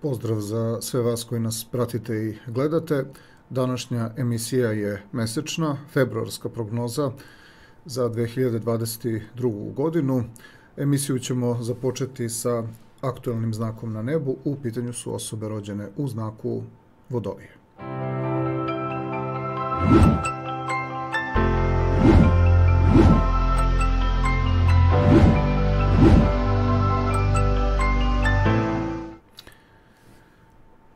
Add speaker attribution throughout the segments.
Speaker 1: Pozdrav za sve vas koji nas pratite i gledate. Današnja emisija je mesečna, februarska prognoza za 2022. godinu. Emisiju ćemo započeti sa aktuelnim znakom na nebu. U pitanju su osobe rođene u znaku Vodolije.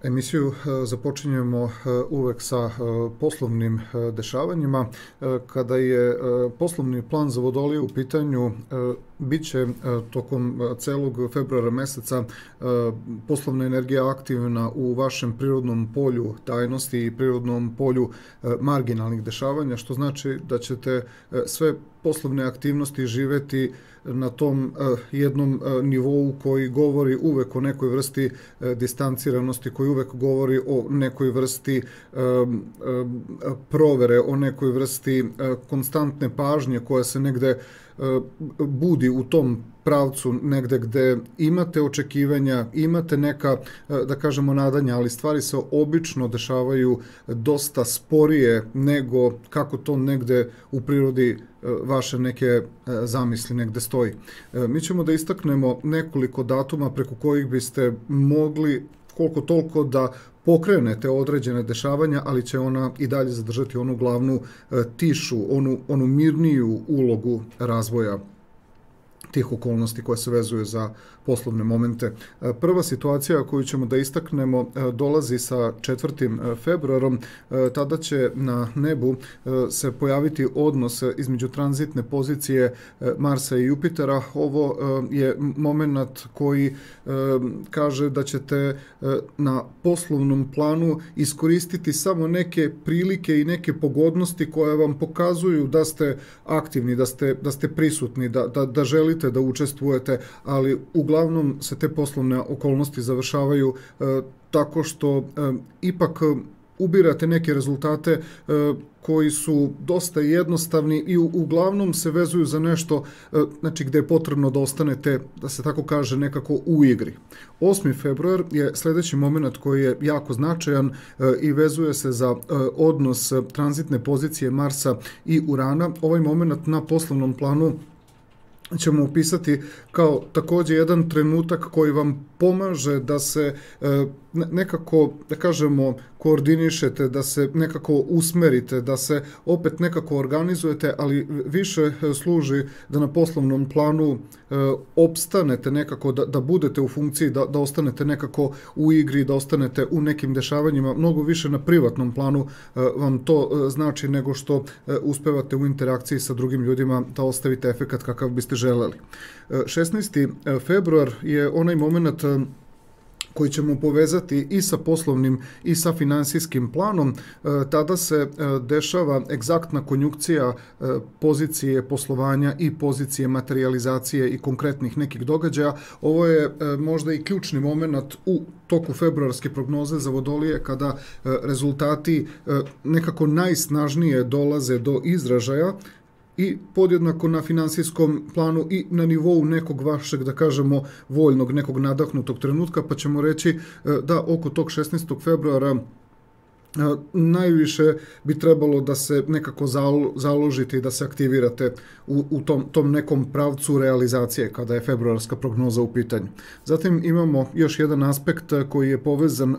Speaker 1: Emisiju započinjemo uvek sa poslovnim dešavanjima. Kada je poslovni plan za Vodolije u pitanju, bit će tokom celog februara meseca poslovna energija aktivna u vašem prirodnom polju tajnosti i prirodnom polju marginalnih dešavanja, što znači da ćete sve poslovne aktivnosti živeti na tom jednom nivou koji govori uvek o nekoj vrsti distanciranosti, koji uvek govori o nekoj vrsti provere, o nekoj vrsti konstantne pažnje koja se negde budi u tom pravcu, negde gde imate očekivanja, imate neka, da kažemo, nadanja, ali stvari se obično dešavaju dosta sporije nego kako to negde u prirodi vaše neke zamisli negde stoji. Mi ćemo da istaknemo nekoliko datuma preko kojih biste mogli koliko toliko da pokrenete određene dešavanja, ali će ona i dalje zadržati onu glavnu tišu, onu mirniju ulogu razvoja tih okolnosti koje se vezuju za poslovne momente. Prva situacija koju ćemo da istaknemo dolazi sa 4. februarom. Tada će na nebu se pojaviti odnos između tranzitne pozicije Marsa i Jupitera. Ovo je moment koji kaže da ćete na poslovnom planu iskoristiti samo neke prilike i neke pogodnosti koje vam pokazuju da ste aktivni, da ste prisutni, da želite da učestvujete, ali uglavnom se te poslovne okolnosti završavaju tako što ipak ubirate neke rezultate koji su dosta jednostavni i uglavnom se vezuju za nešto, znači gde je potrebno da ostanete, da se tako kaže, nekako u igri. 8. februar je sledeći moment koji je jako značajan i vezuje se za odnos tranzitne pozicije Marsa i Urana. Ovaj moment na poslovnom planu ćemo upisati kao takođe jedan trenutak koji vam pomaže da se nekako, da kažemo, koordinišete, da se nekako usmerite, da se opet nekako organizujete, ali više služi da na poslovnom planu opstanete nekako, da budete u funkciji, da ostanete nekako u igri, da ostanete u nekim dešavanjima. Mnogo više na privatnom planu vam to znači nego što uspevate u interakciji sa drugim ljudima da ostavite efekat kakav biste želeli. 16. februar je onaj moment koji ćemo povezati i sa poslovnim i sa finansijskim planom. Tada se dešava egzaktna konjunkcija pozicije poslovanja i pozicije materializacije i konkretnih nekih događaja. Ovo je možda i ključni moment u toku februarske prognoze za Vodolije, kada rezultati nekako najsnažnije dolaze do izražaja i podjednako na finansijskom planu i na nivou nekog vašeg, da kažemo, voljnog, nekog nadahnutog trenutka, pa ćemo reći da oko tog 16. februara najviše bi trebalo da se nekako založite i da se aktivirate u tom nekom pravcu realizacije kada je februarska prognoza u pitanju. Zatim imamo još jedan aspekt koji je povezan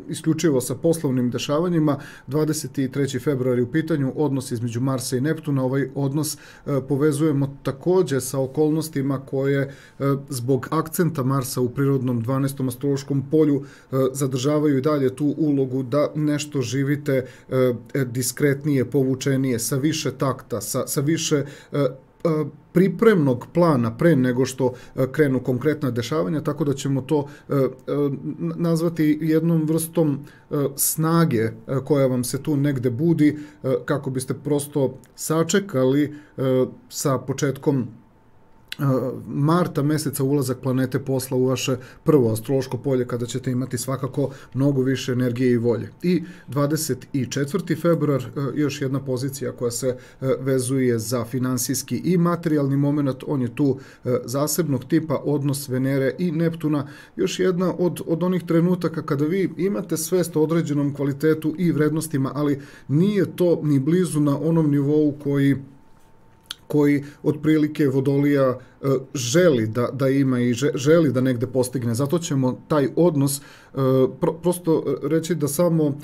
Speaker 1: isključivo sa poslovnim dešavanjima. 23. februar je u pitanju odnos između Marsa i Neptuna. Ovaj odnos povezujemo takođe sa okolnostima koje zbog akcenta Marsa u prirodnom 12. astrološkom polju zadržavaju i dalje tu ulogu da nešto živite diskretnije, povučenije, sa više takta, sa više pripremnog plana pre nego što krenu konkretna dešavanja, tako da ćemo to nazvati jednom vrstom snage koja vam se tu negde budi, kako biste prosto sačekali sa početkom marta meseca ulazak planete posla u vaše prvo astrološko polje, kada ćete imati svakako mnogo više energije i volje. I 24. februar, još jedna pozicija koja se vezuje za finansijski i materijalni moment, on je tu zasebnog tipa, odnos Venere i Neptuna, još jedna od onih trenutaka kada vi imate svest o određenom kvalitetu i vrednostima, ali nije to ni blizu na onom nivou koji otprilike Vodolija želi da ima i želi da negde postigne. Zato ćemo taj odnos prosto reći da samo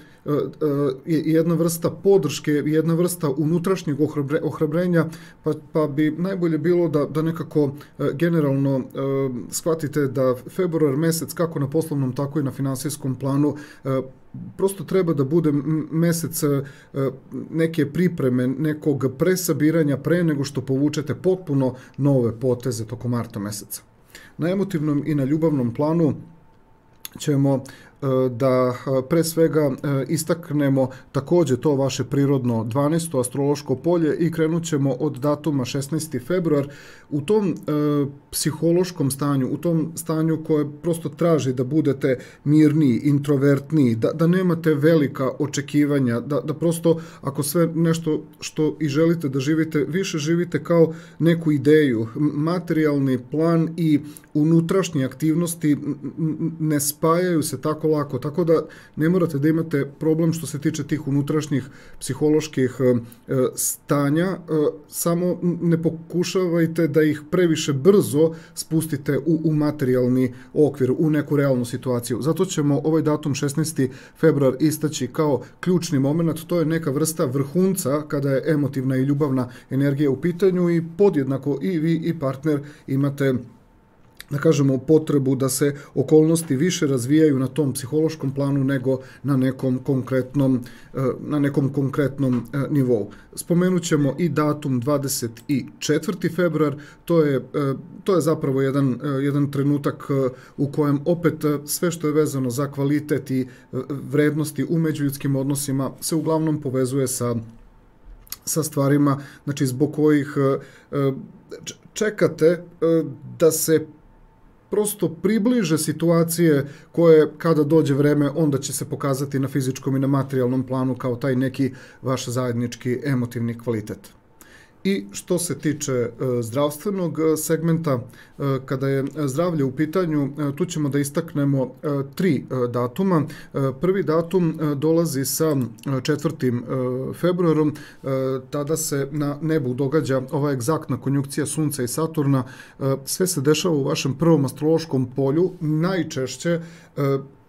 Speaker 1: jedna vrsta podrške, jedna vrsta unutrašnjeg ohrabrenja, pa bi najbolje bilo da nekako generalno shvatite da februar mesec, kako na poslovnom, tako i na finansijskom planu, prosto treba da bude mesec neke pripreme, nekog presabiranja pre nego što povučete potpuno nove poteze tokom marta meseca. Na emotivnom i na ljubavnom planu ćemo da pre svega istaknemo takođe to vaše prirodno 12. astrološko polje i krenut ćemo od datuma 16. februar u tom psihološkom stanju, u tom stanju koje prosto traži da budete mirniji, introvertniji, da nemate velika očekivanja, da prosto ako sve nešto što i želite da živite, više živite kao neku ideju, materijalni plan i unutrašnje aktivnosti ne spajaju se tako lako, tako da ne morate da imate problem što se tiče tih unutrašnjih psiholoških stanja, samo ne pokušavajte da ih previše brzo spustite u materijalni okvir, u neku realnu situaciju. Zato ćemo ovaj datum 16. februar istaći kao ključni moment, to je neka vrsta vrhunca kada je emotivna i ljubavna energija u pitanju i podjednako i vi i partner imate, da kažemo, potrebu da se okolnosti više razvijaju na tom psihološkom planu nego na nekom konkretnom nivou. Spomenut ćemo i datum 24. februar, to je zapravo jedan trenutak u kojem opet sve što je vezano za kvalitet i vrednosti u međuljudskim odnosima se uglavnom povezuje sa stvarima, znači zbog kojih čekate da se prosto približe situacije koje kada dođe vreme onda će se pokazati na fizičkom i na materijalnom planu kao taj neki vaš zajednički emotivni kvalitet. I što se tiče zdravstvenog segmenta, kada je zdravlje u pitanju, tu ćemo da istaknemo 3 datuma. Prvi datum dolazi sa 4. februarom, tada se na nebu događa ova egzaktna konjunkcija Sunca i Saturna. Sve se dešava u vašem prvom astrološkom polju, najčešće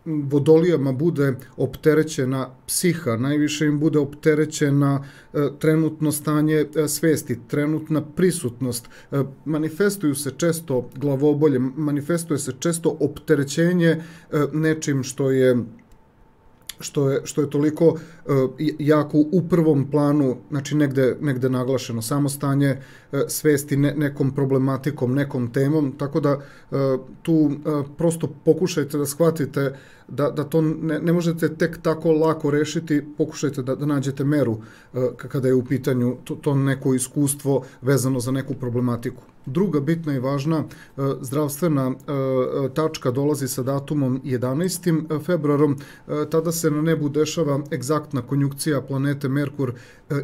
Speaker 1: Vodolijama bude opterećena psiha, najviše im bude opterećena trenutno stanje svesti, trenutna prisutnost, manifestuju se često glavobolje, manifestuje se često opterećenje nečim što je toliko jako u prvom planu, znači negde naglašeno, samo stanje svesti nekom problematikom, nekom temom, tako da tu prosto pokušajte da shvatite da to ne možete tek tako lako rešiti, pokušajte da nađete meru kada je u pitanju to neko iskustvo vezano za neku problematiku. Druga bitna i važna zdravstvena tačka dolazi sa datumom 11. februarom, tada se na nebu dešava egzaktna konjunkcija planete Merkur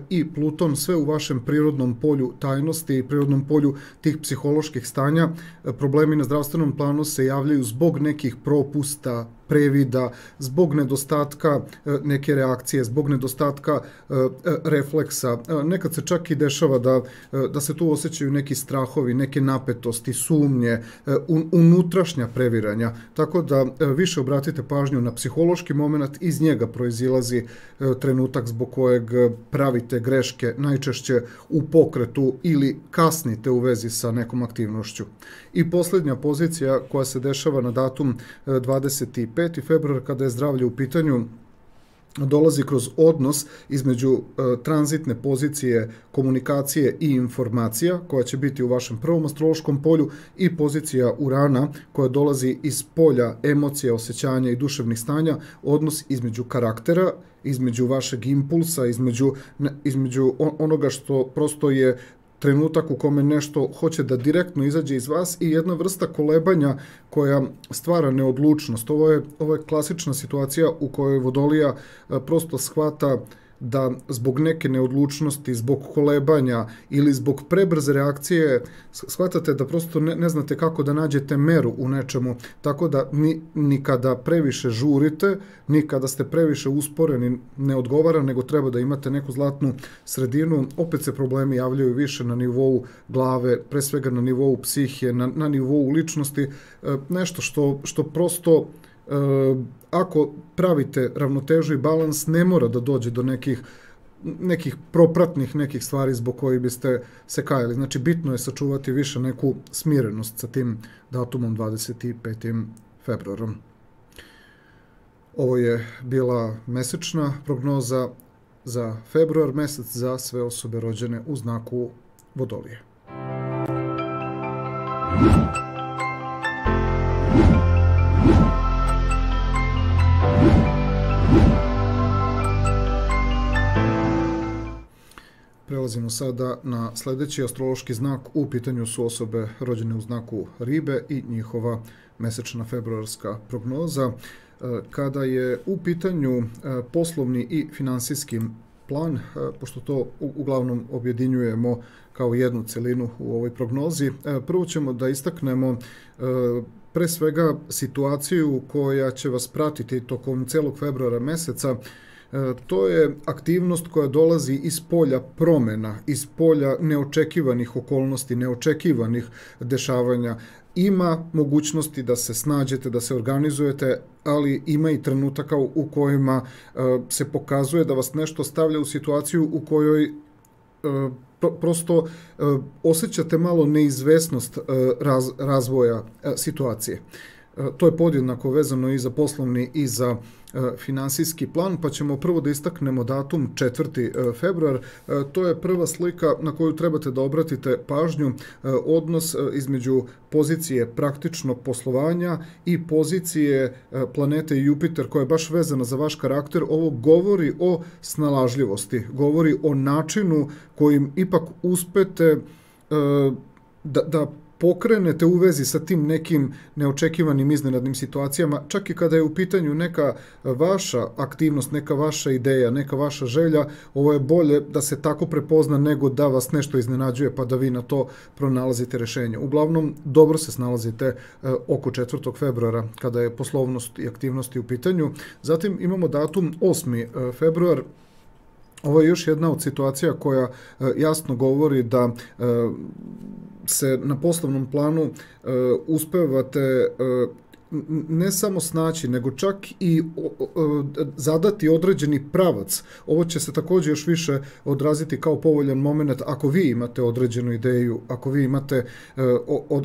Speaker 1: i Pluton, sve u vašem prirodnom polju tajnosti i prirodnom polju tih psiholoških stanja. Problemi na zdravstvenom planu se javljaju zbog nekih propusta, previda, zbog nedostatka neke reakcije, zbog nedostatka refleksa. Nekad se čak i dešava da se tu osjećaju neki strahovi, neke napetosti, sumnje, unutrašnja previranja. Tako da više obratite pažnju na psihološki moment, iz njega proizilazi trenutak zbog kojeg pravite greške, najčešće u pokretu ili kasnite u vezi sa nekom aktivnošću. I posljednja pozicija koja se dešava na datum 25. februar, kada je zdravlje u pitanju, dolazi kroz odnos između tranzitne pozicije komunikacije i informacija, koja će biti u vašem prvom astrološkom polju, i pozicija Urana, koja dolazi iz polja emocija, osjećanja i duševnih stanja, odnos između karaktera, između vašeg impulsa, između onoga što prosto je trenutak u kome nešto hoće da direktno izađe iz vas i jedna vrsta kolebanja koja stvara neodlučnost. Ovo je klasična situacija u kojoj Vodolija prosto shvata da zbog neke neodlučnosti, zbog kolebanja ili zbog prebrze reakcije shvatate da prosto ne znate kako da nađete meru u nečemu, tako da ni kada previše žurite, ni kada ste previše usporeni ne odgovara, nego treba da imate neku zlatnu sredinu. Opet se problemi javljaju više na nivou glave, pre svega na nivou psihe, na nivou ličnosti, nešto što prosto ako pravite ravnotežu i balans, ne mora da dođe do nekih propratnih nekih stvari zbog koji biste se kajali. Znači, bitno je sačuvati više neku smirenost sa tim datumom 25. februarom. Ovo je bila mesečna prognoza za februar mesec za sve osobe rođene u znaku Vodolije. Prelazimo sada na sljedeći astrološki znak. U pitanju su osobe rođene u znaku Ribe i njihova mesečna februarska prognoza. Kada je u pitanju poslovni i finansijski plan, pošto to uglavnom objedinjujemo kao jednu celinu u ovoj prognozi, prvo ćemo da istaknemo pre svega situaciju koja će vas pratiti tokom celog februara meseca. To je aktivnost koja dolazi iz polja promjena, iz polja neočekivanih okolnosti, neočekivanih dešavanja. Ima mogućnosti da se snađete, da se organizujete, ali ima i trenutaka u kojima se pokazuje da vas nešto stavlja u situaciju u kojoj prosto osjećate malo neizvesnost razvoja situacije. To je podjednako vezano i za poslovni i za finansijski plan, pa ćemo prvo da istaknemo datum 4. februar. To je prva slika na koju trebate da obratite pažnju, odnos između pozicije praktičnog poslovanja i pozicije planete Jupiter koja je baš vezana za vaš karakter. Ovo govori o snalažljivosti, govori o načinu kojim ipak uspete da pokrenete u vezi sa tim nekim neočekivanim iznenadnim situacijama, čak i kada je u pitanju neka vaša aktivnost, neka vaša ideja, neka vaša želja, ovo je bolje da se tako prepozna nego da vas nešto iznenađuje pa da vi na to pronalazite rešenje. Uglavnom, dobro se snalazite oko 4. februara kada je poslovnost i aktivnosti u pitanju. Zatim imamo datum 8. februar. Ovo je još jedna od situacija koja jasno govori da se na poslovnom planu uspevate ne samo snaći, nego čak i zadati određeni pravac. Ovo će se također još više odraziti kao povoljan moment ako vi imate određenu ideju, ako vi imate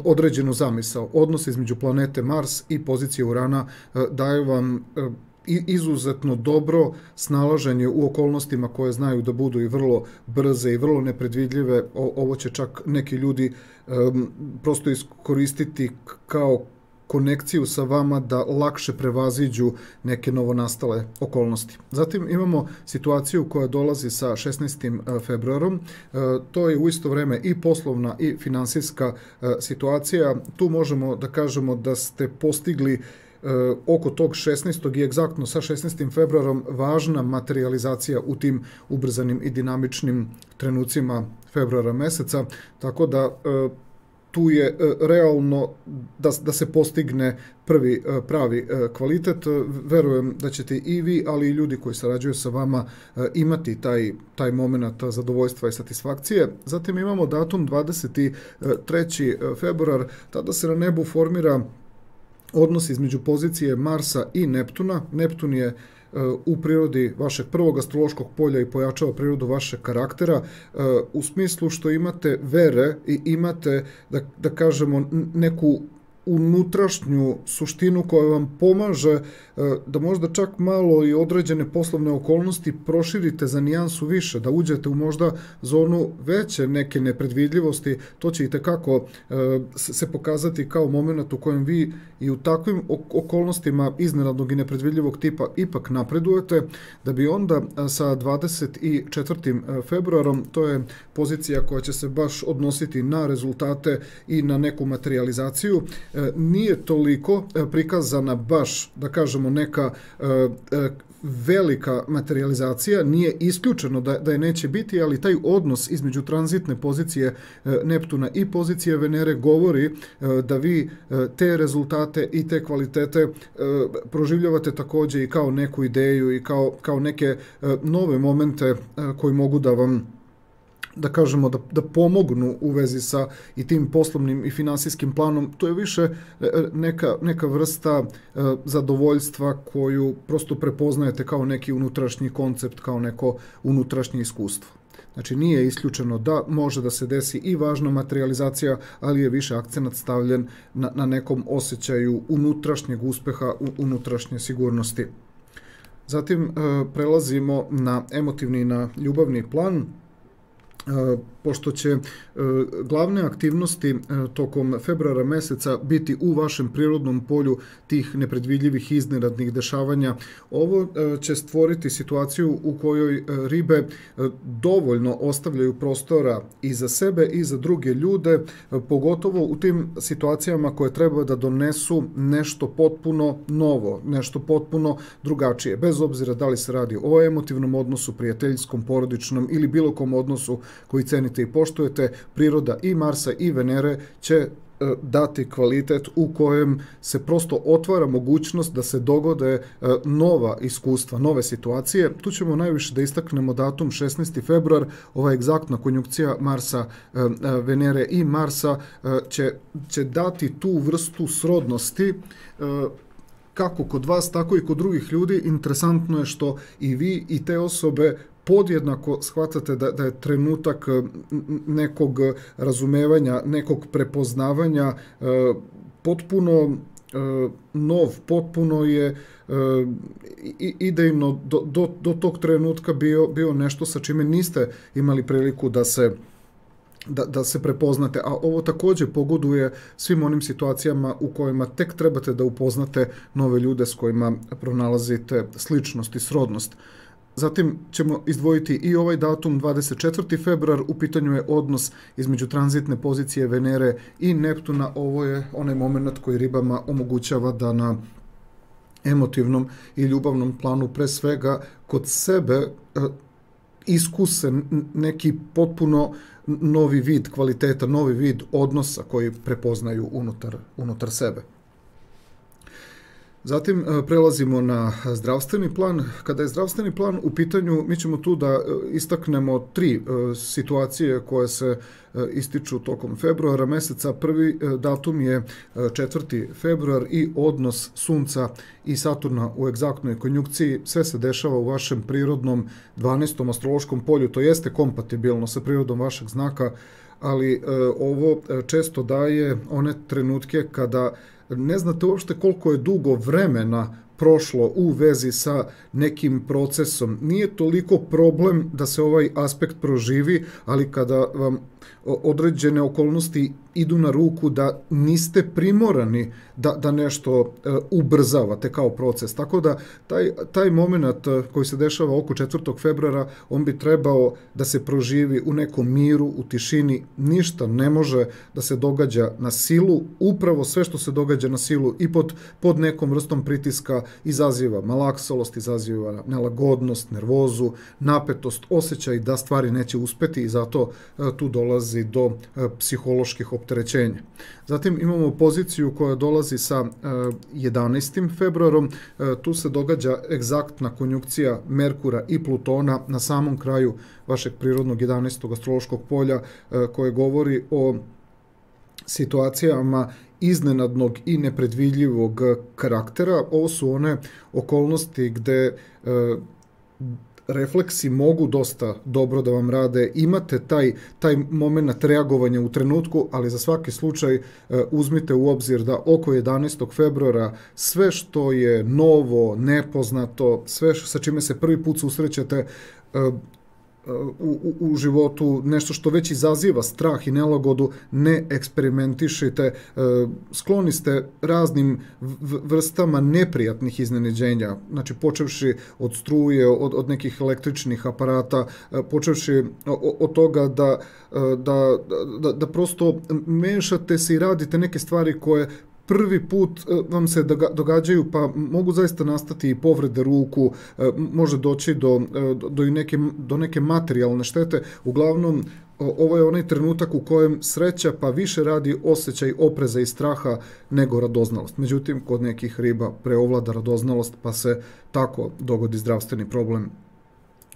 Speaker 1: određenu zamisao. Odnos između planete Mars i pozicije Urana daje vam izuzetno dobro snalaženje u okolnostima koje znaju da budu i vrlo brze i vrlo nepredvidljive. Ovo će čak neki ljudi prosto iskoristiti kao konekciju sa vama da lakše prevaziđu neke novonastale okolnosti. Zatim imamo situaciju koja dolazi sa 16. februarom. To je u isto vreme i poslovna i finansijska situacija. Tu možemo da kažemo da ste postigli oko tog 16. i egzaktno sa 16. februarom važna materializacija u tim ubrzanim i dinamičnim trenucima februara meseca, tako da tu je realno da se postigne prvi pravi kvalitet. Verujem da ćete i vi, ali i ljudi koji sarađuju sa vama imati taj moment zadovoljstva i satisfakcije. Zatim imamo datum 23. februar, tada se na nebu formira odnos između pozicije Marsa i Neptuna. Neptun je u prirodi vašeg prvog astrološkog polja i pojačava prirodu vašeg karaktera u smislu što imate vere i imate, da kažemo, neku unutrašnju suštinu koja vam pomaže da možda čak malo i određene poslovne okolnosti proširite za nijansu više, da uđete u možda zonu veće neke nepredvidljivosti. To će i tekako se pokazati kao moment u kojem vi i u takvim okolnostima iznenadnog i nepredvidljivog tipa ipak napredujete, da bi onda sa 24. februarom, to je pozicija koja će se baš odnositi na rezultate i na neku materializaciju, nije toliko prikazana baš, da kažemo, neka velika materializacija, nije isključeno da je neće biti, ali taj odnos između tranzitne pozicije Neptuna i pozicije Venere govori da vi te rezultate i te kvalitete proživljavate takođe i kao neku ideju i kao neke nove momente koji mogu da vam, da kažemo, da pomognu u vezi sa i tim poslovnim i finansijskim planom. To je više neka vrsta zadovoljstva koju prosto prepoznajete kao neki unutrašnji koncept, kao neko unutrašnje iskustvo. Znači, nije isključeno da može da se desi i važna materializacija, ali je više akcenat stavljen na nekom osjećaju unutrašnjeg uspeha, unutrašnje sigurnosti. Zatim prelazimo na emotivni i na ljubavni plan, pošto će glavne aktivnosti tokom februara meseca biti u vašem prirodnom polju tih nepredvidljivih iznenadnih dešavanja. Ovo će stvoriti situaciju u kojoj ribe dovoljno ostavljaju prostora i za sebe i za druge ljude, pogotovo u tim situacijama koje treba da donesu nešto potpuno novo, nešto potpuno drugačije, bez obzira da li se radi o emotivnom odnosu, prijateljskom, porodičnom ili bilo kom odnosu koji cenite i poštujete. Priroda i Marsa i Venere će dati kvalitet u kojem se prosto otvara mogućnost da se dogode nova iskustva, nove situacije. Tu ćemo najviše da istaknemo datum 16. februar, ova egzaktna konjunkcija Marsa, Venere i Marsa će dati tu vrstu srodnosti kako kod vas, tako i kod drugih ljudi. Interesantno je što i vi i te osobe podjednako shvatate da je trenutak nekog razumevanja, nekog prepoznavanja potpuno nov, potpuno je idejno do tog trenutka bio nešto sa čime niste imali priliku da se prepoznate, a ovo takođe pogoduje svim onim situacijama u kojima tek trebate da upoznate nove ljude s kojima pronalazite sličnost i srodnost. Zatim ćemo izdvojiti i ovaj datum, 24. februar, u pitanju je odnos između tranzitne pozicije Venere i Neptuna. Ovo je onaj moment koji ribama omogućava da na emotivnom i ljubavnom planu, pre svega kod sebe, iskuse neki potpuno novi vid kvaliteta, novi vid odnosa koji prepoznaju unutar sebe. Zatim prelazimo na zdravstveni plan. Kada je zdravstveni plan u pitanju, mi ćemo tu da istaknemo tri situacije koje se ističu tokom februara meseca. Prvi datum je 4. februar i odnos Sunca i Saturna u egzaktnoj konjunkciji. Sve se dešava u vašem prirodnom 12. astrološkom polju, to jeste kompatibilno sa prirodom vašeg znaka, ali ovo često daje one trenutke kada ne znate uopšte koliko je dugo vremena prošlo u vezi sa nekim procesom. Nije toliko problem da se ovaj aspekt proživi, ali kada vam određene okolnosti idu na ruku da niste primorani da nešto ubrzavate kao proces. Tako da taj moment koji se dešava oko 4. februara, on bi trebao da se proživi u nekom miru, u tišini. Ništa ne može da se događa na silu. Upravo sve što se događa na silu i pod nekom vrstom pritiska izaziva malaksalost, izaziva nelagodnost, nervozu, napetost, osjećaj da stvari neće uspeti i zato tu dolazi do psiholoških opterećenja. Zatim imamo poziciju koja dolazi sa 11. februarom. Tu se događa egzaktna konjunkcija Merkura i Plutona na samom kraju vašeg prirodnog 11. astrološkog polja, koje govori o situacijama iznenadnog i nepredvidljivog karaktera. Ovo su one okolnosti gde refleksi mogu dosta dobro da vam rade, imate taj moment reagovanja u trenutku, ali za svaki slučaj uzmite u obzir da oko 11. februara sve što je novo, nepoznato, sve sa čime se prvi put susrećete u životu, nešto što već izaziva strah i nelagodu, ne eksperimentišite, skloni ste raznim vrstama neprijatnih iznenađenja, znači počevši od struje, od nekih električnih aparata, počevši od toga da prosto mešate se i radite neke stvari koje prvi put vam se događaju, pa mogu zaista nastati i povrede ruku, može doći do neke materijalne štete. Uglavnom, ovo je onaj trenutak u kojem sreća pa više radi osjećaj opreza i straha nego radoznalost. Međutim, kod nekih riba preovlada radoznalost pa se tako dogodi zdravstveni problem.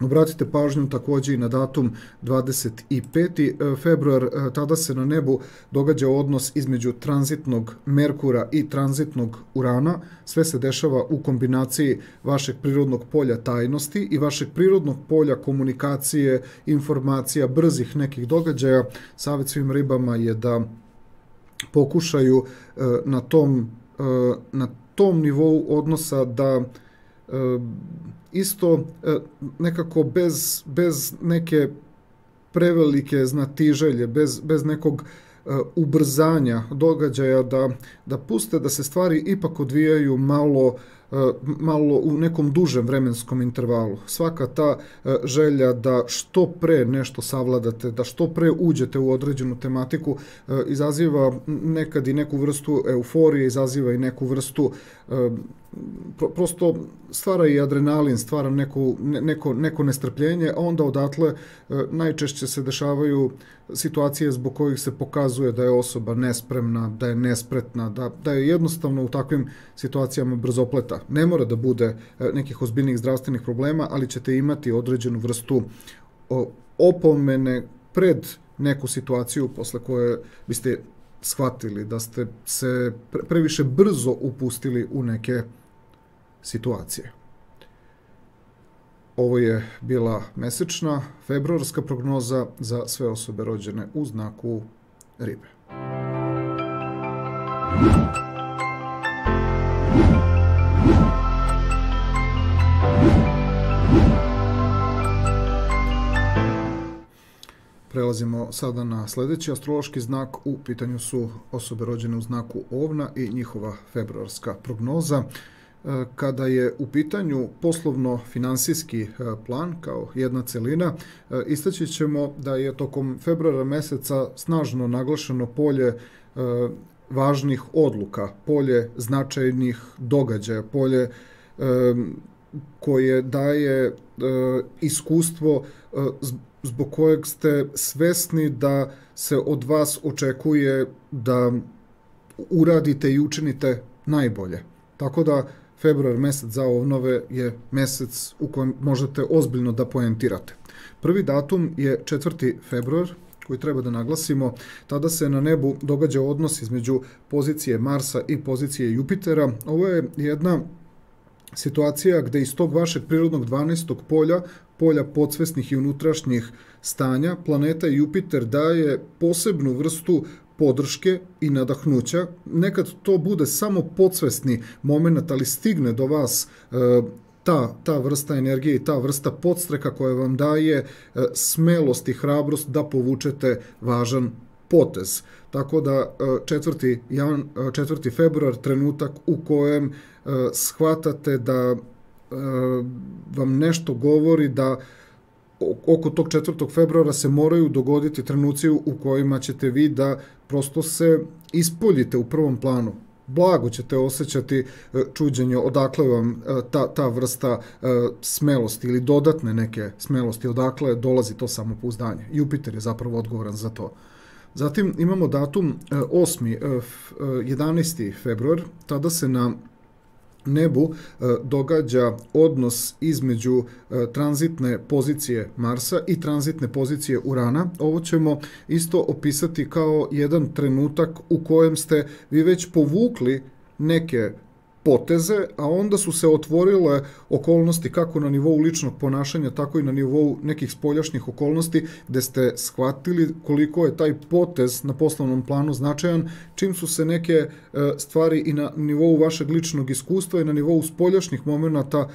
Speaker 1: Obratite pažnju također i na datum 25. februar, tada se na nebu događa odnos između tranzitnog Merkura i tranzitnog Urana. Sve se dešava u kombinaciji vašeg prirodnog polja tajnosti i vašeg prirodnog polja komunikacije, informacija, brzih nekih događaja. Savjet svim ribama je da pokušaju na tom nivou odnosa da isto nekako bez neke prevelike znatiželje, bez nekog ubrzanja događaja, da puste da se stvari ipak odvijaju malo u nekom dužem vremenskom intervalu. Svaka ta želja da što pre nešto savladate, da što pre uđete u određenu tematiku, izaziva nekad i neku vrstu euforije, izaziva i neku vrstu prosto stvara i adrenalin, stvara neko nestrpljenje, a onda odatle najčešće se dešavaju situacije zbog kojih se pokazuje da je osoba nespremna, da je nespretna, da je jednostavno u takvim situacijama brzopleta. Ne mora da bude nekih ozbiljnih zdravstvenih problema, ali ćete imati određenu vrstu opomene pred neku situaciju posle koje biste shvatili da ste se previše brzo upustili u neke situacije. Ovo je bila mesečna februarska prognoza za sve osobe rođene u znaku ribe. Prelazimo sada na sljedeći astrološki znak. U pitanju su osobe rođene u znaku Ovna i njihova februarska prognoza. Kada je u pitanju poslovno-finansijski plan kao jedna celina, istaći ćemo da je tokom februara meseca snažno naglašeno polje važnih odluka, polje značajnih događaja, polje koje daje iskustvo zbog kojeg ste svesni da se od vas očekuje da uradite i učinite najbolje. Tako da februar mesec za Ovnove je mesec u kojem možete ozbiljno da poentirate. Prvi datum je 4. februar, koji treba da naglasimo. Tada se na nebu događa odnos između pozicije Marsa i pozicije Jupitera. Ovo je jedna situacija gde iz tog vašeg prirodnog 12. polja podsvesnih i unutrašnjih stanja, planeta Jupiter daje posebnu vrstu podrške i nadahnuća. Nekad to bude samo podsvesni moment, ali stigne do vas ta vrsta energije i ta vrsta podstreka koja vam daje smelost i hrabrost da povučete važan potez. Tako da 4. februar, trenutak u kojem shvatate da vam nešto govori da oko tog 4. februara se moraju dogoditi trenuci u kojima ćete vi da prosto se ispoljite u prvom planu. Blago ćete osjećati čuđenje odakle vam ta vrsta smelosti ili dodatne neke smelosti, odakle dolazi to samopouzdanje. Jupiter je zapravo odgovoran za to. Zatim imamo datum 11. februar, tada se na nebu događa odnos između tranzitne pozicije Marsa i tranzitne pozicije Urana. Ovo ćemo isto opisati kao jedan trenutak u kojem ste vi već povukli neke poteze, a onda su se otvorile okolnosti kako na nivou ličnog ponašanja, tako i na nivou nekih spoljašnjih okolnosti, gde ste shvatili koliko je taj potez na poslovnom planu značajan, čim su se neke stvari i na nivou vašeg ličnog iskustva i na nivou spoljašnjih momenta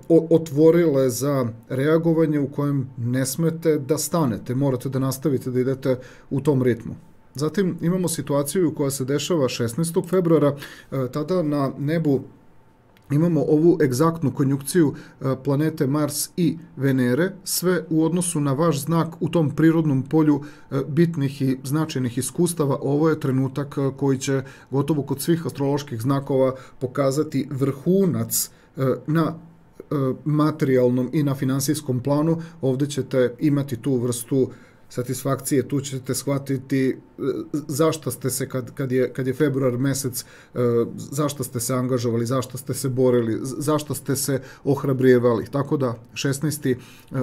Speaker 1: otvorile za reagovanje u kojem ne smete da stanete, morate da nastavite da idete u tom ritmu. Zatim imamo situaciju koja se dešava 16. februara, tada na nebu imamo ovu egzaktnu konjunkciju planete Mars i Venere, sve u odnosu na vaš znak u tom prirodnom polju bitnih i značajnih iskustava. Ovo je trenutak koji će gotovo kod svih astroloških znakova pokazati vrhunac na materijalnom i na finansijskom planu. Ovdje ćete imati tu vrstu satisfakcije, tu ćete shvatiti zašto ste se, kad je februar mesec, zašto ste se angažovali, zašto ste se borili, zašto ste se ohrabrijevali. Tako da 16.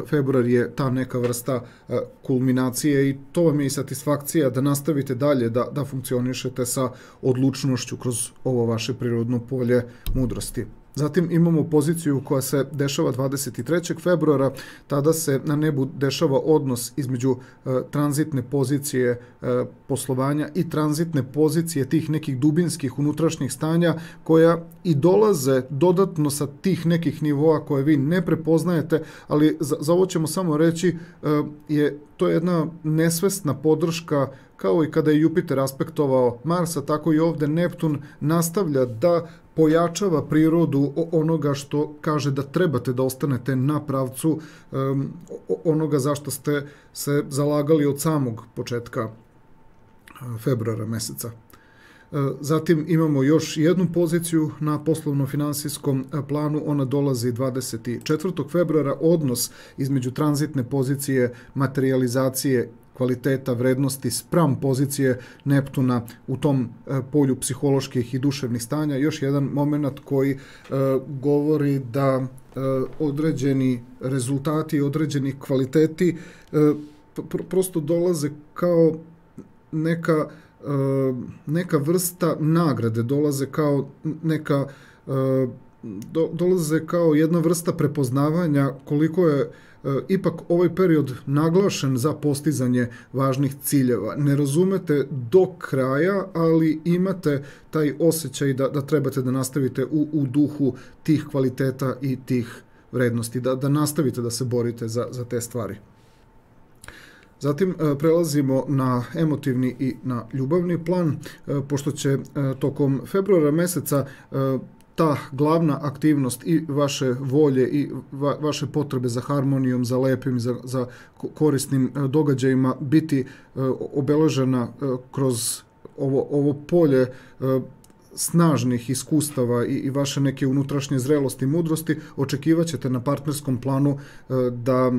Speaker 1: februar je ta neka vrsta kulminacije i to vam je i satisfakcija da nastavite dalje, da funkcionišete sa odlučnošću kroz ovo vaše prirodno polje mudrosti. Zatim imamo poziciju koja se dešava 23. februara, tada se na nebu dešava odnos između tranzitne pozicije poslovanja i tranzitne pozicije tih nekih dubinskih unutrašnjih stanja koja i dolaze dodatno sa tih nekih nivoa koje vi ne prepoznajete, ali za ovo ćemo samo reći to je jedna nesvesna podrška, kao i kada je Jupiter aspektovao Marsa, tako i ovde Neptun nastavlja da pojačava prirodu onoga što kaže da trebate da ostanete na pravcu onoga zašto ste se zalagali od samog početka februara meseca. Zatim imamo još jednu poziciju na poslovno-finansijskom planu, ona dolazi 24. februara, odnos između tranzitne pozicije materijalizacije kvaliteta, vrednosti spram pozicije Neptuna u tom polju psiholoških i duševnih stanja. Još jedan moment koji govori da određeni rezultati, određeni kvaliteti prosto dolaze kao neka vrsta nagrade, dolaze kao jedna vrsta prepoznavanja koliko je ipak ovaj period naglašen za postizanje važnih ciljeva. Ne razumete do kraja, ali imate taj osjećaj da trebate da nastavite u duhu tih kvaliteta i tih vrednosti, da nastavite da se borite za te stvari. Zatim prelazimo na emotivni i na ljubavni plan, pošto će tokom februara meseca ta glavna aktivnost i vaše volje i vaše potrebe za harmonijom, za lepim, za korisnim događajima biti obeležena kroz ovo polje snažnih iskustava i vaše neke unutrašnje zrelosti i mudrosti. Očekivat ćete na partnerskom planu da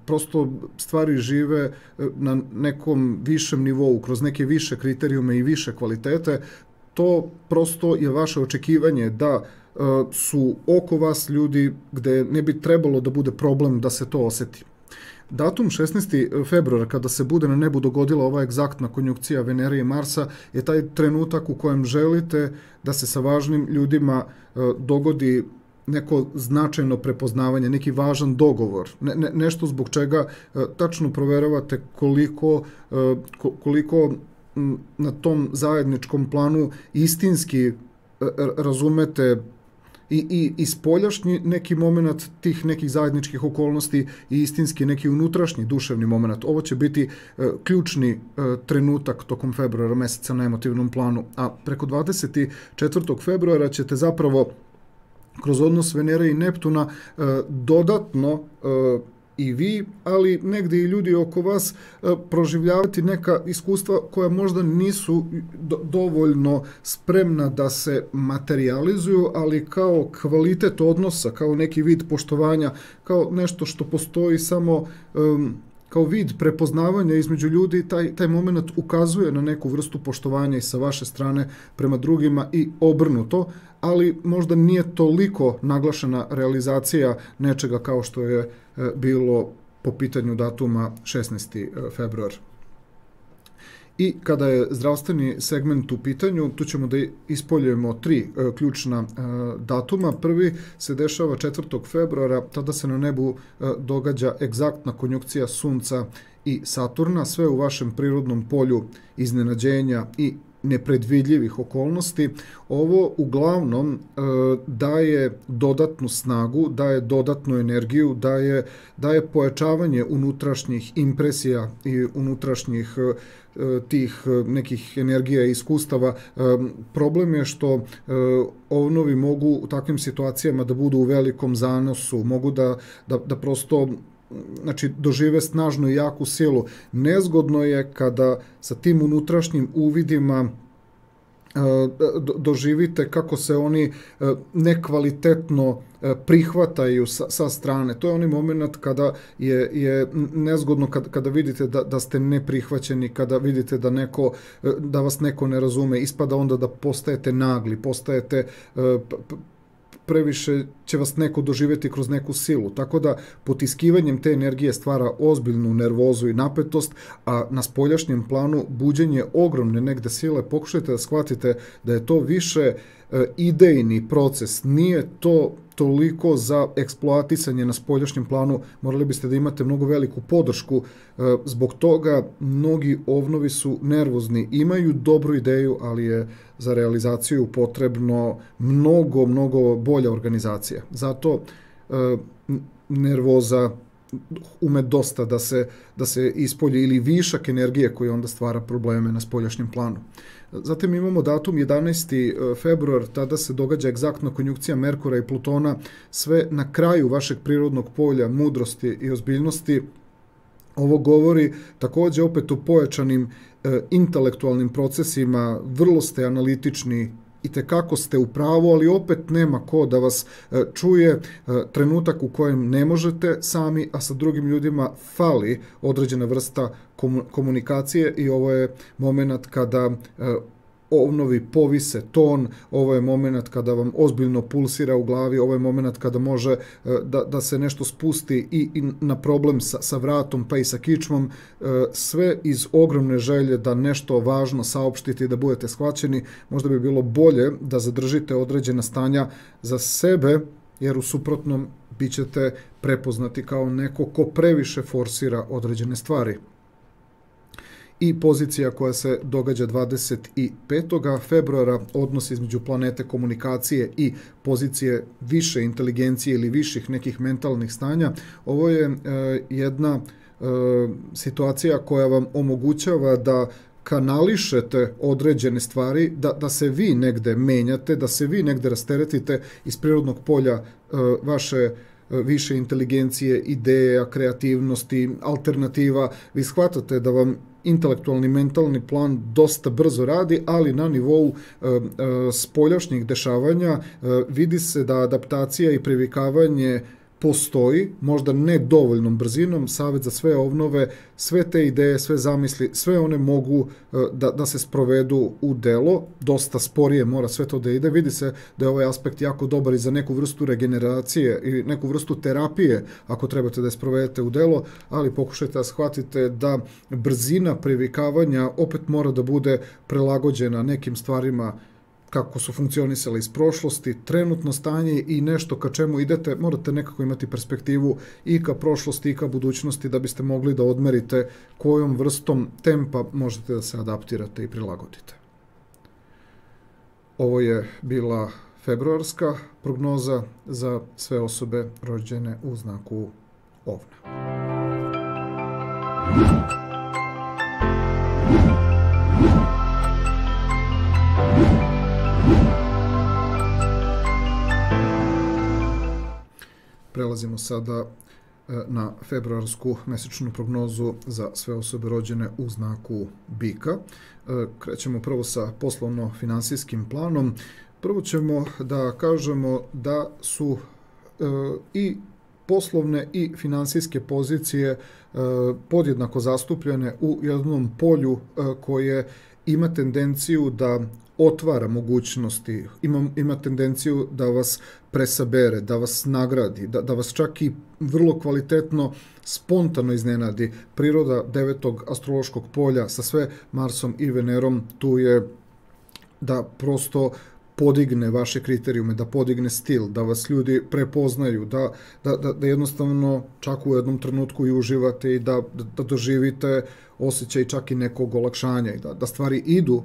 Speaker 1: prosto stvari žive na nekom višem nivou, kroz neke više kriterijume i više kvalitete. To prosto je vaše očekivanje da su oko vas ljudi gde ne bi trebalo da bude problem da se to oseti. Datum 16. februara, kada se bude na nebu dogodila ova egzaktna konjunkcija Venere i Marsa, je taj trenutak u kojem želite da se sa važnim ljudima dogodi neko značajno prepoznavanje, neki važan dogovor, nešto zbog čega tačno proveravate koliko na tom zajedničkom planu istinski razumete i spoljašnji neki moment tih nekih zajedničkih okolnosti i istinski neki unutrašnji duševni moment. Ovo će biti ključni trenutak tokom februara meseca na emotivnom planu, a preko 24. februara ćete zapravo kroz odnos Venere i Neptuna dodatno i vi, ali negdje i ljudi oko vas proživljavati neka iskustva koja možda nisu dovoljno spremna da se materializuju, ali kao kvalitet odnosa, kao neki vid poštovanja, kao nešto što postoji samo kao vid prepoznavanja između ljudi, taj moment ukazuje na neku vrstu poštovanja i sa vaše strane prema drugima i obrnuto, ali možda nije toliko naglašena realizacija nečega kao što je bilo po pitanju datuma 16. februar. I kada je zdravstveni segment u pitanju, tu ćemo da ispoljujemo 3 ključna datuma. Prvi se dešava 4. februara, tada se na nebu događa egzaktna konjunkcija Sunca i Saturna, sve u vašem prirodnom polju iznenađenja i nepredvidljivih okolnosti. Ovo uglavnom daje dodatnu snagu, daje dodatnu energiju, daje pojačavanje unutrašnjih impresija i unutrašnjih tih nekih energija i iskustava. Problem je što ovnovi mogu u takvim situacijama da budu u velikom zanosu, mogu da prosto dožive snažnu i jaku silu. Nezgodno je kada sa tim unutrašnjim uvidima doživite kako se oni nekvalitetno prihvataju sa strane. To je onaj moment kada je nezgodno, kada vidite da ste neprihvaćeni, kada vidite da vas neko ne razume. Ispada onda da postajete nagli, postajete previše će vas neko doživjeti kroz neku silu. Tako da potiskivanjem te energije stvara ozbiljnu nervozu i napetost, a na spoljašnjem planu buđenje ogromne negde sile. Pokušajte da shvatite da je to više idejni proces, nije to toliko za eksploatisanje na spoljašnjem planu. Morali biste da imate mnogo veliku podršku. Zbog toga mnogi ovnovi su nervozni, imaju dobru ideju, ali je za realizaciju potrebno mnogo bolja organizacija. Zato nervoza ume dosta da se ispolji, ili višak energije koji onda stvara probleme na spoljašnjem planu. Zatim imamo datum 11. februar, tada se događa egzaktna konjunkcija Merkura i Plutona, sve na kraju vašeg prirodnog polja mudrosti i ozbiljnosti. Ovo govori takođe opet o pojačanim intelektualnim procesima, vrlo ste analitični, i tekako ste u pravu, ali opet nema ko da vas čuje. Trenutak u kojem ne možete sami, a sa drugim ljudima fali određena vrsta komunikacije, i ovo je moment kada ovnovi povise ton, ovo je moment kada vam ozbiljno pulsira u glavi, ovo je moment kada može da se nešto spusti i na problem sa vratom pa i sa kičmom, sve iz ogromne želje da nešto važno saopštite i da budete shvaćeni. Možda bi bilo bolje da zadržite određena stanja za sebe, jer u suprotnom bit ćete prepoznati kao neko ko previše forsira određene stvari. I pozicija koja se događa 25. februara, odnos između planete komunikacije i pozicije više inteligencije ili viših nekih mentalnih stanja. Ovo je jedna situacija koja vam omogućava da kanališete određene stvari, da se vi negde menjate, da se vi negde rasteretite iz prirodnog polja vaše više inteligencije, ideja, kreativnosti, alternativa. Vi shvatate da vam intelektualni, mentalni plan dosta brzo radi, ali na nivou spoljašnjih dešavanja vidi se da adaptacija i privikavanje postoji, možda ne dovoljnom brzinom. Savjet za sve ovnove, sve te ideje, sve zamisli, sve one mogu da se sprovedu u delo. Dosta sporije mora sve to da ide. Vidi se da je ovaj aspekt jako dobar i za neku vrstu regeneracije i neku vrstu terapije, ako trebate da je sprovedete u delo, ali pokušajte da shvatite da brzina privikavanja opet mora da bude prilagođena nekim stvarima kako su funkcionisali iz prošlosti. Trenutno stanje i nešto ka čemu idete, morate nekako imati perspektivu i ka prošlosti i ka budućnosti da biste mogli da odmerite kojom vrstom tempa možete da se adaptirate i prilagodite. Ovo je bila februarska prognoza za sve osobe rođene u znaku Ovna. Prelazimo sada na februarsku mesečnu prognozu za sve osobe rođene u znaku Bika. Krećemo prvo sa poslovno-finansijskim planom. Prvo ćemo da kažemo da su i poslovne i finansijske pozicije podjednako zastupljene u jednom polju koje ima tendenciju da otvara mogućnosti, ima tendenciju da vas presabere, da vas nagradi, da vas čak i vrlo kvalitetno, spontano iznenadi. Priroda devetog astrološkog polja sa sve Marsom i Venerom tu je da prosto podigne vaše kriterijume, da podigne stil, da vas ljudi prepoznaju, da jednostavno čak u jednom trenutku i uživate i da doživite osjećaj čak i nekog olakšanja i da stvari idu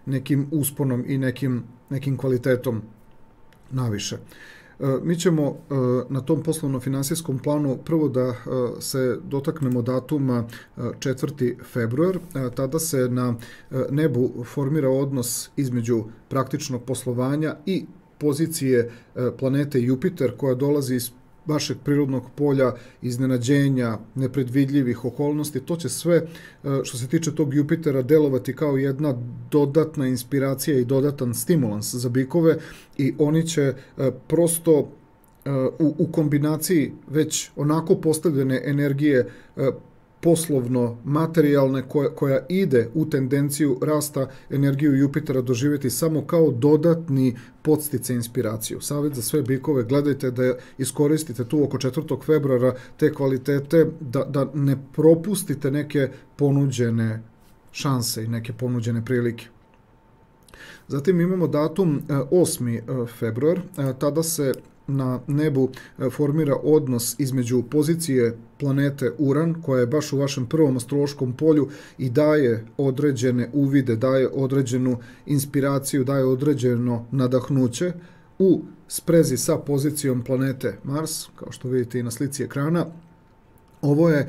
Speaker 1: nekim usponom i nekim kvalitetom naviše. Mi ćemo na tom poslovno-finansijskom planu prvo da se dotaknemo datuma 4. februar. Tada se na nebu formira odnos između praktičnog poslovanja i pozicije planete Jupiter koja dolazi iz vašeg prirodnog polja, iznenađenja, nepredvidljivih okolnosti. To će sve, što se tiče tog Jupitera, delovati kao jedna dodatna inspiracija i dodatan stimulans za bikove i oni će prosto u kombinaciji već onako postavljene energije poslovno, materijalne, koja ide u tendenciju rasta energiju Jupitera doživjeti samo kao dodatni podsticaj inspiraciju. Savjet za sve bikove, gledajte da iskoristite tu oko 4. februara te kvalitete, da ne propustite neke ponuđene šanse i neke ponuđene prilike. Zatim imamo datum 8. februar, tada se na nebu formira odnos između pozicije planete Uran, koja je baš u vašem prvom astrološkom polju i daje određene uvide, daje određenu inspiraciju, daje određeno nadahnuće u sprezi sa pozicijom planete Mars, kao što vidite i na slici ekrana. Ovo je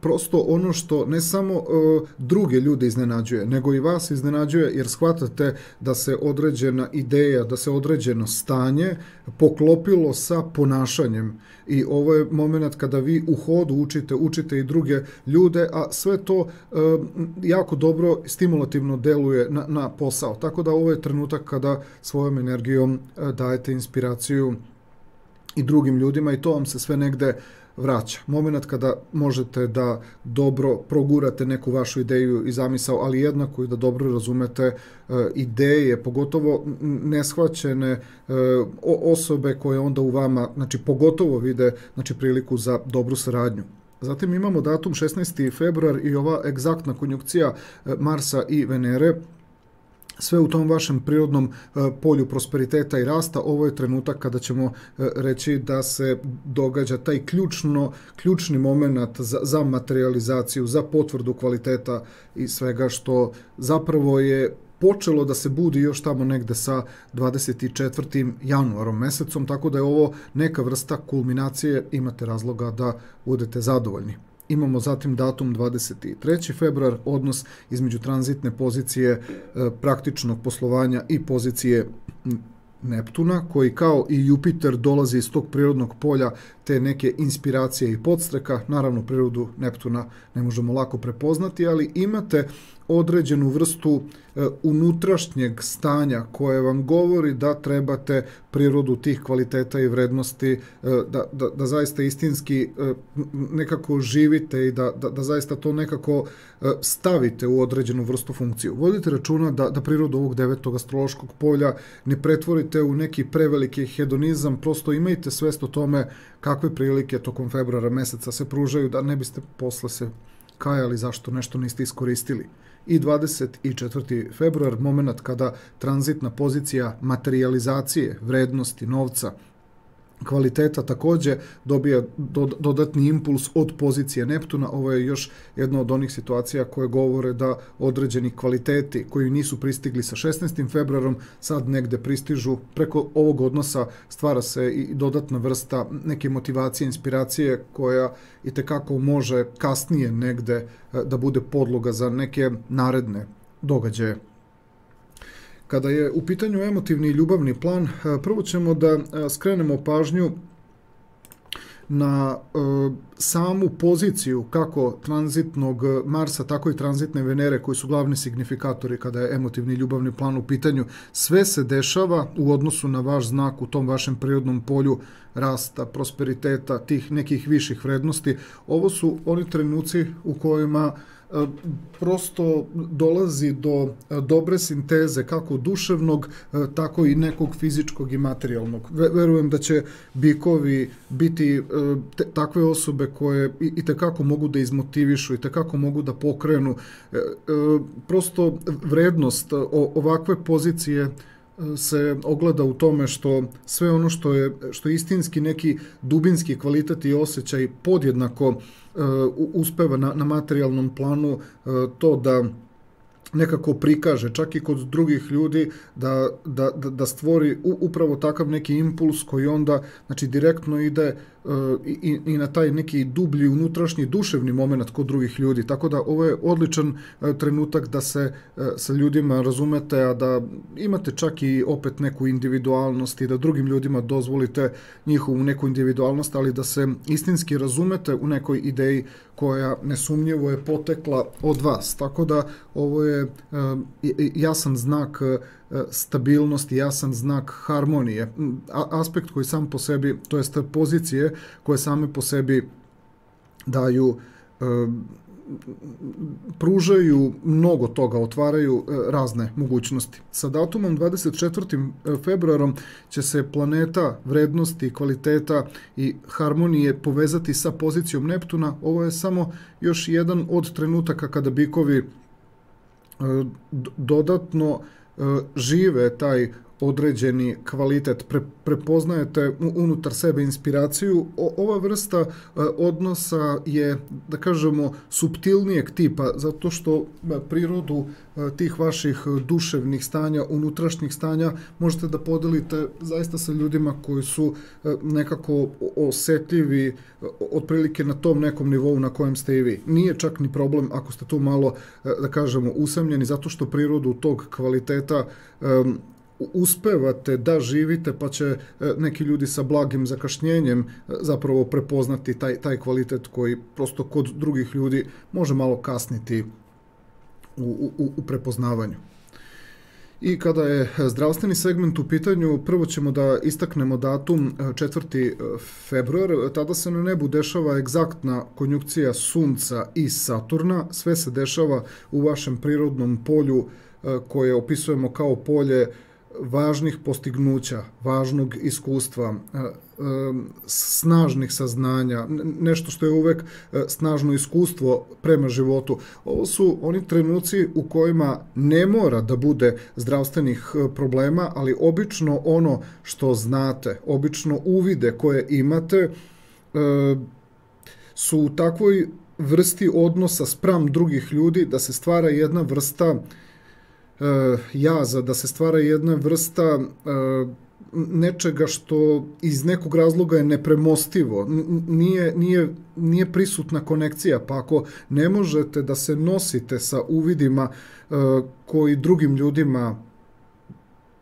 Speaker 1: prosto ono što ne samo druge ljude iznenađuje, nego i vas iznenađuje jer shvatate da se određena ideja, da se određeno stanje poklopilo sa ponašanjem. I ovo je moment kada vi u hodu učite i druge ljude, a sve to jako dobro stimulativno deluje na posao. Tako da ovo je trenutak kada svojom energijom dajete inspiraciju i drugim ljudima i to vam se sve negde vraća. Moment kada možete da dobro progurate neku vašu ideju i zamisao, ali jednako i da dobro razumete ideje, pogotovo neshvaćene osobe koje onda u vama, znači pogotovo vide priliku za dobru saradnju. Zatim imamo datum 16. februar i ova egzaktna konjunkcija Marsa i Venere, sve u tom vašem prirodnom polju prosperiteta i rasta. Ovo je trenutak kada ćemo reći da se događa taj ključni moment za materializaciju, za potvrdu kvaliteta i svega što zapravo je počelo da se budi još tamo negde sa 24. januarom mesecom, tako da je ovo neka vrsta kulminacije, imate razloga da budete zadovoljni. Imamo zatim datum 23. februar, odnos između tranzitne pozicije praktičnog poslovanja i pozicije Neptuna, koji kao i Jupiter dolazi iz tog prirodnog polja te neke inspiracije i podstreka. Naravno, prirodu Neptuna ne možemo lako prepoznati, ali imate određenu vrstu unutrašnjeg stanja koje vam govori da trebate prirodu tih kvaliteta i vrednosti, da zaista istinski nekako živite i da zaista to nekako stavite u određenu vrstu funkciju. Vodite računa da prirodu ovog devetog astrološkog polja ne pretvorite u neki preveliki hedonizam, prosto imajte svest o tome kakve prilike tokom februara meseca se pružaju, da ne biste posle se kajali zašto nešto niste iskoristili. I 24. februar, moment kada tranzitna pozicija materializacije, vrednosti, novca, kvaliteta takođe dobija dodatni impuls od pozicije Neptuna. Ovo je još jedna od onih situacija koje govore da određeni kvaliteti koji nisu pristigli sa 16. februarom sad negde pristižu. Preko ovog odnosa stvara se i dodatna vrsta neke motivacije, inspiracije koja itekako može kasnije negde da bude podloga za neke naredne događaje. Kada je u pitanju emotivni i ljubavni plan, prvo ćemo da skrenemo pažnju na samu poziciju kako tranzitnog Marsa, tako i tranzitne Venere, koji su glavni signifikatori kada je emotivni i ljubavni plan u pitanju. Sve se dešava u odnosu na vaš znak u tom vašem prirodnom polju rasta, prosperiteta, tih nekih viših vrednosti. Ovo su oni trenuci u kojima prosto dolazi do dobre sinteze kako duševnog, tako i nekog fizičkog i materijalnog. Verujem da će bikovi biti takve osobe koje i tekako mogu da izmotivišu, i tekako mogu da pokrenu. Prosto vrednost ovakve pozicije se ogleda u tome što sve ono što je istinski neki dubinski kvalitet i osjećaj podjednako uspeva na materijalnom planu to da nekako prikaže, čak i kod drugih ljudi, da stvori upravo takav neki impuls koji onda, znači, direktno ide i na taj neki dublji, unutrašnji, duševni moment kod drugih ljudi. Tako da ovo je odličan trenutak da se sa ljudima razumete, a da imate čak i opet neku individualnost i da drugim ljudima dozvolite njihovu neku individualnost, ali da se istinski razumete u nekoj ideji koja nesumnjivo je potekla od vas. Tako da ovo je jasan znak stabilnosti, jasan znak harmonije. Aspekt koji sam po sebi, to jest pozicije koje same po sebi daju, pružaju mnogo toga, otvaraju razne mogućnosti. Sa datumom 24. februarom će se planeta vrednosti, kvaliteta i harmonije povezati sa pozicijom Neptuna. Ovo je samo još jedan od trenutaka kada bikovi dodatno žive taj određeni kvalitet, prepoznajete unutar sebe inspiraciju. Ova vrsta odnosa je, da kažemo, suptilnijeg tipa, zato što prirodu tih vaših duševnih stanja, unutrašnjih stanja možete da podelite zaista sa ljudima koji su nekako osetljivi otprilike na tom nekom nivou na kojem ste i vi. Nije čak ni problem ako ste tu malo, da kažemo, usamljeni, zato što prirodu tog kvaliteta uspevate da živite, pa će neki ljudi sa blagim zakašnjenjem zapravo prepoznati taj kvalitet koji prosto kod drugih ljudi može malo kasniti u prepoznavanju. I kada je zdravstveni segment u pitanju, prvo ćemo da istaknemo datum 4. februar, tada se na nebu dešava egzaktna konjunkcija Sunca i Saturna, sve se dešava u vašem prirodnom polju koje opisujemo kao polje važnih postignuća, važnog iskustva, snažnih saznanja, nešto što je uvek snažno iskustvo prema životu. Ovo su oni trenuci u kojima ne mora da bude zdravstvenih problema, ali obično ono što znate, obično uvide koje imate, su u takvoj vrsti odnosa spram drugih ljudi da se stvara jedna vrsta jaza, da se stvara jedna vrsta nečega što iz nekog razloga je nepremostivo, nije prisutna konekcija, pa ako ne možete da se nosite sa uvidima koji drugim ljudima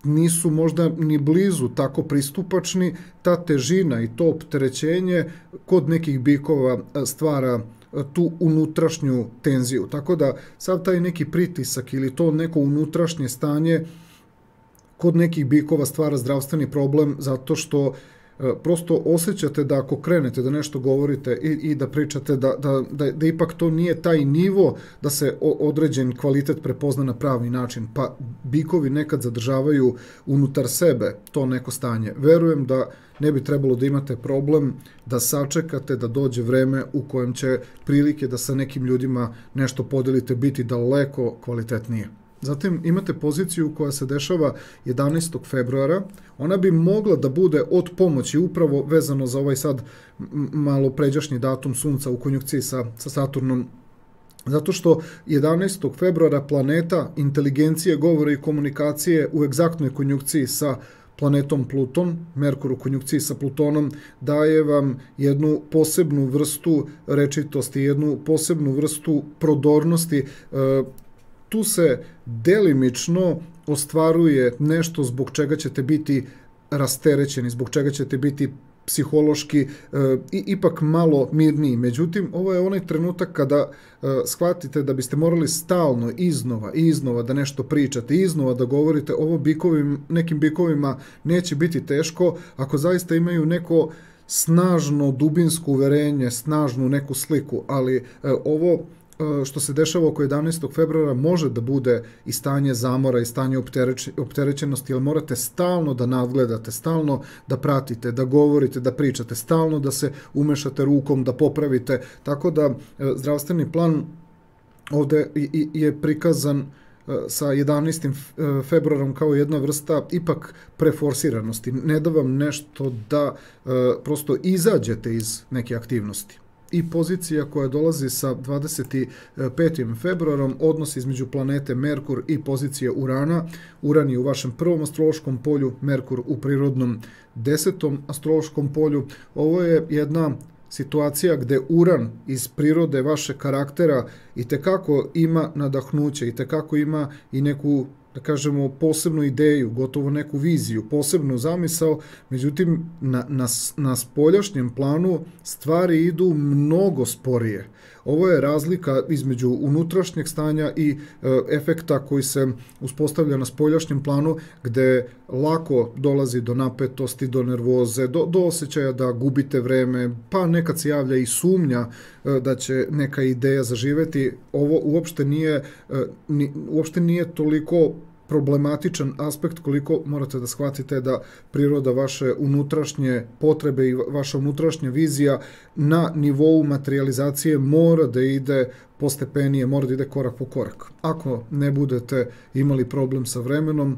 Speaker 1: nisu možda ni blizu tako pristupačni, ta težina i to opterećenje kod nekih bikova stvara tu unutrašnju tenziju. Tako da sav taj neki pritisak ili to neko unutrašnje stanje kod nekih bikova stvara zdravstveni problem zato što prosto osjećate da ako krenete da nešto govorite i da pričate da ipak to nije taj nivo da se određen kvalitet prepozna na pravi način, pa bikovi nekad zadržavaju unutar sebe to neko stanje. Verujem da ne bi trebalo da imate problem da sačekate da dođe vreme u kojem će prilike da sa nekim ljudima nešto podelite biti daleko kvalitetnije. Zatim imate poziciju koja se dešava 11. februara. Ona bi mogla da bude od pomoći upravo vezano za ovaj sad malo pređašnji datum Sunca u konjunkciji sa Saturnom. Zato što 11. februara planeta inteligencije, govora i komunikacije u egzaktnoj konjunkciji sa planetom Pluton, Merkur u konjunkciji sa Plutonom, daje vam jednu posebnu vrstu rečitosti, jednu posebnu vrstu prodornosti. Tu se delimično ostvaruje nešto zbog čega ćete biti rasterećeni, zbog čega ćete biti psihološki ipak malo mirniji. Međutim, ovo je onaj trenutak kada shvatite da biste morali stalno iznova da nešto pričate, iznova da govorite. Ovo nekim bikovima neće biti teško ako zaista imaju neko snažno dubinsko uverenje, snažnu neku sliku, ali ovo što se dešava oko 11. februara može da bude i stanje zamora i stanje opterećenosti, jer morate stalno da nadgledate, stalno da pratite, da govorite, da pričate, stalno da se umešate rukom, da popravite, tako da zdravstveni plan ovde je prikazan sa 11. februarom kao jedna vrsta ipak preforsiranosti. Ne da vam nešto da prosto izađete iz neke aktivnosti. I pozicija koja dolazi sa 25. februarom, odnos između planete Merkur i pozicije Urana. Uran je u vašem prvom astrološkom polju, Merkur u prirodnom 10. astrološkom polju. Ovo je jedna situacija gde Uran iz prirode vašeg karaktera itekako ima nadahnuće, itekako ima i neku, da kažemo, posebnu ideju, gotovo neku viziju, posebnu zamisao, međutim, na spoljašnjem planu stvari idu mnogo sporije. Ovo je razlika između unutrašnjeg stanja i efekta koji se uspostavlja na spoljašnjem planu, gde lako dolazi do napetosti, do nervoze, do osjećaja da gubite vreme, pa nekad se javlja i sumnja da će neka ideja zaživeti. Ovo uopšte nije toliko problematičan aspekt koliko morate da shvatite da priroda vaše unutrašnje potrebe i vaša unutrašnja vizija na nivou materializacije mora da ide postepenije, mora da ide korak po korak. Ako ne budete imali problem sa vremenom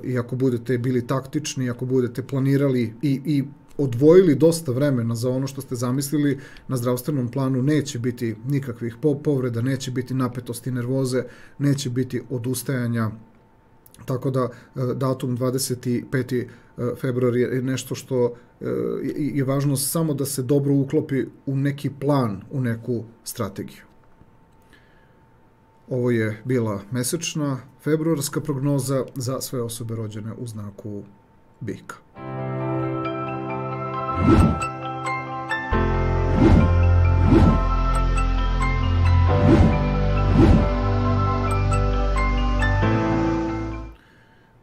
Speaker 1: i ako budete bili taktični, ako budete planirali i odvojili dosta vremena za ono što ste zamislili, na zdravstvenom planu neće biti nikakvih povreda, neće biti napetosti, nervoze, neće biti odustajanja. Tako da datum 25. februar je nešto što je važno samo da se dobro uklopi u neki plan, u neku strategiju. Ovo je bila mesečna februarska prognoza za sve osobe rođene u znaku bika.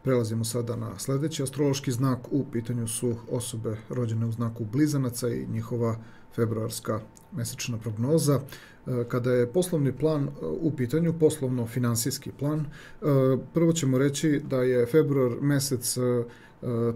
Speaker 1: Prelazimo sada na sljedeći astrološki znak. U pitanju su osobe rođene u znaku blizanaca i njihova februarska mesečna prognoza. Kada je poslovni plan u pitanju, poslovno-finansijski plan, prvo ćemo reći da je februar mesec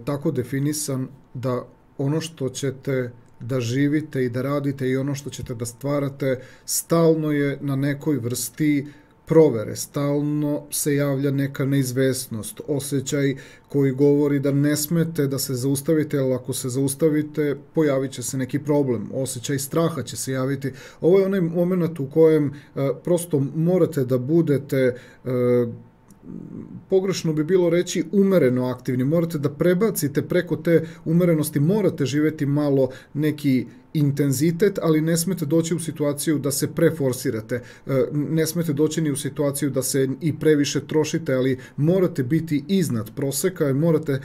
Speaker 1: tako definisan da ono što ćete da živite i da radite i ono što ćete da stvarate stalno je na nekoj vrsti provere, stalno se javlja neka neizvesnost, osjećaj koji govori da ne smete da se zaustavite, jer ako se zaustavite, pojavit će se neki problem, osjećaj straha će se javiti. Ovo je onaj moment u kojem prosto morate da budete, pogrešno bi bilo reći, umereno aktivni, morate da prebacite preko te umerenosti, morate živjeti malo neki intenzitet, ali ne smete doći u situaciju da se preforsirate, ne smete doći ni u situaciju da se i previše trošite, ali morate biti iznad proseka i morate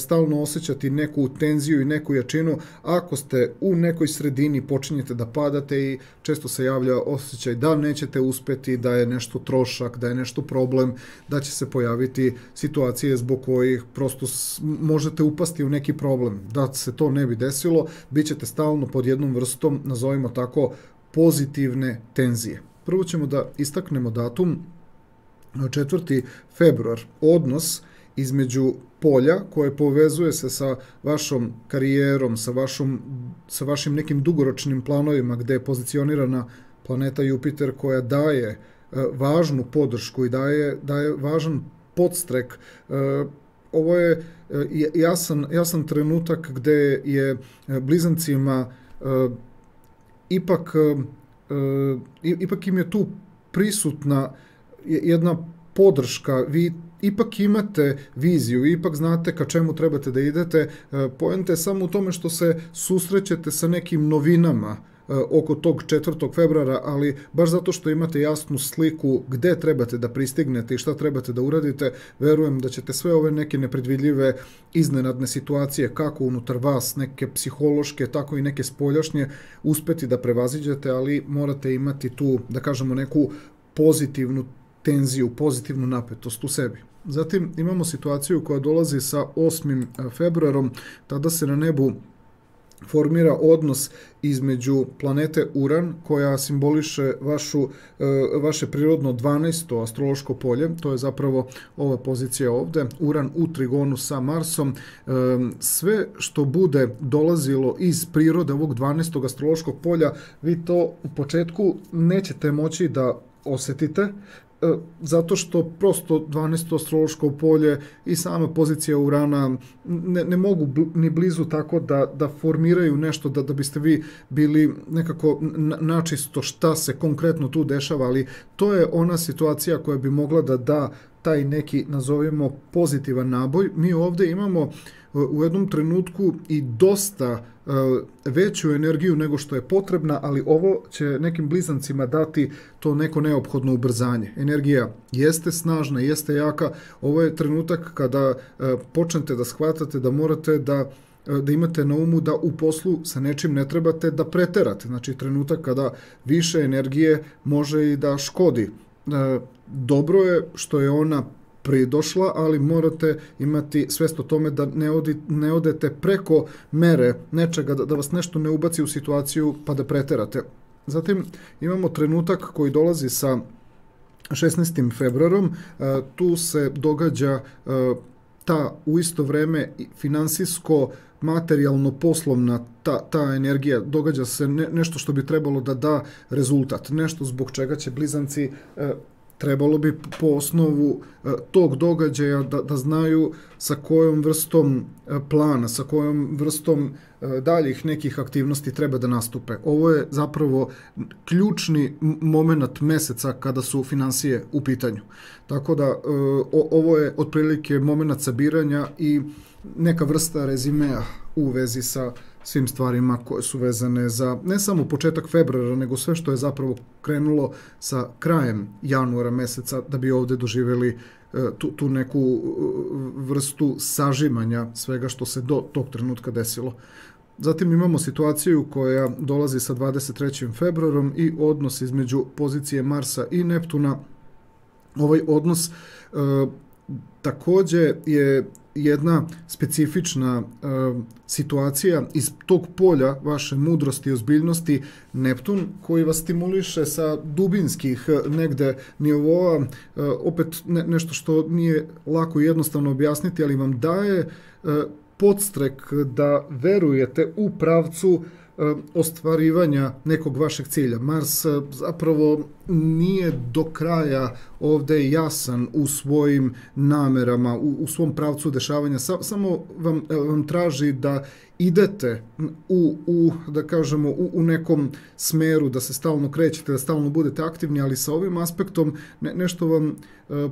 Speaker 1: stalno osjećati neku tenziju i neku jačinu. Ako ste u nekoj sredini, počinjete da padate i često se javlja osjećaj da nećete uspeti, da je nešto trošak, da je nešto problem, da će se pojaviti situacije zbog kojih prosto možete upasti u neki problem. Da se to ne bi desilo, bit ćete stalno pod jednom vrstom, nazovimo tako, pozitivne tenzije. Prvo ćemo da istaknemo datum 4. februar, odnos između polja koje povezuje se sa vašom karijerom, sa vašim nekim dugoročnim planovima gde je pozicionirana planeta Jupiter koja daje važnu podršku i daje važan podstrek. Ovo je jasan trenutak gde je blizancima ipak im je tu prisutna jedna podrška, vi ipak imate viziju, ipak znate ka čemu trebate da idete. Poenta je samo u tome što se susrećete sa nekim novinama oko tog 4. februara, ali baš zato što imate jasnu sliku gde trebate da pristignete i šta trebate da uradite, verujem da ćete sve ove neke nepredvidljive iznenadne situacije, kako unutar vas, neke psihološke, tako i neke spoljašnje, uspeti da prevaziđete, ali morate imati tu, da kažemo, neku pozitivnu tenziju, pozitivnu napetost u sebi. Zatim imamo situaciju koja dolazi sa 8. februarom, tada se na nebu formira odnos između planete Uran, koja simboliše vaše prirodno 12. astrološko polje, to je zapravo ova pozicija ovde, Uran u trigonu sa Marsom. Sve što bude dolazilo iz prirode ovog 12. astrološkog polja, vi to u početku nećete moći da osetite, zato što prosto 12. astrološko polje i sama pozicija Urana ne mogu ni blizu tako da formiraju nešto da biste vi bili nekako načisto šta se konkretno tu dešava, ali to je ona situacija koja bi mogla da da taj neki, nazovemo, pozitivan naboj. Mi ovde imamo u jednom trenutku i dosta veću energiju nego što je potrebna, ali ovo će nekim blizancima dati to neko neophodno ubrzanje. Energija jeste snažna, jeste jaka. Ovo je trenutak kada počnete da shvatate da morate da imate na umu da u poslu sa nečim ne trebate da preterate. Znači, trenutak kada više energije može i da škodi. Dobro je što je ona pridošla, ali morate imati svest o tome da ne odete preko mere nečega, da vas nešto ne ubaci u situaciju pa da preterate. Zatim imamo trenutak koji dolazi sa 16. februarom, tu se događa ta u isto vreme finansijsko, materijalno, poslovna ta energija, događa se nešto što bi trebalo da da rezultat, nešto zbog čega će blizanci trebalo bi po osnovu tog događaja da znaju sa kojom vrstom plana, sa kojom vrstom daljih nekih aktivnosti treba da nastupe. Ovo je zapravo ključni moment meseca kada su finansije u pitanju. Tako da ovo je otprilike moment sabiranja i neka vrsta rezimea u vezi sa svim stvarima koje su vezane za ne samo početak februara, nego sve što je zapravo krenulo sa krajem januara meseca da bi ovde doživjeli tu neku vrstu sažimanja svega što se do tog trenutka desilo. Zatim imamo situaciju koja dolazi sa 23. februarom i odnos između pozicije Marsa i Neptuna. Ovaj odnos takođe je jedna specifična situacija iz tog polja vaše mudrosti i ozbiljnosti. Neptun koji vas stimuliše sa dubinskih negde nivoa, opet nešto što nije lako i jednostavno objasniti, ali vam daje podstrek da verujete u pravcu ostvarivanja nekog vašeg cilja. Mars zapravo nije do kraja ovde jasan u svojim namerama, u svom pravcu dešavanja. Samo vam traži da idete da kažemo, u nekom smeru, da se stalno krećete, da stalno budete aktivni, ali sa ovim aspektom nešto vam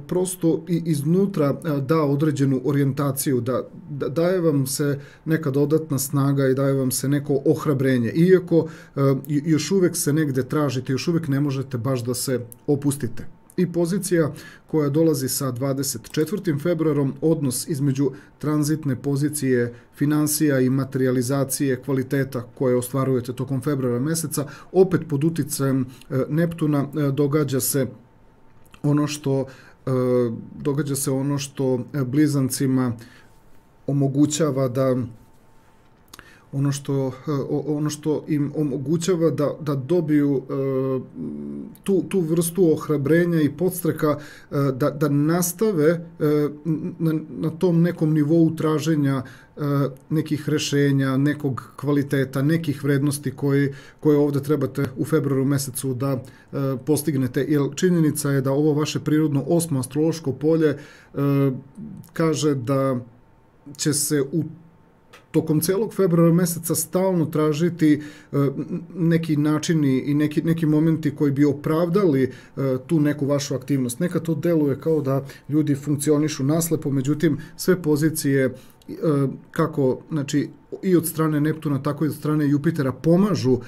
Speaker 1: prosto iznutra da određenu orijentaciju, daje vam se neka dodatna snaga i daje vam se neko ohrabrenje. Iako još uvek se negde tražite, još uvek ne možete baš da se opustite. I pozicija koja dolazi sa 24. februarom, odnos između tranzitne pozicije finansija i materializacije kvaliteta koje ostvarujete tokom februara meseca, opet pod uticajem Neptuna događa se ono što blizancima omogućava da ono što im omogućava da dobiju tu vrstu ohrabrenja i podstreka da nastave na tom nekom nivou traženja nekih rešenja, nekog kvaliteta, nekih vrednosti koje ovde trebate u februaru mesecu da postignete. Jer činjenica je da ovo vaše prirodno 8. astrološko polje kaže da će se tokom celog februara meseca stalno tražiti neki načini i neki momenti koji bi opravdali tu neku vašu aktivnost. Neka to deluje kao da ljudi funkcionišu naslepo, međutim sve pozicije kako, znači, i od strane Neptuna, tako i od strane Jupitera pomažu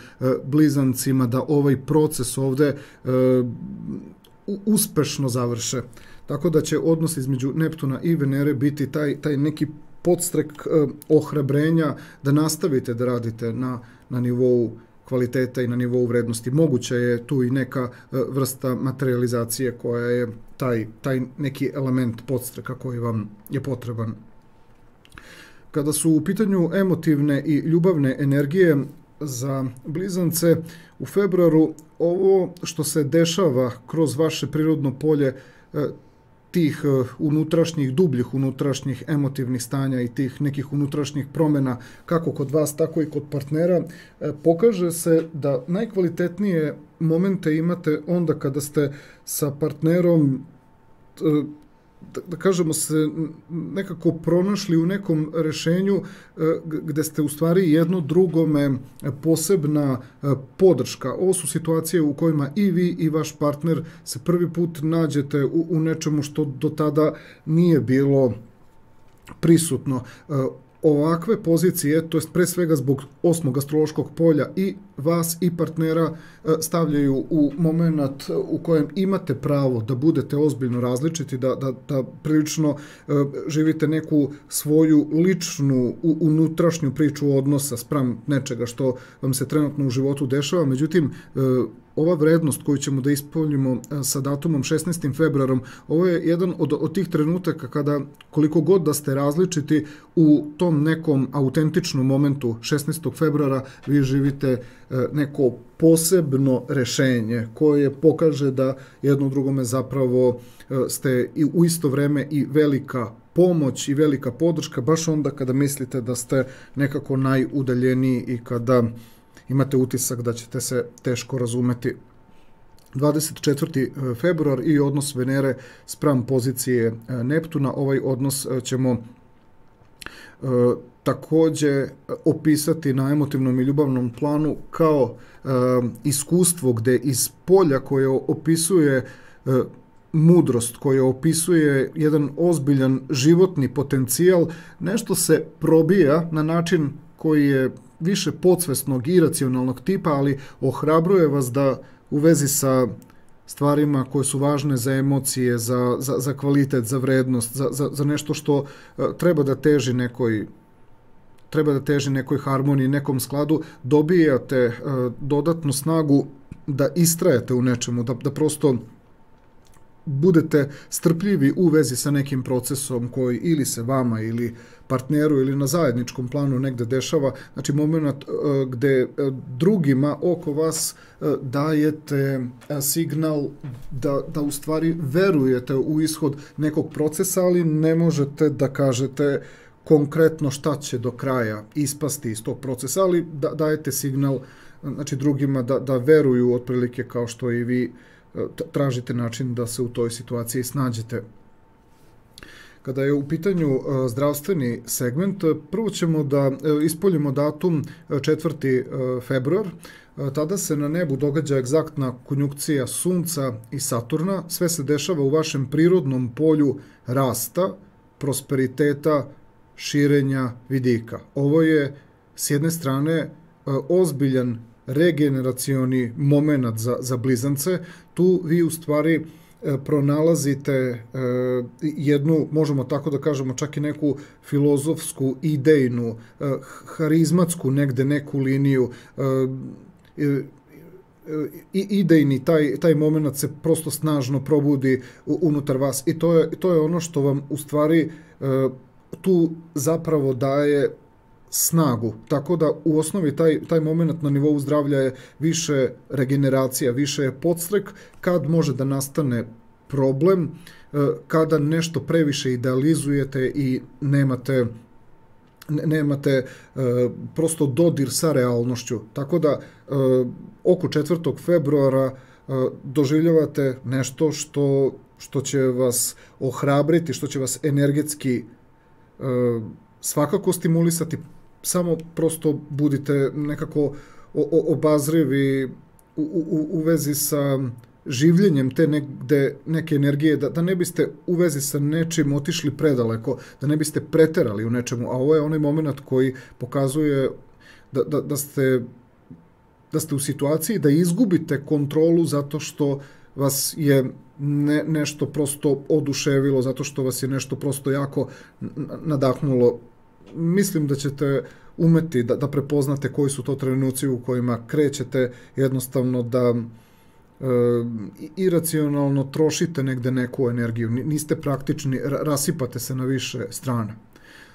Speaker 1: blizancima da ovaj proces ovde uspešno završe. Tako da će odnos između Neptuna i Venere biti taj neki podstrek ohrabrenja da nastavite da radite na nivou kvaliteta i na nivou vrednosti. Moguće je tu i neka vrsta materializacije koja je taj neki element podstreka koji vam je potreban. Kada su u pitanju emotivne i ljubavne energije za blizance, u februaru ovo što se dešava kroz vaše prirodno polje tih unutrašnjih, dubljih unutrašnjih emotivnih stanja i tih nekih unutrašnjih promjena kako kod vas, tako i kod partnera, pokaže se da najkvalitetnije momente imate onda kada ste sa partnerom, da kažemo, se nekako pronašli u nekom rešenju gde ste u stvari jedno drugome posebna podrška. Ovo su situacije u kojima i vi i vaš partner se prvi put nađete u nečemu što do tada nije bilo prisutno. Ovakve pozicije, to jest pre svega zbog 8. astrološkog polja, i vas i partnera stavljaju u moment u kojem imate pravo da budete ozbiljno različiti, da prilično živite neku svoju ličnu unutrašnju priču odnosa spram nečega što vam se trenutno u životu dešava. Međutim, ova vrednost koju ćemo da ispoljimo sa datumom 16. februarom, ovo je jedan od tih trenutaka kada, koliko god da ste različiti, u tom nekom autentičnom momentu 16. februara vi živite neko posebno rešenje koje pokaže da jedno drugome zapravo ste i u isto vreme i velika pomoć i velika podrška, baš onda kada mislite da ste nekako najudaljeniji i kada imate utisak da ćete se teško razumeti. 24. februar i odnos Venere spram pozicije Neptuna. Ovaj odnos ćemo takođe opisati na emotivnom i ljubavnom planu kao iskustvo gde iz polja koje opisuje mudrost, koje opisuje jedan ozbiljan životni potencijal, nešto se probija na način koji je više podsvesnog i iracionalnog tipa, ali ohrabruje vas da u vezi sa stvarima koje su važne za emocije, za kvalitet, za vrednost, za nešto što treba da teži nekoj harmoniji, nekom skladu, dobijate dodatnu snagu da istrajete u nečemu, da prosto budete strpljivi u vezi sa nekim procesom koji ili se vama ili partneru ili na zajedničkom planu negde dešava. Znači, moment gde drugima oko vas dajete signal da u stvari verujete u ishod nekog procesa, ali ne možete da kažete konkretno šta će do kraja ispasti iz tog procesa, ali dajete signal, znači, drugima da veruju otprilike kao što i vi tražite način da se u toj situaciji snađete. Kada je u pitanju zdravstveni segment, prvo ćemo da ispoljimo datum 4. februar. Tada se na nebu događa egzaktna konjunkcija Sunca i Saturna. Sve se dešava u vašem prirodnom polju rasta, prosperiteta, širenja vidika. Ovo je, s jedne strane, ozbiljan regeneracioni moment za blizance. Tu vi u stvari pronalazite jednu, možemo tako da kažemo, čak i neku filozofsku, idejnu, harizmatsku negde neku liniju. Idejni taj moment se prosto snažno probudi unutar vas i to je ono što vam u stvari tu zapravo daje snagu, tako da u osnovi taj moment na nivou zdravlja je više regeneracija, više je podstrek kad može da nastane problem, kada nešto previše idealizujete i nemate prosto dodir sa realnošću. Tako da oko 4. februara doživljavate nešto što će vas ohrabriti, što će vas energetski svakako stimulisati. Samo prosto budite nekako obazrivi u vezi sa življenjem te neke energije, da ne biste u vezi sa nečim otišli predaleko, da ne biste preterali u nečemu, a ovo je onaj moment koji pokazuje da ste u situaciji da izgubite kontrolu zato što vas je nešto prosto oduševilo, zato što vas je nešto prosto jako nadahnulo. Mislim da ćete umeti da prepoznate koji su to trenuci u kojima krećete jednostavno da iracionalno trošite negde neku energiju. Niste praktični, rasipate se na više strana.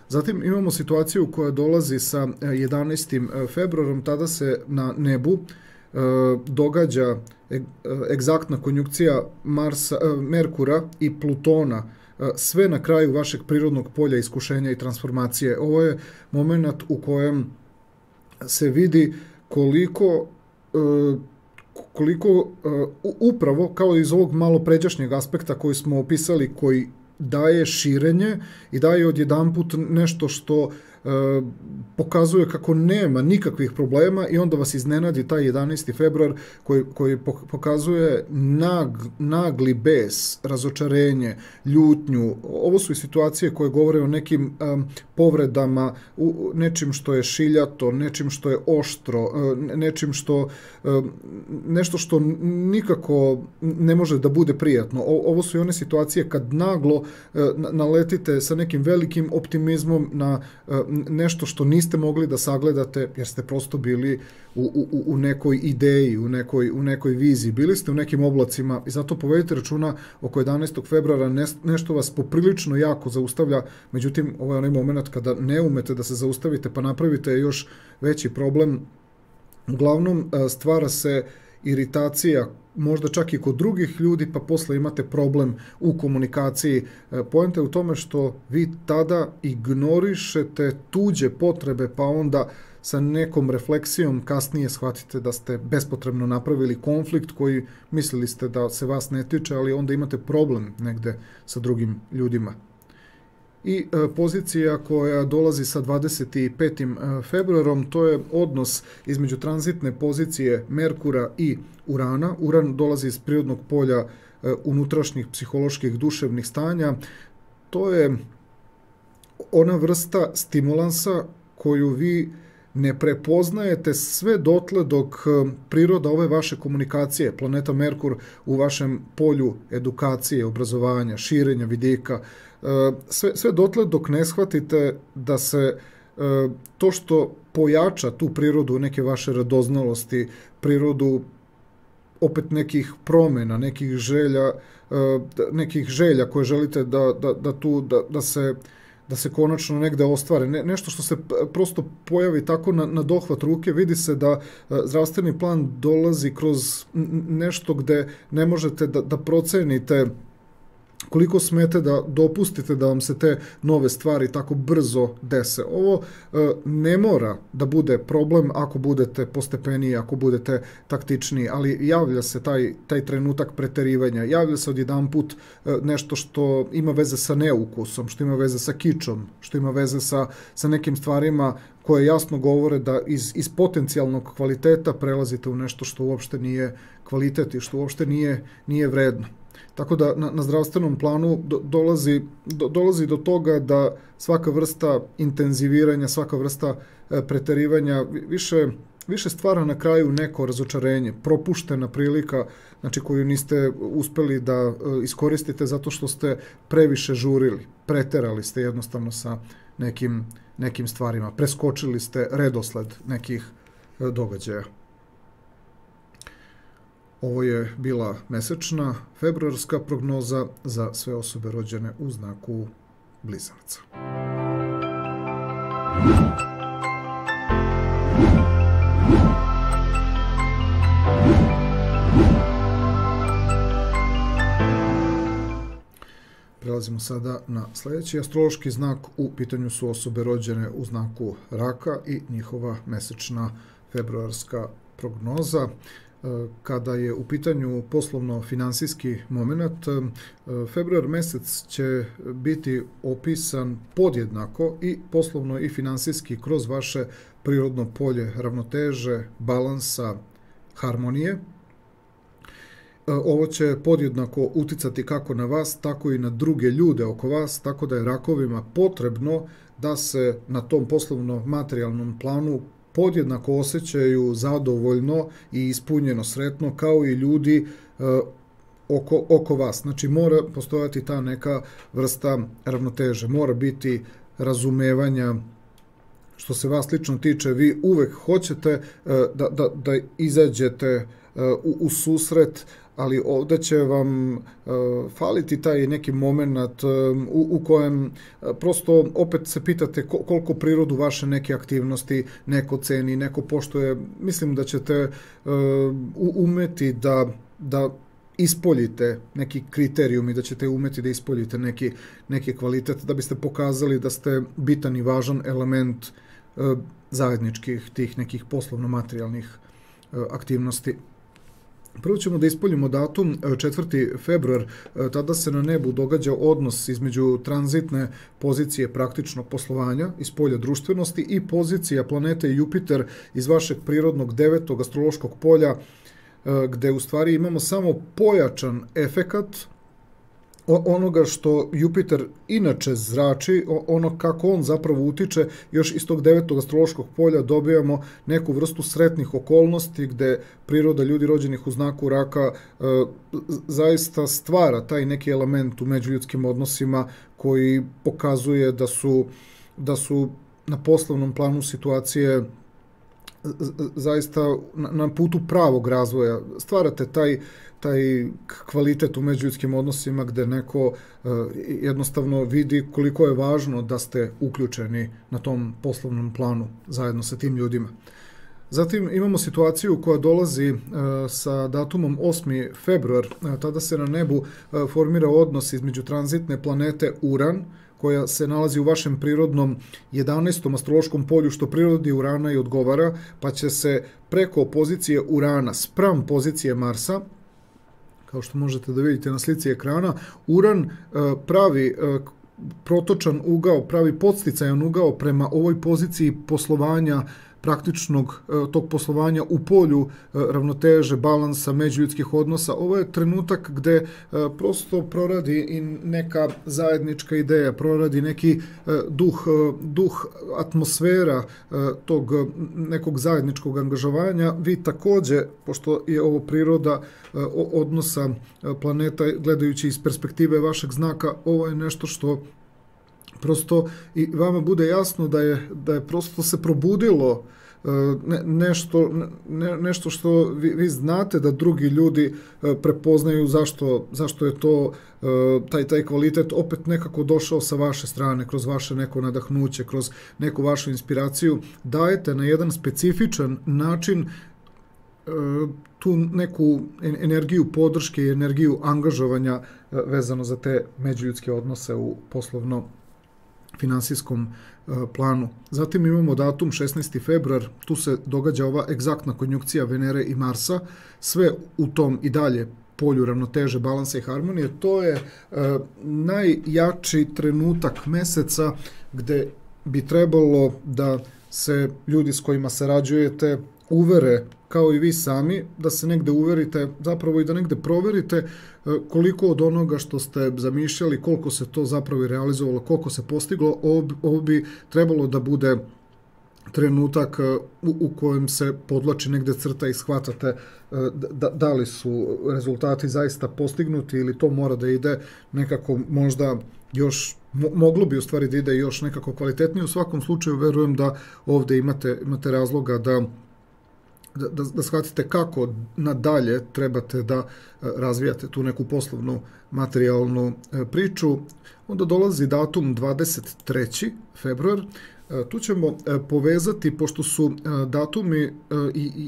Speaker 1: Zatim imamo situaciju koja dolazi sa 11. februarom, tada se na nebu događa egzaktna konjunkcija Merkura i Plutona, sve na kraju vašeg prirodnog polja iskušenja i transformacije. Ovo je moment u kojem se vidi koliko upravo kao iz ovog malo pređašnjeg aspekta koji smo opisali, koji daje širenje i daje odjedanput nešto što pokazuje kako nema nikakvih problema i onda vas iznenadi taj 11. februar koji pokazuje nagli bes, razočarenje, ljutnju. Ovo su i situacije koje govore o nekim povredama, nečim što je šiljato, nečim što je oštro, nešto što nikako ne može da bude prijatno. Ovo su i one situacije kad naglo naletite sa nekim velikim optimizmom na nešto što niste mogli da sagledate jer ste prosto bili u nekoj ideji, u nekoj viziji. Bili ste u nekim oblacima i zato povedite računa oko 11. februara nešto vas poprilično jako zaustavlja, međutim ovo je onaj moment kada ne umete da se zaustavite pa napravite još veći problem. Uglavnom stvara se iritacija, možda čak i kod drugih ljudi, pa posle imate problem u komunikaciji. Poenta je u tome što vi tada ignorišete tuđe potrebe, pa onda sa nekom refleksijom kasnije shvatite da ste bespotrebno napravili konflikt koji mislili ste da se vas ne tiče, ali onda imate problem negde sa drugim ljudima. I pozicija koja dolazi sa 25. februarom, to je odnos između tranzitne pozicije Merkura i Urana. Uran dolazi iz prirodnog polja unutrašnjih psiholoških duševnih stanja. To je ona vrsta stimulansa koju vi ne prepoznajete sve dotle dok priroda ove vaše komunikacije, planeta Merkur u vašem polju edukacije, obrazovanja, širenja vidika, sve dotle dok ne shvatite da se to što pojača tu prirodu neke vaše radoznalosti, prirodu opet nekih promjena, nekih želja koje želite da se konačno negde ostvare. Nešto što se prosto pojavi tako na dohvat ruke, vidi se da zdravstveni plan dolazi kroz nešto gde ne možete da procenite koliko smete da dopustite da vam se te nove stvari tako brzo dese. Ovo ne mora da bude problem ako budete postepeniji, ako budete taktičniji, ali javlja se taj trenutak preterivanja, javlja se odjedanput nešto što ima veze sa neukusom, što ima veze sa kičom, što ima veze sa nekim stvarima koje jasno govore da iz potencijalnog kvaliteta prelazite u nešto što uopšte nije kvalitet i što uopšte nije vredno. Tako da na zdravstvenom planu dolazi do toga da svaka vrsta intenziviranja, svaka vrsta preterivanja više stvara na kraju neko razočarenje, propuštena prilika, znači koju niste uspeli da iskoristite zato što ste previše žurili, preterali ste jednostavno sa nekim stvarima, preskočili ste redosled nekih događaja. Ovo je bila mesečna februarska prognoza za sve osobe rođene u znaku Blizanaca. Prelazimo sada na sljedeći astrološki znak. U pitanju su osobe rođene u znaku Raka i njihova mesečna februarska prognoza. Kada je u pitanju poslovno-finansijski moment, februar mesec će biti opisan podjednako i poslovno i finansijski kroz vaše prirodno polje ravnoteže, balansa, harmonije. Ovo će podjednako uticati kako na vas, tako i na druge ljude oko vas, tako da je Rakovima potrebno da se na tom poslovno-materijalnom planu podjednako osjećaju zadovoljno i ispunjeno sretno kao i ljudi oko vas. Znači mora postojati ta neka vrsta ravnoteže, mora biti razumevanja. Što se vas lično tiče, vi uvek hoćete da izađete u susret, ali ovde će vam faliti taj neki moment u kojem prosto opet se pitate koliko prirodu vaše neke aktivnosti neko ceni, neko poštuje. Mislim da ćete umeti da ispoljite neki kriterijum i da ćete umeti da ispoljite neki kvalitet, da biste pokazali da ste bitan i važan element zajedničkih tih nekih poslovno-materijalnih aktivnosti. Prvo ćemo da ispoljimo datum 4. februar, tada se na nebu događa odnos između tranzitne pozicije praktičnog poslovanja iz polja društvenosti i pozicija planete Jupiter iz vašeg prirodnog 9. astrološkog polja, gde u stvari imamo samo pojačan efekat onoga što Jupiter inače zrači, ono kako on zapravo utiče, još iz tog 9. astrološkog polja dobijamo neku vrstu sretnih okolnosti gde priroda ljudi rođenih u znaku raka zaista stvara taj neki element u međuljudskim odnosima koji pokazuje da su na poslovnom planu situacije zaista na putu pravog razvoja. Stvarate taj kvalitet u međuljudskim odnosima gde neko jednostavno vidi koliko je važno da ste uključeni na tom poslovnom planu zajedno sa tim ljudima. Zatim imamo situaciju koja dolazi sa datumom 8. februar. Tada se na nebu formira odnos između tranzitne planete Uran, koja se nalazi u vašem prirodnom 11. astrološkom polju, što prirodi Urana i odgovara, pa će se preko pozicije Urana spram pozicije Marsa, kao što možete da vidite na slici ekrana, Uran pravi protočan ugao, pravi podsticajan ugao prema ovoj poziciji poslovanja, praktičnog tog poslovanja u polju ravnoteže, balansa, međuljudskih odnosa. Ovo je trenutak gde prosto proradi i neka zajednička ideja, proradi neki duh atmosfera tog nekog zajedničkog angažovanja. Vi takođe, pošto je ovo priroda odnosa planeta, gledajući iz perspektive vašeg znaka, ovo je nešto što prosto i vama bude jasno da je prosto se probudilo nešto što vi znate da drugi ljudi prepoznaju zašto je to taj kvalitet opet nekako došao sa vaše strane, kroz vaše neko nadahnuće, kroz neku vašu inspiraciju. Dajete na jedan specifičan način tu neku energiju podrške i energiju angažovanja vezano za te međuljudske odnose u poslovno-finansijskom planu. Zatim imamo datum 16. februar, tu se događa ova egzaktna konjunkcija Venere i Marsa, sve u tom i dalje polju ravnoteže, balansa i harmonije. To je najjači trenutak meseca gde bi trebalo da se ljudi s kojima sarađujete uvere, kao i vi sami, da se negde uverite, zapravo i da negde proverite koliko od onoga što ste zamišljali, koliko se to zapravo i realizovalo, koliko se postiglo. Ovo bi trebalo da bude trenutak u kojem se podlači negde crta i shvatate da li su rezultati zaista postignuti ili to mora da ide nekako možda još, moglo bi u stvari da ide još nekako kvalitetnije. U svakom slučaju verujem da ovde imate razloga da shvatite kako nadalje trebate da razvijate tu neku poslovnu materijalnu priču. Onda dolazi datum 23. februar. Tu ćemo povezati, pošto su datumi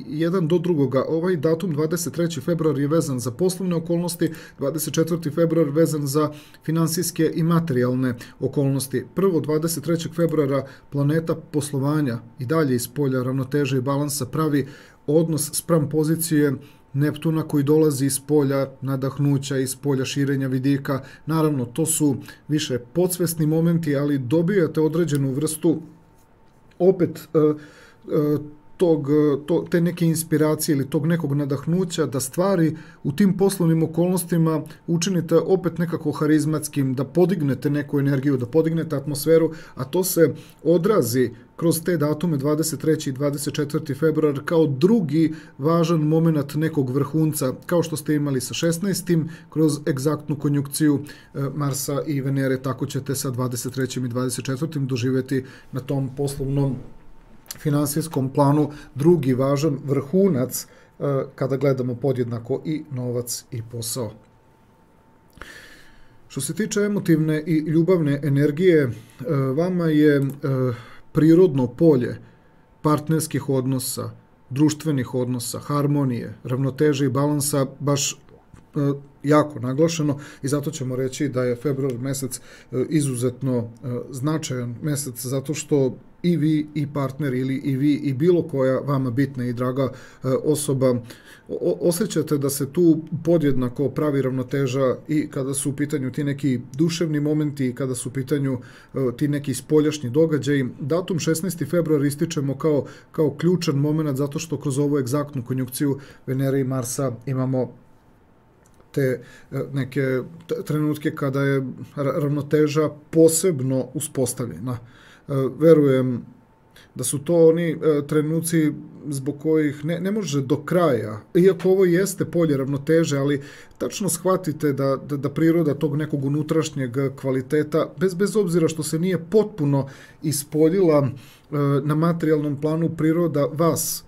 Speaker 1: jedan do drugoga. Ovaj datum 23. februar je vezan za poslovne okolnosti, 24. februar vezan za finansijske i materijalne okolnosti. Prvo, 23. februara planeta poslovanja i dalje iz polja ravnoteže i balansa pravi odnos spram pozicije Neptuna koji dolazi iz polja nadahnuća, iz polja širenja vidika. Naravno, to su više podsvesni momenti, ali dobijate određenu vrstu opet te neke inspiracije ili tog nekog nadahnuća da stvari u tim poslovnim okolnostima učinite opet nekako harizmatskim, da podignete neku energiju, da podignete atmosferu, a to se odrazi kroz te datume 23. i 24. februar kao drugi važan moment nekog vrhunca, kao što ste imali sa 16. kroz egzaktnu konjunkciju Marsa i Venere, tako ćete sa 23. i 24. doživjeti na tom poslovnom finansijskom planu drugi važan vrhunac kada gledamo podjednako i novac i posao. Što se tiče emotivne i ljubavne energije, vama je prirodno polje partnerskih odnosa, društvenih odnosa, harmonije, ravnoteže i balansa baš jako naglašeno i zato ćemo reći da je februar mesec izuzetno značajan mesec zato što i vi i partner ili i vi i bilo koja vama bitna i draga osoba osjećate da se tu podjednako pravi ravnoteža i kada su u pitanju ti neki duševni momenti i kada su u pitanju ti neki spoljašnji događaji. Datum 16. februar ističemo kao ključan moment zato što kroz ovu egzaktnu konjunkciju Venere i Marsa imamo te neke trenutke kada je ravnoteža posebno uspostavljena. Verujem da su to oni trenuci zbog kojih ne može do kraja, iako ovo jeste polje ravnoteže, ali tačno shvatite da priroda tog nekog unutrašnjeg kvaliteta, bez obzira što se nije potpuno ispoljila na materijalnom planu, priroda vas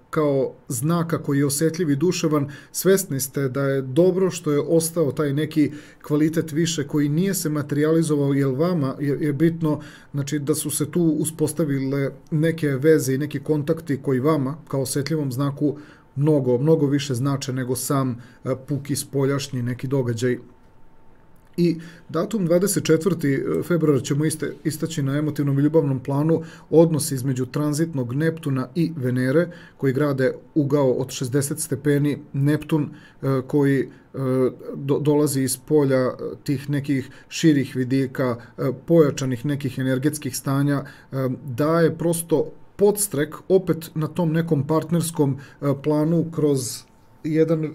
Speaker 1: kao znaka koji je osjetljiv i duševan, svesni ste da je dobro što je ostao taj neki kvalitet više koji nije se materializovao, jer vama je bitno znači, da su se tu uspostavile neke veze i neki kontakti koji vama kao osjetljivom znaku mnogo više znače nego sam puki spoljašnji neki događaj. I datum 24. februara ćemo istaći na emotivnom i ljubavnom planu odnos između tranzitnog Neptuna i Venere, koji grade ugao od 60 stepeni. Neptun koji dolazi iz polja tih nekih širih vidika, pojačanih nekih energetskih stanja, daje prosto podstrek opet na tom nekom partnerskom planu kroz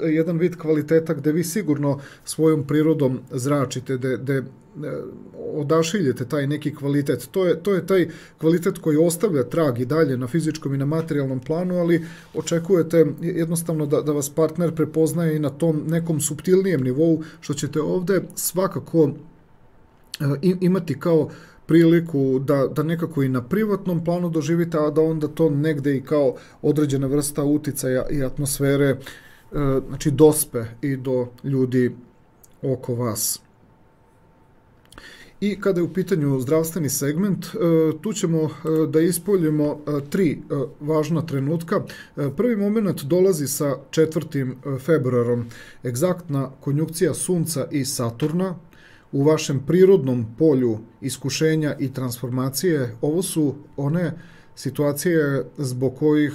Speaker 1: jedan vid kvaliteta gde vi sigurno svojom prirodom zračite, gde odašiljete taj neki kvalitet. To je taj kvalitet koji ostavlja trag i dalje na fizičkom i na materijalnom planu, ali očekujete jednostavno da vas partner prepoznaje i na tom nekom suptilnijem nivou, što ćete ovde svakako imati kao priliku da nekako i na privatnom planu doživite, a da onda to negde i kao određena vrsta uticaja i atmosfere znači dospe i do ljudi oko vas. I kada je u pitanju zdravstveni segment, tu ćemo da ispoljimo 3 važna trenutka. Prvi moment dolazi sa 4. februarom, egzaktna konjunkcija Sunca i Saturna u vašem prirodnom polju iskušenja i transformacije. Ovo su one situacije zbog kojih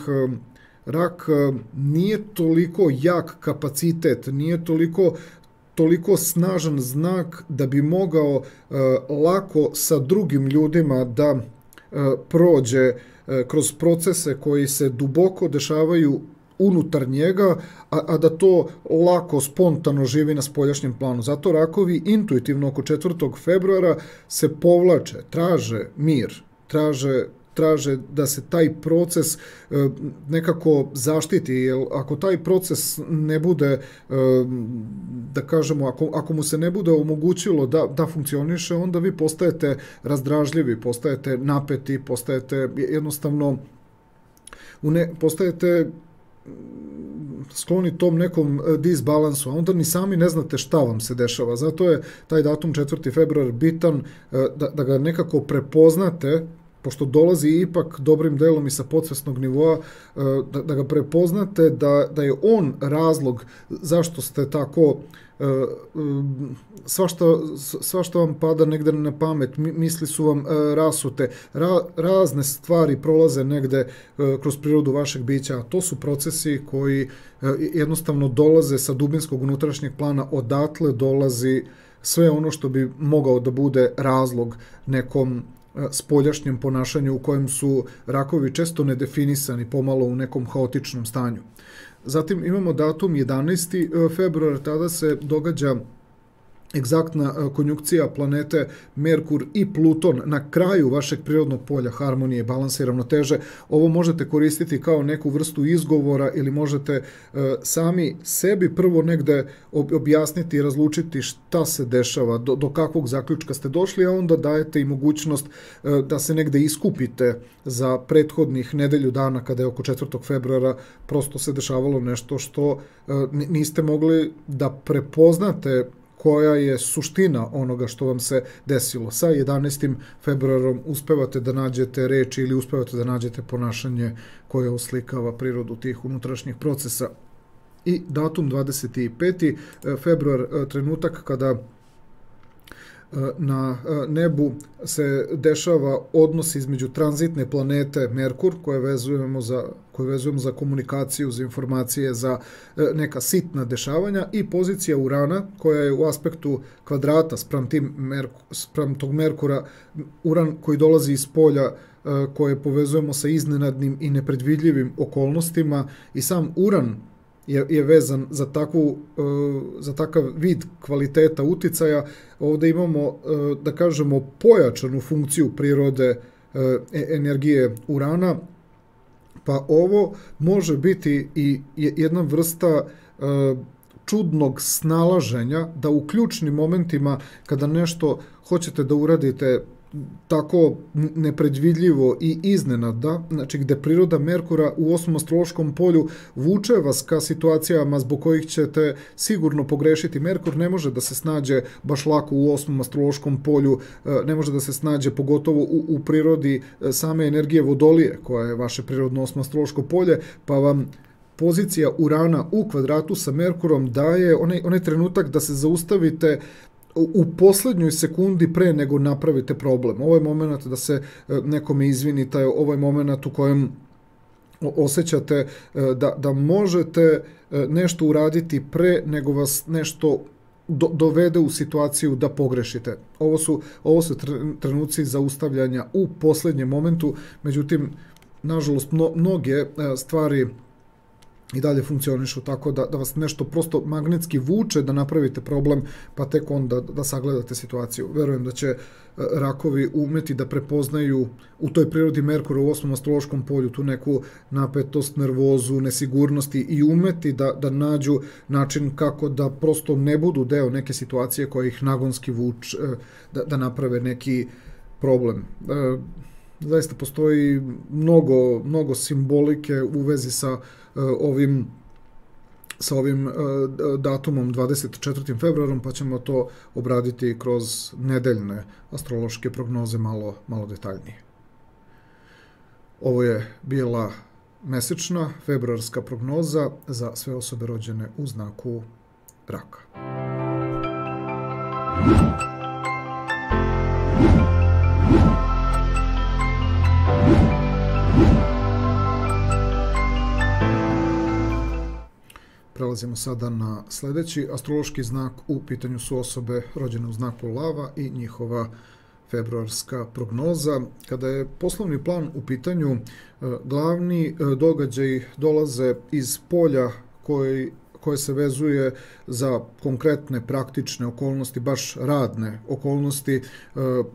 Speaker 1: rak nije toliko jak kapacitet, nije toliko snažan znak da bi mogao lako sa drugim ljudima da prođe kroz procese koji se duboko dešavaju unutar njega, a da to lako, spontano živi na spoljašnjem planu. Zato rakovi intuitivno oko 4. februara se povlače, traže mir, traže da se taj proces nekako zaštiti, jer ako taj proces ne bude, da kažemo, ako mu se ne bude omogućilo da funkcioniše, onda vi postajete razdražljivi, postajete napeti, postajete jednostavno, postajete skloni tom nekom disbalansu, a onda ni sami ne znate šta vam se dešava. Zato je taj datum 4. februar bitan da ga nekako prepoznate, pošto dolazi ipak dobrim delom i sa podsvesnog nivoa, da ga prepoznate, da je on razlog zašto ste tako, svašta vam pada negde na pamet, misli su vam rasute, razne stvari prolaze negde kroz prirodu vašeg bića, a to su procesi koji jednostavno dolaze sa dubinskog unutrašnjeg plana, odatle dolazi sve ono što bi mogao da bude razlog nekom spoljašnjem ponašanju u kojem su rakovi često nedefinisani, pomalo u nekom haotičnom stanju. Zatim imamo datum 11. februar, tada se događa egzaktna konjunkcija planete Merkur i Pluton na kraju vašeg prirodnog polja harmonije, balansa i ravnoteže. Ovo možete koristiti kao neku vrstu izgovora ili možete sami sebi prvo negde objasniti i razlučiti šta se dešava, do kakvog zaključka ste došli, a onda dajete i mogućnost da se negde iskupite za prethodnih nedelju dana kada je oko 4. februara prosto se dešavalo nešto što niste mogli da prepoznate koja je suština onoga što vam se desilo. Sa 11. februarom uspevate da nađete reči ili uspevate da nađete ponašanje koje oslikava prirodu tih unutrašnjih procesa. I datum 25. februar, trenutak kada na nebu se dešava odnos između tranzitne planete Merkur, koje vezujemo za komunikaciju, za informacije, za neka sitna dešavanja, i pozicija Urana, koja je u aspektu kvadrata spram tog Merkura, Uran koji dolazi iz polja koje povezujemo sa iznenadnim i nepredvidljivim okolnostima, i sam Uran je vezan za takav vid kvaliteta uticaja. Ovdje imamo, da kažemo, pojačanu funkciju prirode energije Urana, pa ovo može biti i jedna vrsta čudnog snalaženja da u ključnim momentima kada nešto hoćete da uradite tako nepredvidljivo i iznenada, znači gde priroda Merkura u 8. astrološkom polju vuče vas ka situacijama zbog kojih ćete sigurno pogrešiti. Merkur ne može da se snađe baš lako u 8. astrološkom polju, ne može da se snađe pogotovo u prirodi same energije Vodolije, koja je vaše prirodno 8. astrološko polje, pa vam pozicija Urana u kvadratu sa Merkurom daje onaj trenutak da se zaustavite u poslednjoj sekundi pre nego napravite problem. Ovo je moment da se nekome izvinite, ovo je moment u kojem osjećate da možete nešto uraditi pre nego vas nešto dovede u situaciju da pogrešite. Ovo su trenuci zaustavljanja u poslednjem momentu, međutim, nažalost, mnoge stvari i dalje funkcionišu tako da vas nešto prosto magnetski vuče da napravite problem, pa tek onda da sagledate situaciju. Verujem da će rakovi umeti da prepoznaju u toj prirodi Merkura u 8. astrološkom polju tu neku napetost, nervozu, nesigurnosti i umeti da nađu način kako da prosto ne budu deo neke situacije koja ih nagonski vuče da naprave neki problem. Zaista postoji mnogo simbolike u vezi sa ovim datumom 24. februarom, pa ćemo to obraditi kroz nedeljne astrološke prognoze malo detaljnije. Ovo je bila mesečna februarska prognoza za sve osobe rođene u znaku Raka. Prelazimo sada na sljedeći astrološki znak. U pitanju su osobe rođene u znaku Lava i njihova februarska prognoza. Kada je poslovni plan u pitanju, glavni događaji dolaze iz polja koje se vezuje za konkretne praktične okolnosti, baš radne okolnosti,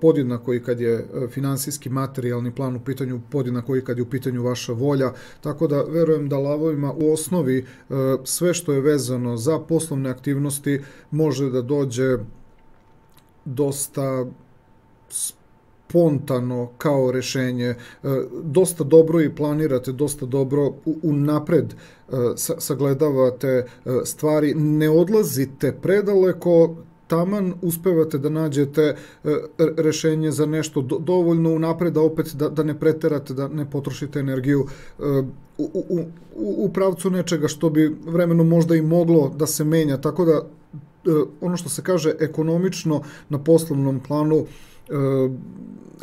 Speaker 1: podjednako i kad je finansijski materijalni plan u pitanju, podjednako i kad je u pitanju vaša volja, tako da verujem da lavovima u osnovi sve što je vezano za poslovne aktivnosti može da dođe dosta spontano kao rešenje, dosta dobro i planirate, dosta dobro unapred sagledavate stvari, ne odlazite predaleko, taman uspevate da nađete rešenje za nešto dovoljno unapred, da opet da ne preterate, da ne potrošite energiju u pravcu nečega što bi vremenom možda i moglo da se menja, tako da ono što se kaže ekonomično na poslovnom planu,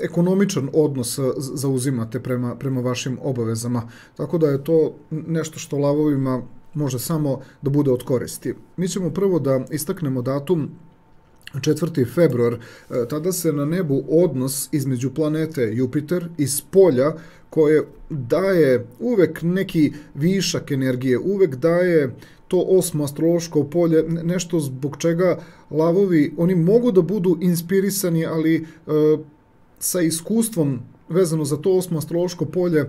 Speaker 1: ekonomičan odnos zauzimate prema vašim obavezama. Tako da je to nešto što lavovima može samo da bude od koristi. Mi ćemo prvo da istaknemo datum 4. februar, tada se na nebu odnos između planete Jupiter iz polja koje daje uvek neki višak energije, uvek daje to osmo astrološko polje nešto zbog čega lavovi, oni mogu da budu inspirisani, ali sa iskustvom vezano za to osmo astrološko polje,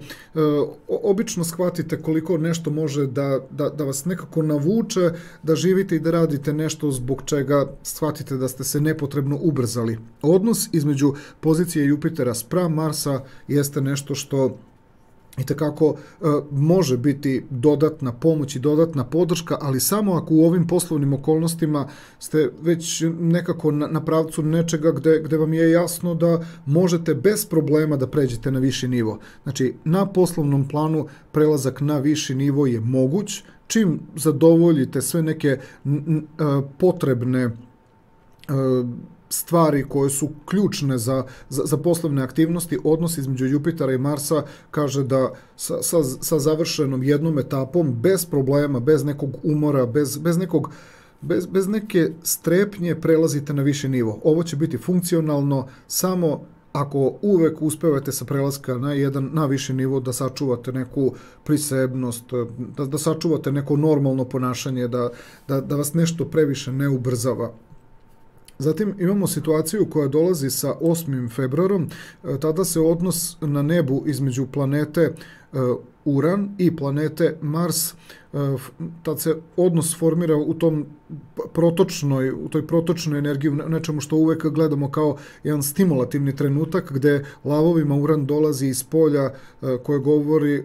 Speaker 1: obično shvatite koliko nešto može da vas nekako navuče, da živite i da radite nešto zbog čega shvatite da ste se nepotrebno ubrzali. Odnos između pozicije Jupitera spram Marsa jeste nešto što itekako može biti dodatna pomoć i dodatna podrška, ali samo ako u ovim poslovnim okolnostima ste već nekako na pravcu nečega gde vam je jasno da možete bez problema da pređete na viši nivo. Znači, na poslovnom planu prelazak na viši nivo je moguć, čim zadovoljite sve neke potrebne stvari koje su ključne za poslovne aktivnosti. Odnos između Jupitera i Marsa kaže da sa završenom jednom etapom, bez problema, bez nekog umora, bez neke strepnje prelazite na viši nivo. Ovo će biti funkcionalno samo ako uvek uspevate sa prelaska na viši nivo da sačuvate neku prisebnost, da sačuvate neko normalno ponašanje, da vas nešto previše ne ubrzava. Zatim imamo situaciju koja dolazi sa 8. februarom, tada se odnos na nebu između planete Uran i planete Mars, tad se odnos formira u toj protočnoj energiji, nečemu što uvek gledamo kao jedan stimulativni trenutak gde lavovima Uran dolazi iz polja koje govori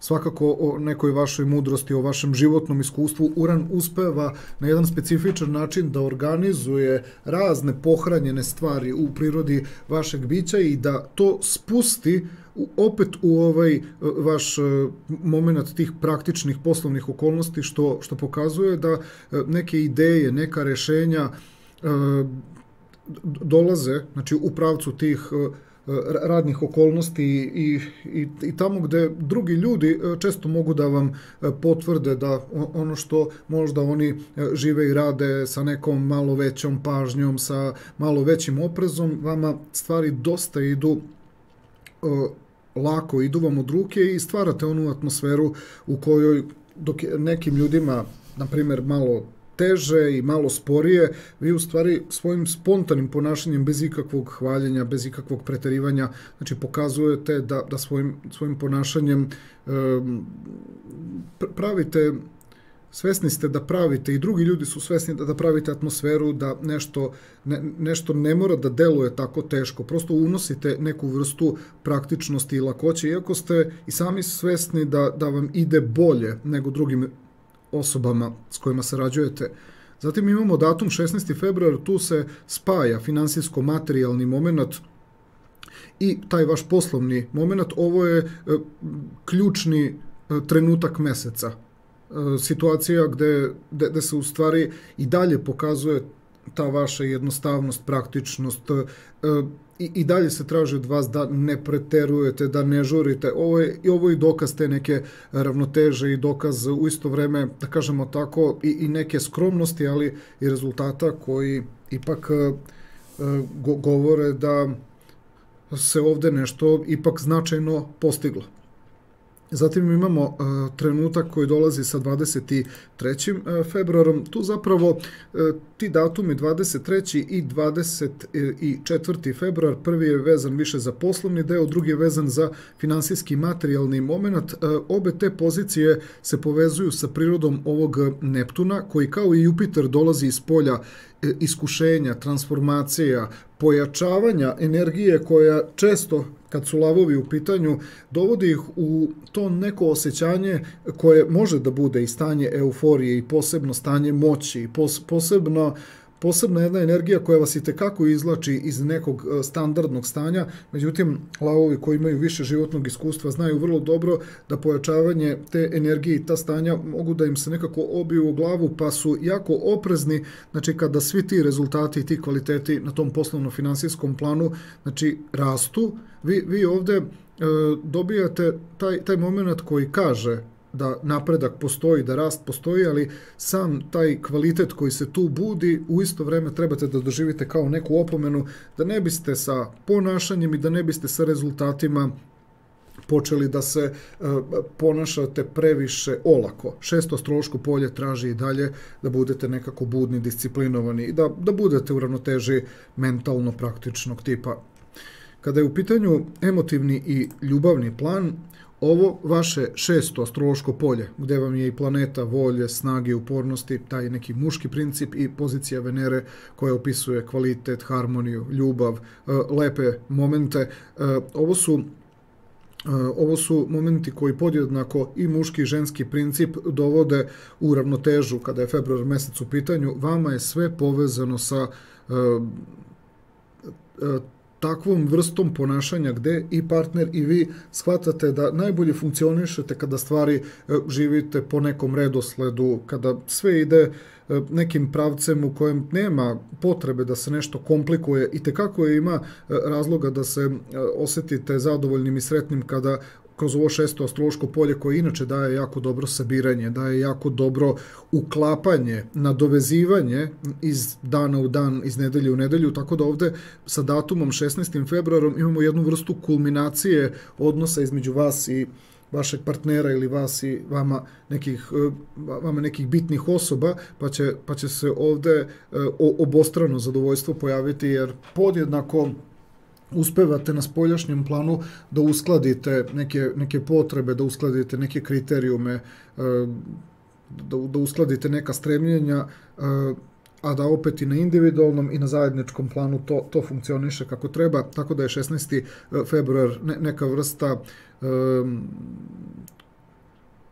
Speaker 1: svakako o nekoj vašoj mudrosti, o vašem životnom iskustvu. Uran uspeva na jedan specifičan način da organizuje razne pohranjene stvari u prirodi vašeg bića i da to spusti opet u ovaj vaš moment tih praktičnih poslovnih okolnosti, što pokazuje da neke ideje, neka rešenja dolaze, znači u pravcu tih radnih okolnosti i tamo gde drugi ljudi često mogu da vam potvrde da ono što možda oni žive i rade sa nekom malo većom pažnjom, sa malo većim oprezom, vama stvari dosta idu lako, idu vam od ruke i stvarate onu atmosferu u kojoj dok nekim ljudima, na primjer, malo teže i malo sporije, vi u stvari svojim spontanim ponašanjem, bez ikakvog hvaljenja, bez ikakvog preterivanja, znači pokazujete da svojim ponašanjem pravite, svesni ste da pravite i drugi ljudi su svesni da pravite atmosferu, da nešto ne mora da deluje tako teško, prosto unosite neku vrstu praktičnosti i lakoće, iako ste i sami svesni da vam ide bolje nego drugim osobama s kojima sarađujete. Zatim imamo datum 16. februar, tu se spaja finansijsko-materijalni moment i taj vaš poslovni moment. Ovo je ključni trenutak meseca. Situacija gde se u stvari i dalje pokazuje ta vaša jednostavnost, praktičnost, i dalje se traži od vas da ne preterujete, da ne žurite. Ovo je dokaz te neke ravnoteže i dokaz u isto vreme, da kažemo tako, i neke skromnosti, ali i rezultata koji ipak govore da se ovde nešto ipak značajno postiglo. Zatim imamo trenutak koji dolazi sa 23. februarom. Tu zapravo ti datumi 23. i 24. februar, prvi je vezan više za poslovni deo, drugi je vezan za finansijski materijalni moment. Obe te pozicije se povezuju sa prirodom ovog Neptuna, koji kao i Jupiter dolazi iz polja iskušenja, transformacija, pojačavanja energije koja često, kad su lavovi u pitanju, dovodi ih u to neko osjećanje koje može da bude i stanje euforije i posebno stanje moći, posebna jedna energija koja vas itekako izvlači iz nekog standardnog stanja. Međutim, lavovi koji imaju više životnog iskustva znaju vrlo dobro da pojačavanje te energije i ta stanja mogu da im se nekako obiju u glavu, pa su jako oprezni, znači kada svi ti rezultati i ti kvaliteti na tom poslovno-finansijskom planu, znači rastu, vi ovde dobijate taj moment koji kaže da napredak postoji, da rast postoji, ali sam taj kvalitet koji se tu budi, u isto vreme trebate da doživite kao neku opomenu, da ne biste sa ponašanjem i da ne biste sa rezultatima počeli da se ponašate previše olako. Šesto astrološko polje traži i dalje da budete nekako budni, disciplinovani i da budete u ravnoteži mentalno praktičnog tipa. Kada je u pitanju emotivni i ljubavni plan, ovo vaše šesto astrološko polje, gde vam je i planeta volje, snage, upornosti, taj neki muški princip i pozicija Venere koja opisuje kvalitet, harmoniju, ljubav, lepe momente, ovo su momenti koji podjednako i muški i ženski princip dovode u ravnotežu kada je februar mesec u pitanju. Vama je sve povezano sa takvom vrstom ponašanja gde i partner i vi shvatate da najbolje funkcionišete kada stvari živite po nekom redosledu, kada sve ide nekim pravcem u kojem nema potrebe da se nešto komplikuje i tekako ima razloga da se osetite zadovoljnim i sretnim kada kroz ovo šesto astrološko polje koje inače daje jako dobro sabiranje, daje jako dobro uklapanje, nadovezivanje iz dana u dan, iz nedelje u nedelju, tako da ovde sa datumom 16. februarom imamo jednu vrstu kulminacije odnosa između vas i vašeg partnera ili vas i vama nekih bitnih osoba, pa će se ovde obostrano zadovoljstvo pojaviti, jer podjednako uspevate na spoljašnjem planu da uskladite neke potrebe, da uskladite neke kriterijume, da uskladite neka stremljenja, a da opet i na individualnom i na zajedničkom planu to funkcioniše kako treba, tako da je 16. februar neka vrsta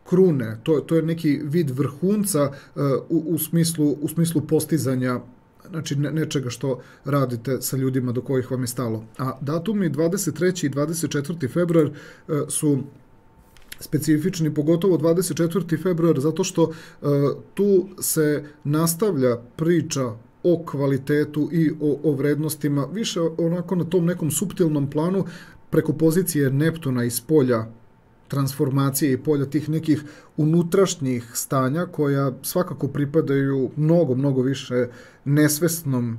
Speaker 1: krune, to je neki vid vrhunca u smislu postizanja, znači nečega što radite sa ljudima do kojih vam je stalo. A datumi 23. i 24. februar su specifični, pogotovo 24. februar, zato što tu se nastavlja priča o kvalitetu i o vrednostima, više onako na tom nekom suptilnom planu, preko pozicije Neptuna iz polja transformacije i polja tih nekih unutrašnjih stanja koja svakako pripadaju mnogo više nesvesnom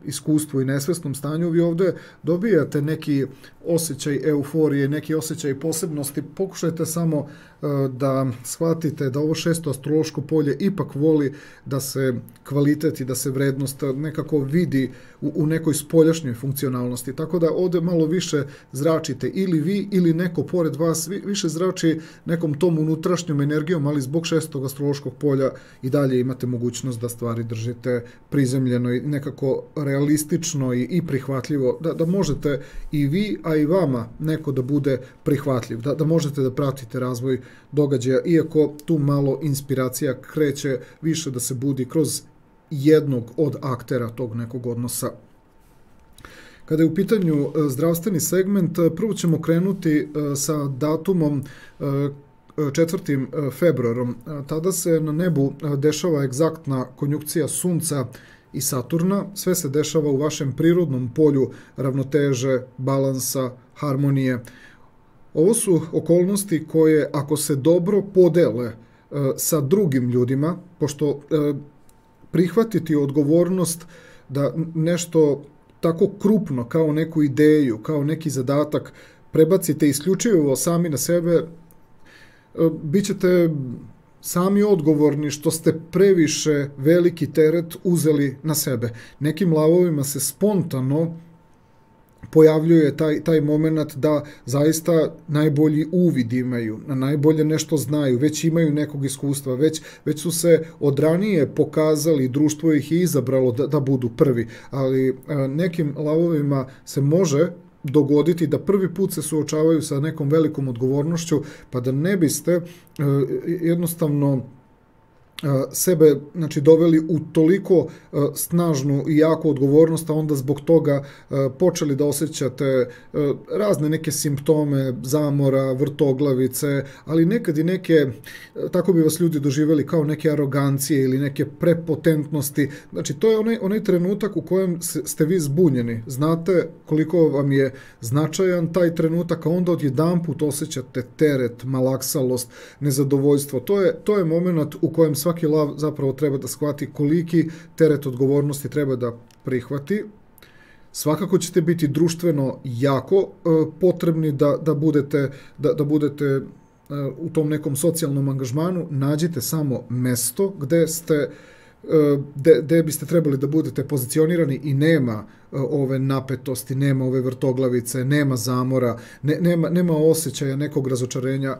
Speaker 1: iskustvu i nesvesnom stanju. Vi ovde dobijate neki osjećaj euforije, neki osjećaj posebnosti. Pokušajte samo da shvatite da ovo šesto astrološko polje ipak voli da se kvalitet i da se vrednost nekako vidi u nekoj spoljašnjoj funkcionalnosti. Tako da ovde malo više zračite ili vi ili neko pored vas, više zrači nekom tom unutrašnjom energijom, ali zbog šestog astrološkog polja i dalje imate mogućnost da stvari držite prizemljeno i nekako realistično i prihvatljivo, da možete i vi, a i vama neko da bude prihvatljiv, da možete da pratite razvoj događaja, iako tu malo inspiracija kreće više da se budi kroz jednog od aktera tog nekog odnosa. Kada je u pitanju zdravstveni segment, prvo ćemo krenuti sa datumom 4. februarom. Tada se na nebu dešava egzaktna konjunkcija Sunca i Saturna. Sve se dešava u vašem prirodnom polju ravnoteže, balansa, harmonije. Ovo su okolnosti koje, ako se dobro podele sa drugim ljudima, pošto prihvatiti odgovornost da nešto tako krupno kao neku ideju, kao neki zadatak prebacite isključivo sami na sebe, bit ćete sami odgovorni što ste previše veliki teret uzeli na sebe. Nekim lavovima se spontano pojavljuje taj moment da zaista najbolji uvid imaju, najbolje nešto znaju, već imaju nekog iskustva, već su se od ranije pokazali, društvo ih je izabralo da budu prvi, ali nekim lavovima se može dogoditi da prvi put se suočavaju sa nekom velikom odgovornošću, pa da ne biste jednostavno sebe doveli u toliko snažnu i jaku odgovornost, a onda zbog toga počeli da osjećate razne neke simptome zamora, vrtoglavice, ali nekad i neke, tako bi vas ljudi doživjeli kao neke arogancije ili neke prepotentnosti. Znači, to je onaj trenutak u kojem ste vi zbunjeni. Znate koliko vam je značajan taj trenutak, a onda odjedanput osjećate teret, malaksalost, nezadovoljstvo. To je moment u kojem svaki lav zapravo treba da shvati koliki teret odgovornosti treba da prihvati. Svakako ćete biti društveno jako potrebni da budete u tom nekom socijalnom angažmanu. Nađite samo mesto gde biste trebali da budete pozicionirani i nema ove napetosti, nema ove vrtoglavice, nema zamora, nema osjećaja nekog razočarenja,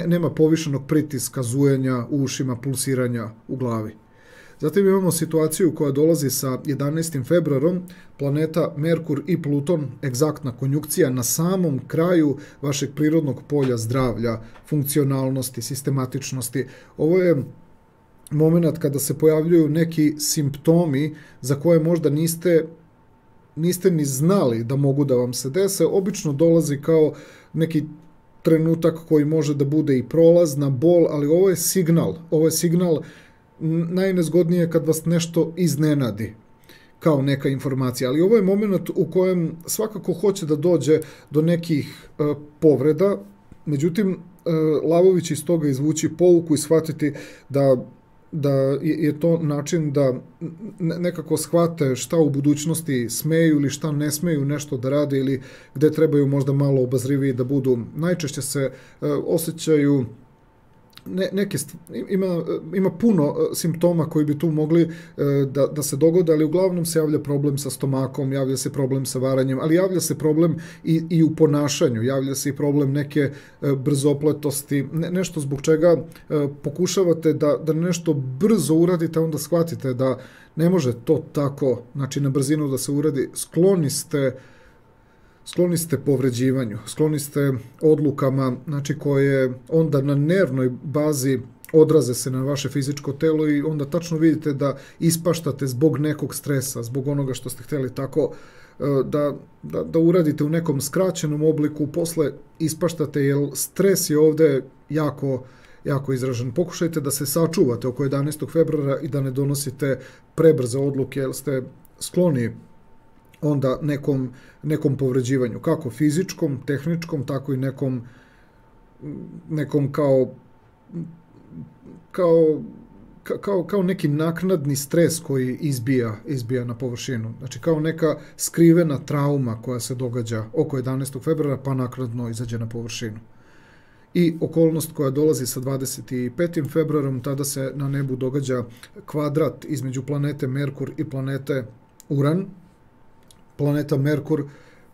Speaker 1: nema povišenog pritiska, zujenja u ušima, pulsiranja u glavi. Zatim imamo situaciju koja dolazi sa 11. februarom, planeta Merkur i Pluton, egzaktna konjunkcija na samom kraju vašeg prirodnog polja zdravlja, funkcionalnosti, sistematičnosti. Ovo je moment kada se pojavljuju neki simptomi za koje možda niste ni znali da mogu da vam se dese. Obično dolazi kao neki trenutak koji može da bude i prolazna bol, ali ovo je signal najnezgodnije kad vas nešto iznenadi kao neka informacija, ali ovo je moment u kojem svakako hoće da dođe do nekih povreda, međutim lavovi će iz toga izvući pouku i shvatiti da je to način da nekako shvate šta u budućnosti smeju ili šta ne smeju nešto da rade ili gde trebaju možda malo obazriviji da budu. Najčešće se osjećaju ima puno simptoma koji bi tu mogli da se dogode, ali uglavnom se javlja problem sa stomakom, javlja se problem sa varanjem, ali javlja se problem i u ponašanju, javlja se i problem neke brzopletosti, nešto zbog čega pokušavate da nešto brzo uradite, onda shvatite da ne može to tako, znači na brzinu da se uradi. Skloni ste povređivanju, skloni ste odlukama, znači koje onda na nervnoj bazi odraze se na vaše fizičko telo i onda tačno vidite da ispaštate zbog nekog stresa, zbog onoga što ste htjeli tako da uradite u nekom skraćenom obliku, posle ispaštate, jer stres je ovde jako izražen. Pokušajte da se sačuvate oko 11. februara i da ne donosite prebrze odluke, jer ste skloni onda nekom povređivanju, kako fizičkom, tehničkom, tako i nekom kao neki naknadni stres koji izbija na površinu. Znači kao neka skrivena trauma koja se događa oko 11. februara pa naknadno izađe na površinu. I okolnost koja dolazi sa 25. februarom, tada se na nebu događa kvadrat između planete Merkur i planete Uran. Planeta Merkur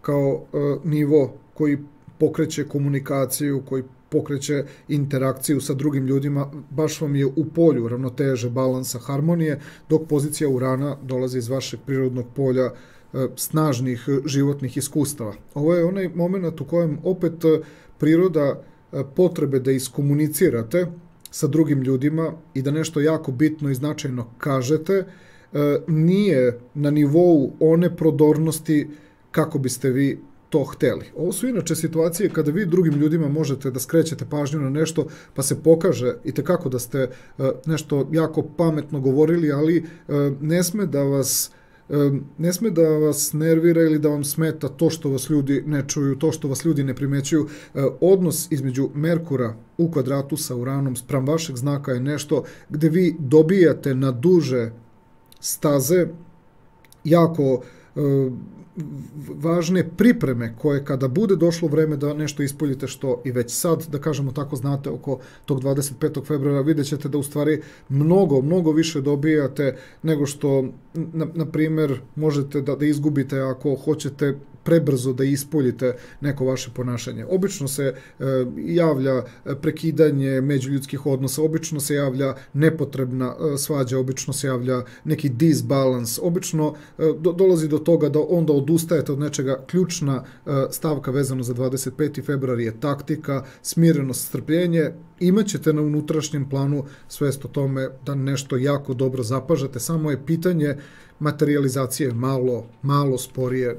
Speaker 1: kao nivo koji pokreće komunikaciju, koji pokreće interakciju sa drugim ljudima, baš vam je u polju ravnoteže, balansa, harmonije, dok pozicija Urana dolazi iz vašeg prirodnog polja snažnih životnih iskustava. Ovo je onaj moment u kojem opet priroda potrebe da iskomunicirate sa drugim ljudima i da nešto jako bitno i značajno kažete, nije na nivou one prodornosti kako biste vi to hteli. Ovo su inače situacije kada vi drugim ljudima možete da skrećete pažnju na nešto pa se pokaže i tekako da ste nešto jako pametno govorili, ali ne sme da vas nervira ili da vam smeta to što vas ljudi ne čuju, to što vas ljudi ne primećuju. Odnos između Merkura u kvadratu sa Uranom spram vašeg znaka je nešto gde vi dobijate na duže staze jako važne pripreme koje kada bude došlo vreme da nešto ispoljite, što i već sad, da kažemo tako, znate oko tog 25. februara, vidjet ćete da u stvari mnogo više dobijate nego što, na primjer, možete da izgubite ako hoćete prebrzo da ispoljite neko vaše ponašanje. Obično se javlja prekidanje međuljudskih odnosa, obično se javlja nepotrebna svađa, obično se javlja neki disbalans, obično dolazi do toga da onda odustajete od nečega. Ključna stavka vezano za 25. februar je taktika, smirenost, strpljenje. Imaćete na unutrašnjem planu svest o tome da nešto jako dobro zapažate, samo je pitanje materializacije malo sporije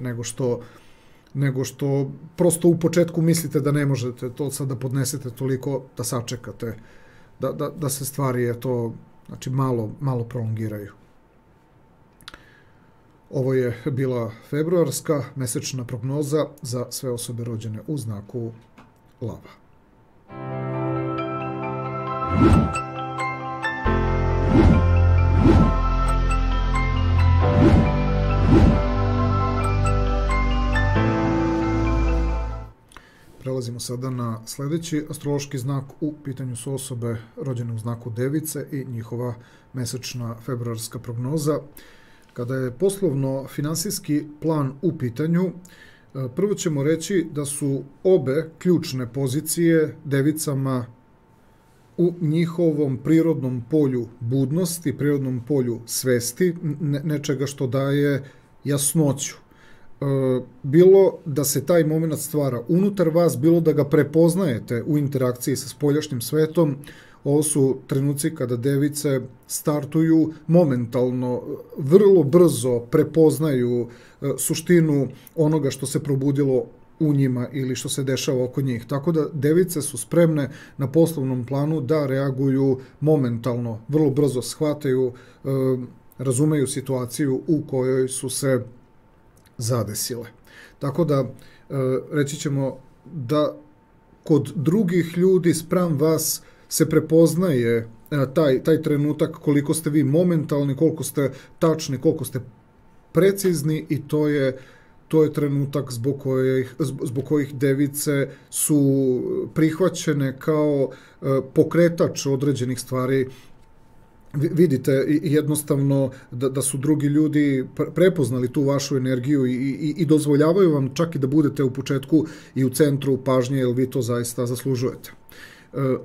Speaker 1: nego što prosto u početku mislite da ne možete to sad da podnesete toliko da sačekate, da se stvari znači malo prolongiraju. Ovo je bila februarska mesečna prognoza za sve osobe rođene u znaku Lava. prelazimo sada na sljedeći astrološki znak. U pitanju su osobe rođene u znaku Device i njihova mesečna februarska prognoza. Kada je poslovno-finansijski plan u pitanju, prvo ćemo reći da su obe ključne pozicije Devicama u njihovom prirodnom polju budnosti, prirodnom polju svesti, nečega što daje jasnoću. Bilo da se taj moment stvara unutar vas, bilo da ga prepoznajete u interakciji sa spoljašnjim svetom. Ovo su trenuci kada Device startuju momentalno, vrlo brzo prepoznaju suštinu onoga što se probudilo u njima ili što se dešava oko njih. Tako da Device su spremne na poslovnom planu da reaguju momentalno, vrlo brzo shvataju, razumeju situaciju u kojoj su se zadesile. Tako da reći ćemo da kod drugih ljudi spram vas se prepoznaje taj trenutak koliko ste vi momentalni, koliko ste tačni, koliko ste precizni i to je trenutak zbog kojih Device su prihvaćene kao pokretač određenih stvari. Vidite jednostavno da su drugi ljudi prepoznali tu vašu energiju i dozvoljavaju vam čak i da budete u početku i u centru pažnje, jer vi to zaista zaslužujete.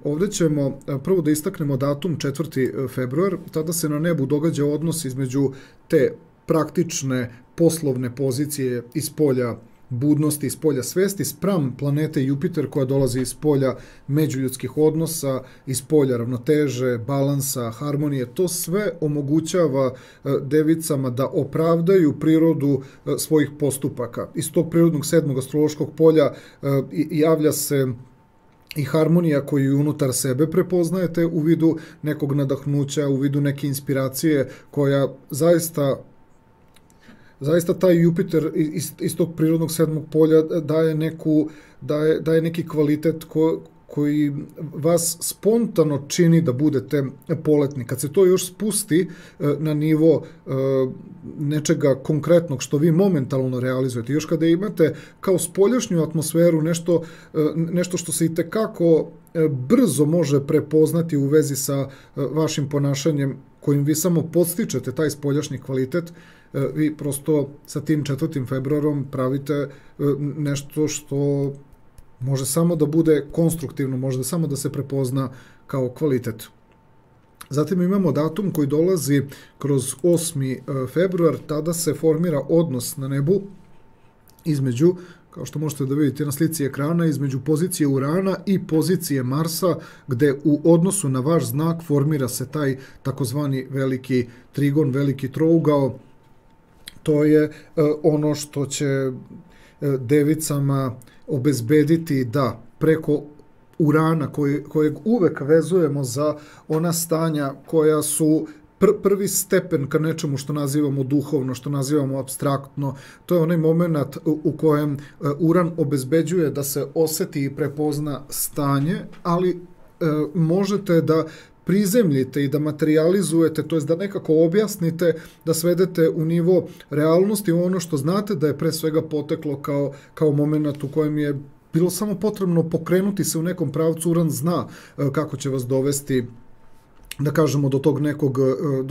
Speaker 1: Ovdje ćemo prvo da istaknemo datum 4. februar, tada se na nebu događa odnos između te praktične poslovne pozicije iz polja budnosti, iz polja svesti, spram planete Jupiter koja dolazi iz polja međuljudskih odnosa, iz polja ravnoteže, balansa, harmonije. To sve omogućava Devicama da opravdaju prirodu svojih postupaka. Iz tog prirodnog 7. astrološkog polja javlja se i harmonija koju unutar sebe prepoznajete u vidu nekog nadahnuća, u vidu neke inspiracije koja zaista taj Jupiter iz tog prirodnog 7. polja daje neki kvalitet koji vas spontano čini da budete poletni. Kad se to još spusti na nivo nečega konkretnog što vi momentalno realizujete, još kada imate kao spoljašnju atmosferu nešto što se itekako brzo može prepoznati u vezi sa vašim ponašanjem kojim vi samo podstičete taj spoljašnji kvalitet, vi prosto sa tim 4. februarom pravite nešto što može samo da bude konstruktivno, može samo da se prepozna kao kvalitet. Zatim imamo datum koji dolazi kroz 8. februar, tada se formira odnos na nebu između, kao što možete da vidite na slici ekrana, između pozicije Urana i pozicije Marsa, gde u odnosu na vaš znak formira se taj takozvani veliki trigon, veliki trougao. To je ono što će Devicama obezbediti da preko Urana, kojeg uvek vezujemo za ona stanja koja su prvi stepen ka nečemu što nazivamo duhovno, što nazivamo apstraktno, to je onaj moment u kojem Uran obezbeđuje da se oseti i prepozna stanje, ali možete da prizemljite i da materializujete, to jest da nekako objasnite, da svedete u nivo realnosti ono što znate da je pre svega poteklo kao moment u kojem je bilo samo potrebno pokrenuti se u nekom pravcu. Uran zna kako će vas dovesti, da kažemo, do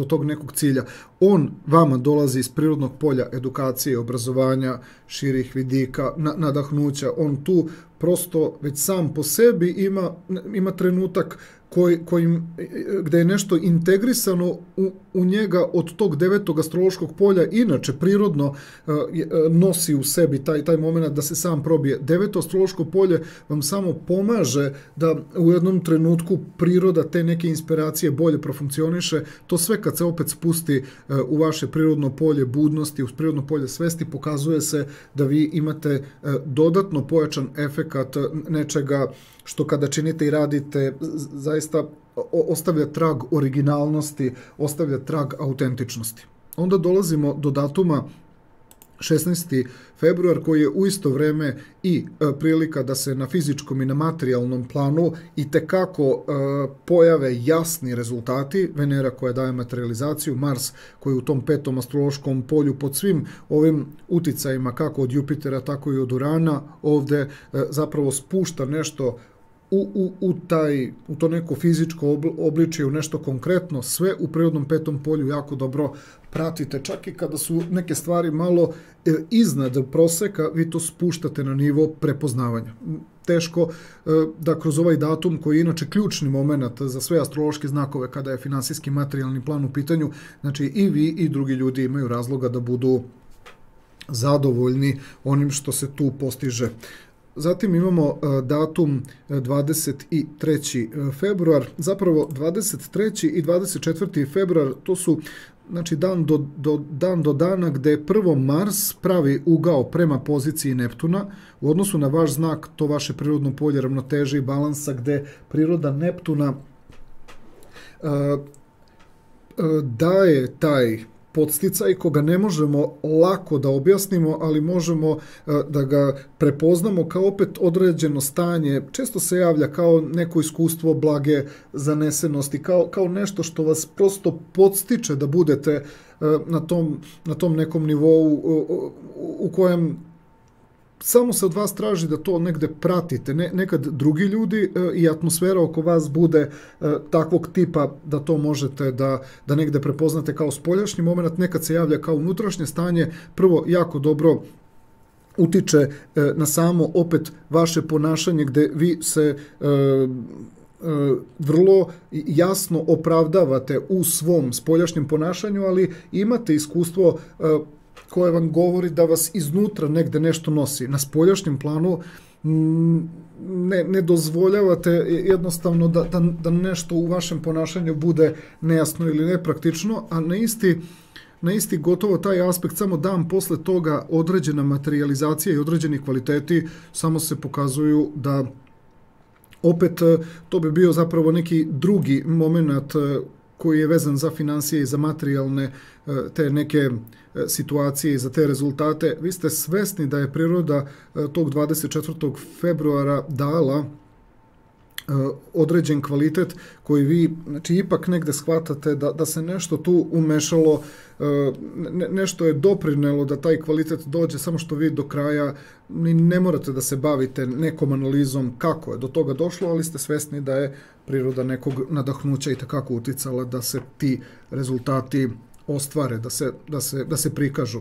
Speaker 1: tog nekog cilja. On vama dolazi iz prirodnog polja edukacije, obrazovanja, širih vidika, nadahnuća. On tu prosto već sam po sebi ima trenutak gde je nešto integrisano u njega od tog 9. astrološkog polja, inače prirodno nosi u sebi taj moment da se sam probije. 9. astrološko polje vam samo pomaže da u jednom trenutku priroda te neke inspiracije bolje profunkcioniše. To sve kad se opet spusti u vaše prirodno polje budnosti, u prirodno polje svesti, pokazuje se da vi imate dodatno pojačan efekat nečega što kada činite i radite zaista ostavlja trag originalnosti, ostavlja trag autentičnosti. Onda dolazimo do datuma 16. februar koji je u isto vreme i prilika da se na fizičkom i na materijalnom planu i tekako pojave jasni rezultati. Venera koja daje materializaciju, Mars koji je u tom petom astrološkom polju pod svim ovim uticajima kako od Jupitera tako i od Urana ovde zapravo spušta nešto u to neko fizičko obličje, u nešto konkretno, sve u prirodnom petom polju jako dobro pratite. Čak i kada su neke stvari malo iznad proseka, vi to spuštate na nivo prepoznavanja. Teško da kroz ovaj datum, koji je inače ključni moment za sve astrološke znakove kada je finansijski materijalni plan u pitanju, znači i vi i drugi ljudi imaju razloga da budu zadovoljni onim što se tu postiže. Zatim imamo datum 23. februar, zapravo 23. i 24. februar, to su znači dan do dana gde prvo Mars pravi ugao prema poziciji Neptuna u odnosu na vaš znak, to vaše prirodno polje ravnoteže i balansa gde priroda Neptuna daje taj podsticaj koga ne možemo lako da objasnimo, ali možemo da ga prepoznamo kao opet određeno stanje. Često se javlja kao neko iskustvo blage zanesenosti, kao nešto što vas prosto podstiče da budete na tom nekom nivou u kojem samo se od vas traži da to negde pratite. Nekad drugi ljudi i atmosfera oko vas bude takvog tipa da to možete da negde prepoznate kao spoljašnji moment, nekad se javlja kao unutrašnje stanje, prvo jako dobro utiče na samo opet vaše ponašanje gde vi se vrlo jasno opravdavate u svom spoljašnjem ponašanju, ali imate iskustvo koje vam govori da vas iznutra negde nešto nosi. Na spoljašnjem planu ne dozvoljavate jednostavno da nešto u vašem ponašanju bude nejasno ili nepraktično, a na isti gotovo taj aspekt, samo dan posle toga određena materializacija i određeni kvaliteti samo se pokazuju da opet to bi bio zapravo neki drugi moment koji je vezan za financije i za materijalne te neke situacije i za te rezultate. Vi ste svesni da je priroda tog 24. februara dala određen kvalitet koji vi, znači, ipak negde shvatate da se nešto tu umešalo, nešto je doprinelo da taj kvalitet dođe, samo što vi do kraja ne morate da se bavite nekom analizom kako je do toga došlo, ali ste svesni da je priroda nekog nadahnuća i takako uticala da se ti rezultati ostvare, da se prikažu.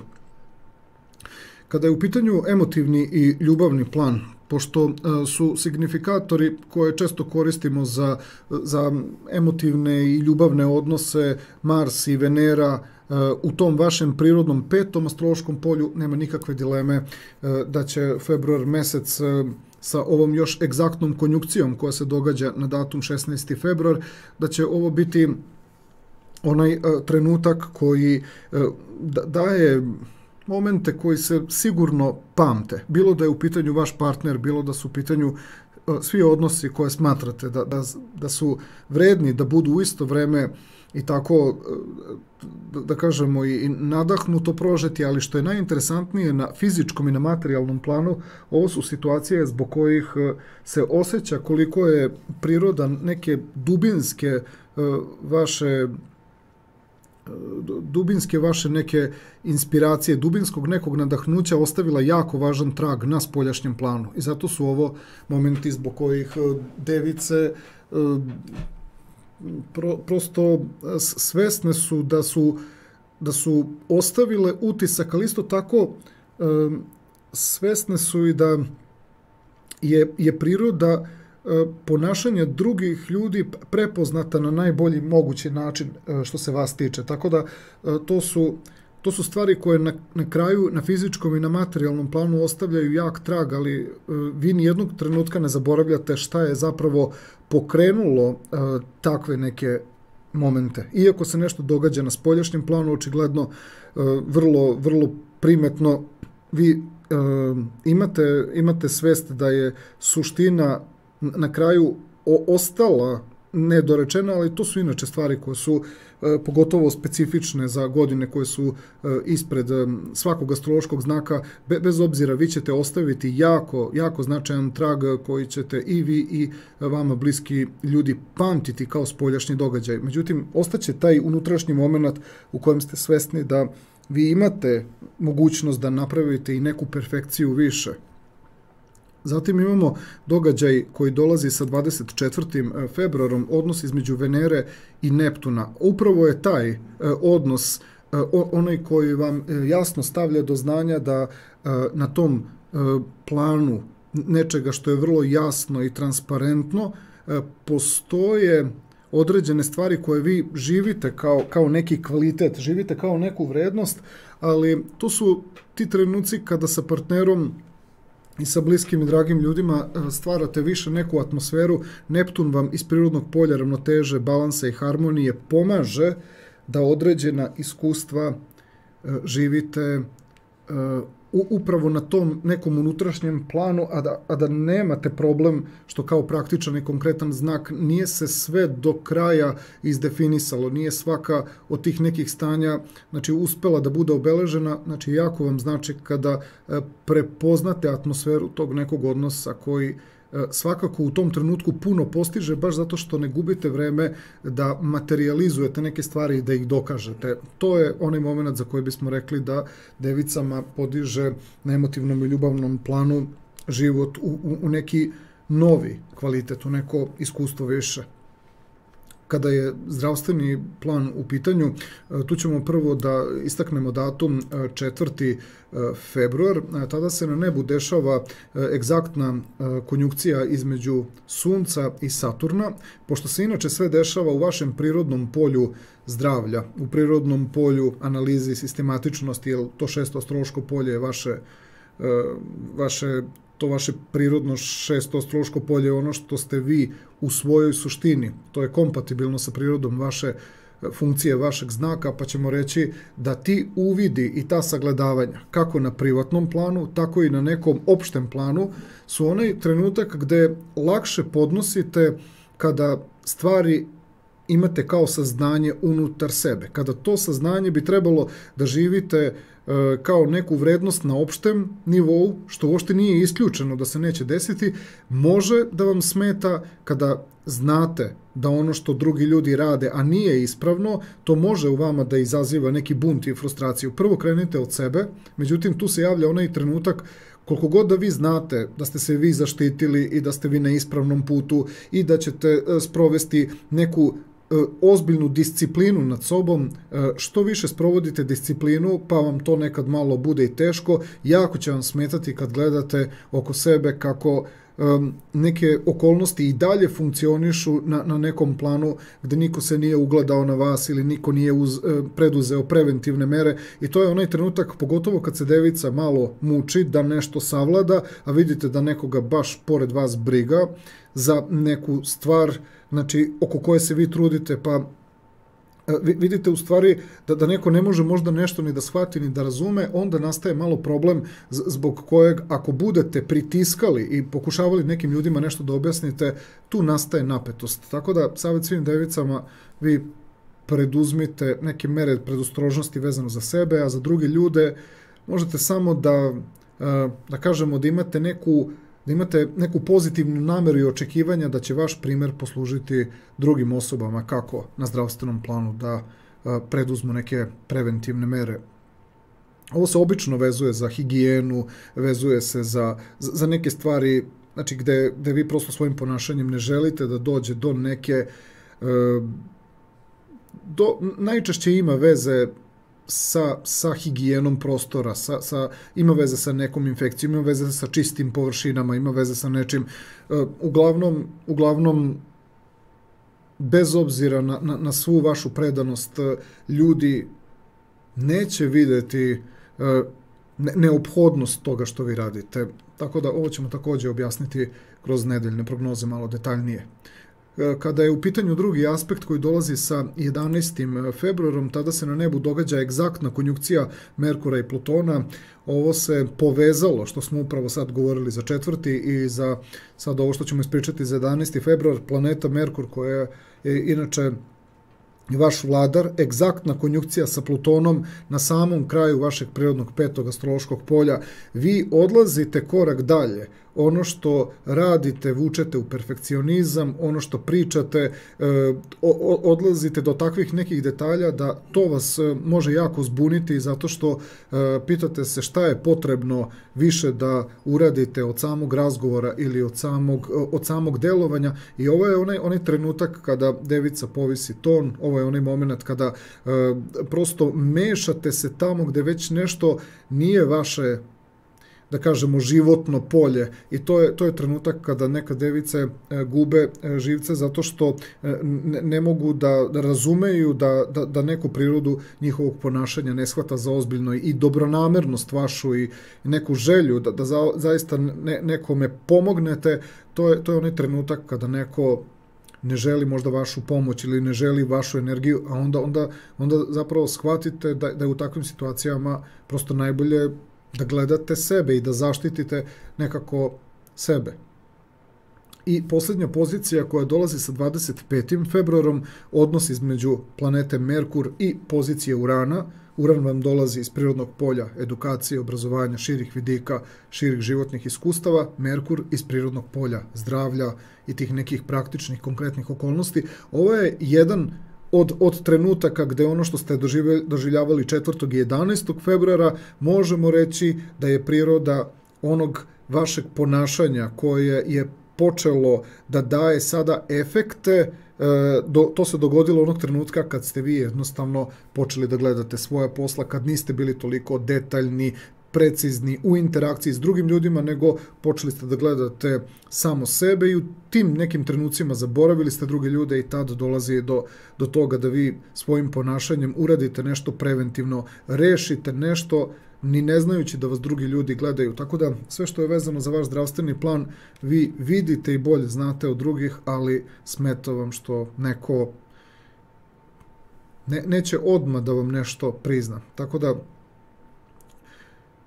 Speaker 1: Kada je u pitanju emotivni i ljubavni plan, pošto su signifikatori koje često koristimo za emotivne i ljubavne odnose, Mars i Venera, u tom vašem prirodnom petom astrološkom polju, nema nikakve dileme da će februar mesec sa ovom još egzaktnom konjukcijom koja se događa na datum 16. februar, da će ovo biti onaj trenutak koji daje momente koji se sigurno pamte. Bilo da je u pitanju vaš partner, bilo da su u pitanju svi odnosi koje smatrate da su vredni, da budu u isto vreme i tako, da kažemo, i nadahnuto prožeti, ali što je najinteresantnije na fizičkom i na materijalnom planu, ovo su situacije zbog kojih se osjeća koliko je priroda neke dubinske vaše neke inspiracije, dubinskog nekog nadahnuća ostavila jako važan trag na spoljašnjem planu. I zato su ovo momenti zbog kojih device prosto svesne su da su ostavile utisak, ali isto tako svesne su i da je priroda ponašanje drugih ljudi prepoznata na najbolji mogući način što se vas tiče. Tako da to su stvari koje na kraju na fizičkom i na materijalnom planu ostavljaju jak trag, ali vi nijednog trenutka ne zaboravljate šta je zapravo pokrenulo takve neke momente. Iako se nešto događa na spoljašnjem planu, očigledno vrlo primetno vi imate svest da je suština na kraju ostala nedorečena, ali to su inače stvari koje su pogotovo specifične za godine koje su ispred svakog astrološkog znaka. Bez obzira, vi ćete ostaviti jako značajan trag koji ćete i vi i vama bliski ljudi pamtiti kao spoljašnji događaj. Međutim, ostaće taj unutrašnji moment u kojem ste svesni da vi imate mogućnost da napravite i neku perfekciju više. Zatim imamo događaj koji dolazi sa 24. februarom, odnos između Venere i Neptuna. Upravo je taj odnos onaj koji vam jasno stavlja do znanja da na tom planu nečega što je vrlo jasno i transparentno postoje određene stvari koje vi živite kao neki kvalitet, živite kao neku vrednost, ali to su ti trenuci kada sa partnerom i sa bliskim i dragim ljudima stvarate više neku atmosferu. Neptun vam iz prirodnog polja ravnoteže, balansa i harmonije pomaže da određena iskustva živite upravo na tom nekom unutrašnjem planu, a da nemate problem što kao praktičan i konkretan znak nije se sve do kraja izdefinisalo, nije svaka od tih nekih stanja uspela da bude obeležena. Jako vam znači kada prepoznate atmosferu tog nekog odnosa koji svakako u tom trenutku puno postiže, baš zato što ne gubite vreme da materializujete neke stvari i da ih dokažete. To je onaj moment za koji bismo rekli da devicama podiže na emotivnom i ljubavnom planu život u neki novi kvalitet, u neko iskustvo više. Kada je zdravstveni plan u pitanju, tu ćemo prvo da istaknemo datum 4. februar. Tada se na nebu dešava egzaktna konjunkcija između Sunca i Saturna, pošto se inače sve dešava u vašem prirodnom polju zdravlja, u prirodnom polju analize i sistematičnosti, jer to šesto astrološko polje je vaše prirodno šesto astrološko polje, ono što ste vi u svojoj suštini. To je kompatibilno sa prirodom vaše funkcije, vašeg znaka, pa ćemo reći da ti uvidi i ta sagledavanja, kako na privatnom planu, tako i na nekom opštem planu, su onaj trenutak gde lakše podnosite kada stvari imate kao saznanje unutar sebe. Kada to saznanje bi trebalo da živite kao neku vrednost na opštem nivou, što uopšte nije isključeno da se neće desiti, može da vam smeta kada znate da ono što drugi ljudi rade, a nije ispravno, to može u vama da izaziva neki bunt i frustraciju. Prvo krenite od sebe, međutim tu se javlja onaj trenutak koliko god da vi znate da ste se vi zaštitili i da ste vi na ispravnom putu i da ćete sprovesti neku ozbiljnu disciplinu nad sobom, što više sprovodite disciplinu, pa vam to nekad malo bude i teško, jako će vam smetati kad gledate oko sebe kako neke okolnosti i dalje funkcionišu na nekom planu gde niko se nije ugledao na vas ili niko nije preduzeo preventivne mere, i to je onaj trenutak, pogotovo kad se devica malo muči da nešto savlada, a vidite da nekoga baš pored vas briga za neku stvar, oko koje se vi trudite, pa vidite u stvari da neko ne može možda nešto ni da shvati ni da razume, onda nastaje malo problem zbog kojeg ako budete pritiskali i pokušavali nekim ljudima nešto da objasnite, tu nastaje napetost. Tako da, savjet svim devicama, vi preduzmite neke mere predostrožnosti vezano za sebe, a za druge ljude možete samo da kažemo da imate neku pozitivnu nameru i očekivanja da će vaš primer poslužiti drugim osobama, kako na zdravstvenom planu da preduzmu neke preventivne mere. Ovo se obično vezuje za higijenu, vezuje se za neke stvari, gde vi prosto svojim ponašanjem ne želite da dođe do neke, najčešće ima veze sa higijenom prostora, ima veze sa nekom infekcijom, ima veze sa čistim površinama, ima veze sa nečim. Uglavnom, bez obzira na svu vašu predanost, ljudi neće videti neophodnost toga što vi radite. Tako da ovo ćemo također objasniti kroz nedeljne prognoze malo detaljnije. Kada je u pitanju drugi aspekt koji dolazi sa 11. februarom, tada se na nebu događa egzaktna konjunkcija Merkura i Plutona. Ovo se povezalo, što smo upravo sad govorili za 4. i za sad ovo što ćemo ispričati za 11. februar, planeta Merkur koja je inače vaš vladar, egzaktna konjunkcija sa Plutonom na samom kraju vašeg prirodnog 5. astrološkog polja. Vi odlazite korak dalje. Ono što radite, vučete u perfekcionizam, ono što pričate, odlazite do takvih nekih detalja da to vas može jako zbuniti zato što pitate se šta je potrebno više da uradite od samog razgovora ili od samog delovanja i ovo je onaj trenutak kada devica povisi ton, ovo je onaj moment kada prosto mešate se tamo gde već nešto nije vaše, da kažemo, životno polje i to je trenutak kada neka device gube živce zato što ne mogu da razumeju da neku prirodu njihovog ponašanja ne shvata za ozbiljno i dobronamernost vašu i neku želju da zaista nekome pomognete, to je onaj trenutak kada neko ne želi možda vašu pomoć ili ne želi vašu energiju, a onda zapravo shvatite da je u takvim situacijama prosto najbolje da gledate sebe i da zaštitite nekako sebe. I posljednja pozicija koja dolazi sa 25. februarom, odnos između planete Merkur i pozicije Urana. Uran vam dolazi iz prirodnog polja edukacije, obrazovanja, širih vidika, širih životnih iskustava, Merkur iz prirodnog polja zdravlja i tih nekih praktičnih, konkretnih okolnosti. Ovo je jedan od trenutaka gde ono što ste doživljavali 4. i 11. februara možemo reći da je priroda onog vašeg ponašanja koje je počelo da daje sada efekte, to se dogodilo onog trenutka kad ste vi jednostavno počeli da gledate svoja posla, kad niste bili toliko detaljni, precizni u interakciji s drugim ljudima, nego počeli ste da gledate samo sebe i u tim nekim trenucima zaboravili ste druge ljude i tad dolazi do toga da vi svojim ponašanjem uradite nešto preventivno, rešite nešto ni ne znajući da vas drugi ljudi gledaju. Tako da sve što je vezano za vaš zdravstveni plan vi vidite i bolje znate od drugih, ali smeta vam što neko neće odmah da vam nešto prizna. Tako da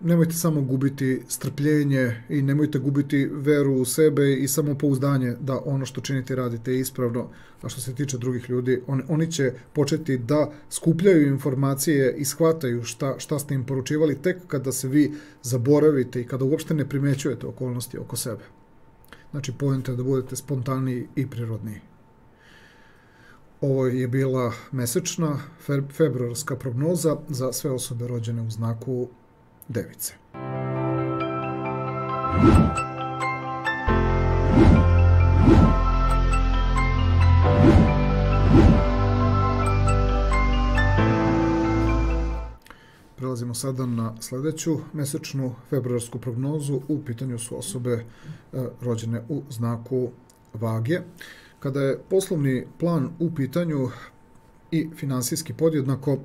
Speaker 1: nemojte samo gubiti strpljenje i nemojte gubiti veru u sebe i samopouzdanje da ono što činite radite ispravno, a što se tiče drugih ljudi, oni će početi da skupljaju informacije i shvataju šta ste im poručivali tek kada se vi zaboravite i kada uopšte ne primećujete okolnosti oko sebe. Znači, poenta je da budete spontaniji i prirodniji. Ovo je bila mesečna februarska prognoza za sve osobe rođene u znaku Device. Prelazimo sada na sljedeću mesečnu februarsku prognozu. U pitanju su osobe rođene u znaku Vage. Kada je poslovni plan u pitanju i finansijski podjednako,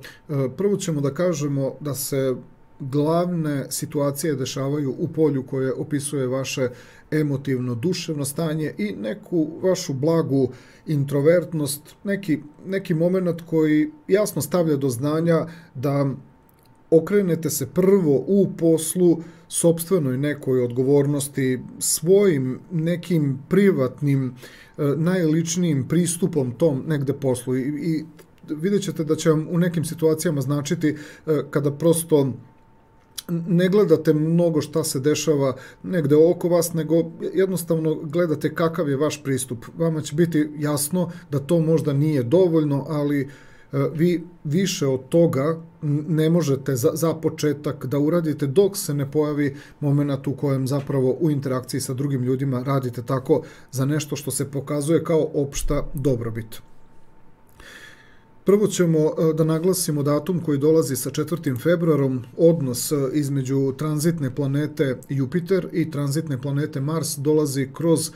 Speaker 1: prvo ćemo da kažemo da se glavne situacije dešavaju u polju koje opisuje vaše emotivno, duševno stanje i neku vašu blagu introvertnost, neki moment koji jasno stavlja do znanja da okrenete se prvo u poslu sopstvenoj nekoj odgovornosti, svojim nekim privatnim, najličnijim pristupom tom negde poslu i vidjet ćete da će vam u nekim situacijama značiti kada prosto ne gledate mnogo šta se dešava negde oko vas, nego jednostavno gledate kakav je vaš pristup. Vama će biti jasno da to možda nije dovoljno, ali vi više od toga ne možete za početak da uradite dok se ne pojavi moment u kojem zapravo u interakciji sa drugim ljudima radite tako za nešto što se pokazuje kao opšta dobrobit. Prvo ćemo da naglasimo datum koji dolazi sa 4. februarom, odnos između tranzitne planete Jupiter i tranzitne planete Mars dolazi kroz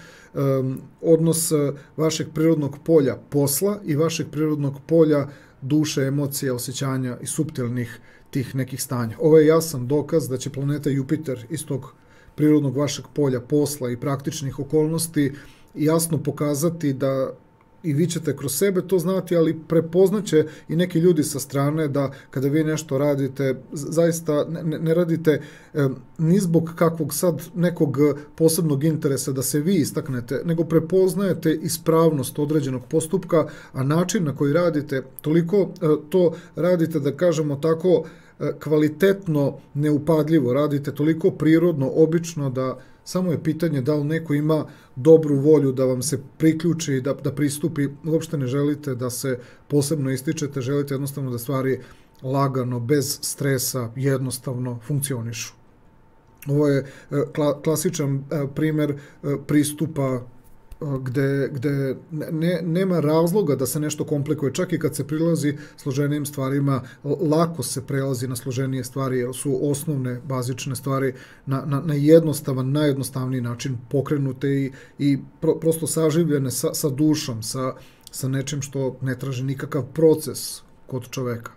Speaker 1: odnos vašeg prirodnog polja posla i vašeg prirodnog polja duše, emocije, osjećanja i suptilnih tih nekih stanja. Ovo je jasan dokaz da će planeta Jupiter iz tog prirodnog vašeg polja posla i praktičnih okolnosti jasno pokazati da i vi ćete kroz sebe to znati, ali prepoznaće i neki ljudi sa strane da kada vi nešto radite, zaista ne radite ni zbog kakvog sad nekog posebnog interesa da se vi istaknete, nego prepoznajete ispravnost određenog postupka, a način na koji radite, toliko to radite, da kažemo tako, kvalitetno, neupadljivo, radite toliko prirodno, obično, da samo je pitanje da li neko ima dobru volju da vam se priključi i da pristupi. Uopšte ne želite da se posebno ističete, želite jednostavno da stvari lagano, bez stresa, jednostavno funkcionišu. Ovo je klasičan primer pristupa gde nema razloga da se nešto komplikuje, čak i kad se prilazi složenijim stvarima, lako se prelazi na složenije stvari, jer su osnovne, bazične stvari na jednostavan, najjednostavniji način pokrenute i prosto saživljene sa dušom, sa nečim što ne traži nikakav proces kod čoveka.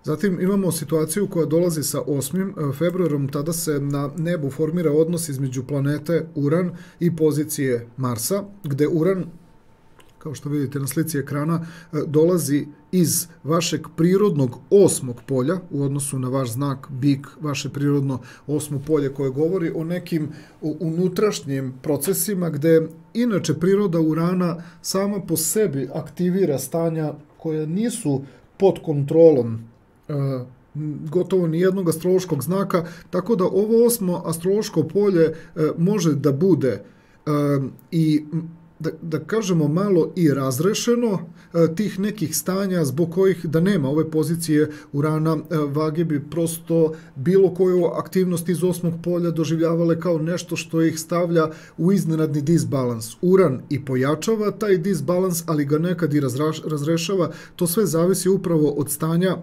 Speaker 1: Zatim imamo situaciju koja dolazi sa 8. februarom, tada se na nebu formira odnos između planete Uran i pozicije Marsa, gde Uran, kao što vidite na slici ekrana, dolazi iz vašeg prirodnog 8. polja u odnosu na vaš znak Bik, vaše prirodno 8. polje koje govori o nekim unutrašnjim procesima gde inače priroda Urana sama po sebi aktivira stanja koja nisu pod kontrolom gotovo nijednog astrološkog znaka, tako da ovo 8. astrološko polje može da bude i da kažemo malo i razrešeno tih nekih stanja zbog kojih da nema ove pozicije Urana, vage bi prosto bilo koju aktivnost iz 8. polja doživljavale kao nešto što ih stavlja u iznenadni disbalans. Uran i pojačava taj disbalans, ali ga nekad i razrešava. To sve zavisi upravo od stanja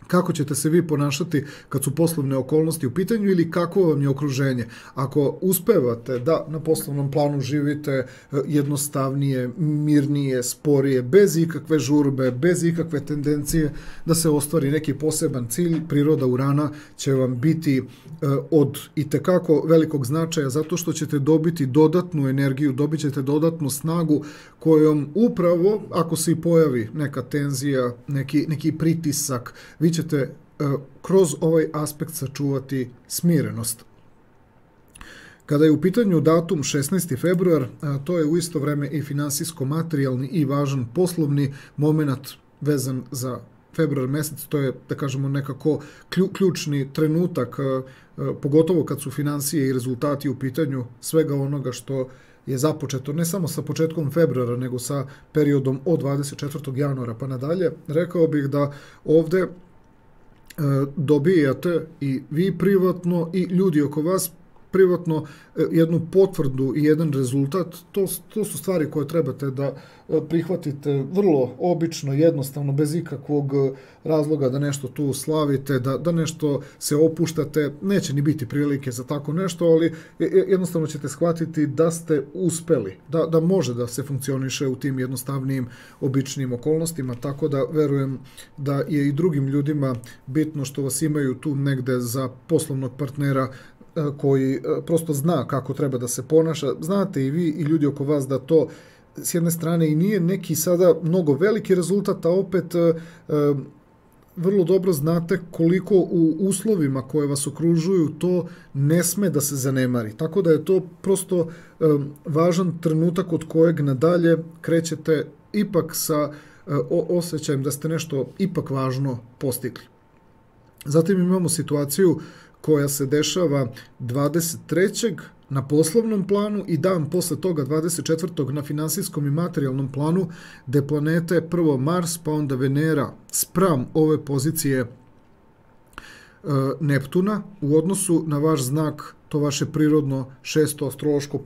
Speaker 1: kako ćete se vi ponašati kad su poslovne okolnosti u pitanju ili kako vam je okruženje. Ako uspevate da na poslovnom planu živite jednostavnije, mirnije, sporije, bez ikakve žurbe, bez ikakve tendencije da se ostvari neki poseban cilj, priroda Urana će vam biti od itekako velikog značaja zato što ćete dobiti dodatnu energiju, dobit ćete dodatnu snagu kojom upravo, ako se i pojavi neka tenzija, neki pritisak, vi ćete kroz ovaj aspekt sačuvati smirenost. Kada je u pitanju datum 16. februar, to je u isto vreme i finansijsko-materijalni i važan poslovni moment vezan za februar mesec, to je, da kažemo, nekako ključni trenutak, pogotovo kad su finansije i rezultati u pitanju svega onoga što je započeto ne samo sa početkom februara, nego sa periodom od 24. januara pa nadalje. Rekao bih da ovde dobijate i vi privatno i ljudi oko vas privatno jednu potvrdu i jedan rezultat. To su stvari koje trebate da prihvatite vrlo obično, jednostavno, bez ikakvog razloga da nešto tu slavite, da nešto se opuštate. Neće ni biti prilike za tako nešto, ali jednostavno ćete shvatiti da ste uspeli, da može da se funkcioniše u tim jednostavnijim, običnim okolnostima, tako da verujem da je i drugim ljudima bitno što vas imaju tu negde za poslovnog partnera koji prosto zna kako treba da se ponaša. Znate i vi i ljudi oko vas da to s jedne strane i nije neki sada mnogo veliki rezultat, a opet vrlo dobro znate koliko u uslovima koje vas okružuju to ne sme da se zanemari. Tako da je to prosto važan trenutak od kojeg nadalje krećete ipak sa osjećajem da ste nešto ipak važno postigli. Zatim imamo situaciju koja se dešava 23. na poslovnom planu i dan posle toga 24. na finansijskom i materijalnom planu, gde planete prvo Mars pa onda Venera spram ove pozicije Neptuna u odnosu na vaš znak, to vaše prirodno 6. astrološko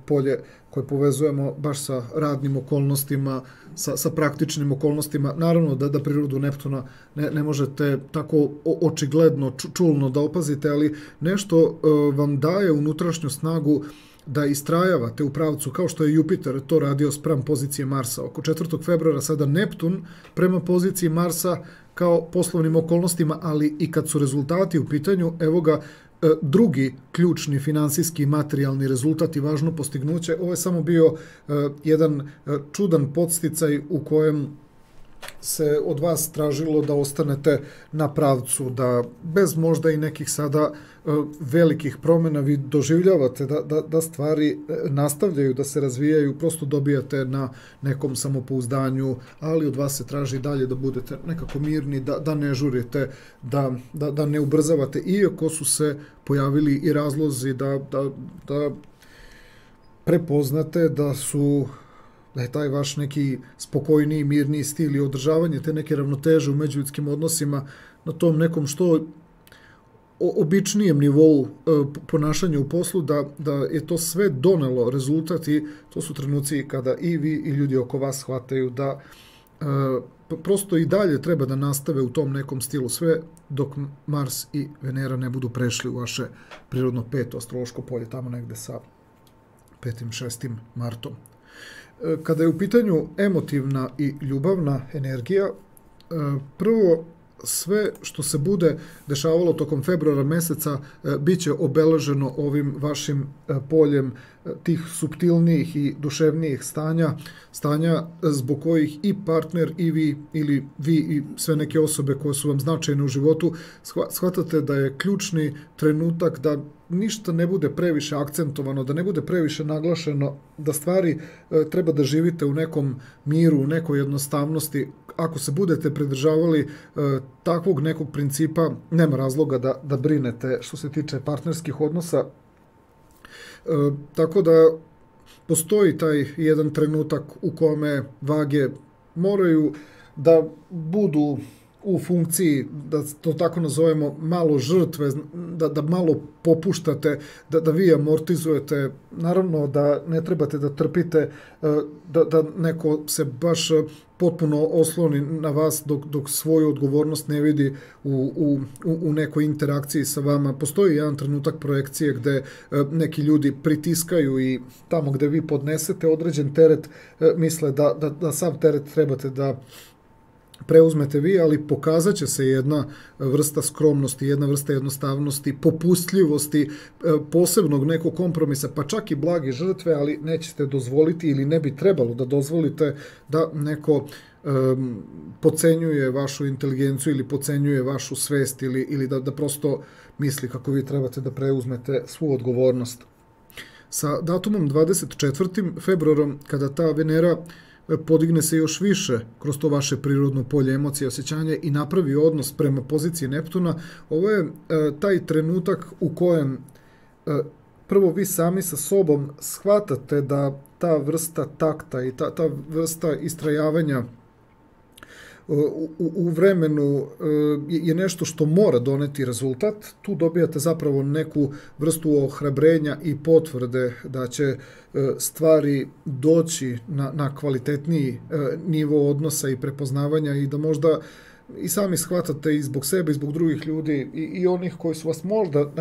Speaker 1: polje koje povezujemo baš sa radnim okolnostima, sa praktičnim okolnostima. Naravno da prirodu Neptuna ne možete tako očigledno, čulno da opazite, ali nešto vam daje unutrašnju snagu da istrajavate u pravcu, kao što je Jupiter to radio spram pozicije Marsa. Oko 4. februara sada Neptun prema poziciji Marsa kao poslovnim okolnostima, ali i kad su rezultati u pitanju, evo ga drugi ključni finansijski i materijalni rezultat i važno postignuće. Ovo je samo bio jedan čudan podsticaj u kojem se od vas tražilo da ostanete na pravcu, da bez možda i nekih sada velikih promjena vi doživljavate da stvari nastavljaju, da se razvijaju, prosto dobijate na nekom samopouzdanju, ali od vas se traži dalje da budete nekako mirni, da ne žurite, da ne ubrzavate, iako su se pojavili i razlozi da prepoznate da je taj vaš neki spokojniji, mirniji stil i održavanje te neke ravnoteže u međuljudskim odnosima na tom nekom što običnijem nivou ponašanja u poslu, da je to sve donelo rezultat i to su trenuci kada i vi i ljudi oko vas shvataju da prosto i dalje treba da nastave u tom nekom stilu sve dok Mars i Venera ne budu prešli u vaše prirodno peto astrološko polje, tamo negde sa 5. 6. martom. Kada je u pitanju emotivna i ljubavna energija, prvo sve što se bude dešavalo tokom februara meseca bit će obeleženo ovim vašim poljem tih suptilnijih i duševnijih stanja zbog kojih i partner i vi ili vi i sve neke osobe koje su vam značajne u životu shvatate da je ključni trenutak da ništa ne bude previše akcentovano, da ne bude previše naglašeno, da stvari treba da živite u nekom miru, u nekoj jednostavnosti. Ako se budete pridržavali takvog nekog principa, nema razloga da brinete što se tiče partnerskih odnosa. Tako da postoji taj jedan trenutak u kome vage moraju da budu u funkciji, da to tako nazovemo, malo žrtve, da malo popuštate, da vi amortizujete. Naravno da ne trebate da trpite, da neko se baš potpuno osloni na vas dok svoju odgovornost ne vidi u nekoj interakciji sa vama. Postoji jedan trenutak projekcije gde neki ljudi pritiskaju i tamo gde vi podnesete određen teret, misle da sav teret trebate da preuzmete vi, ali pokazat će se jedna vrsta skromnosti, jedna vrsta jednostavnosti, popustljivosti, posebnog nekog kompromisa, pa čak i blage žrtve, ali nećete dozvoliti ili ne bi trebalo da dozvolite da neko podcenjuje vašu inteligenciju ili podcenjuje vašu svest ili da prosto misli kako vi trebate da preuzmete svu odgovornost. Sa datumom 24. februarom, kada ta Venera podigne se još više kroz to vaše prirodno polje emocije i osjećanja i napravi odnos prema poziciji Neptuna, ovo je taj trenutak u kojem prvo vi sami sa sobom shvatate da ta vrsta takta i ta vrsta istrajavanja u vremenu je nešto što mora doneti rezultat. Tu dobijate zapravo neku vrstu ohrabrenja i potvrde da će stvari doći na kvalitetniji nivo odnosa i prepoznavanja i da možda i sami shvatate i zbog sebe i zbog drugih ljudi i onih koji su vas možda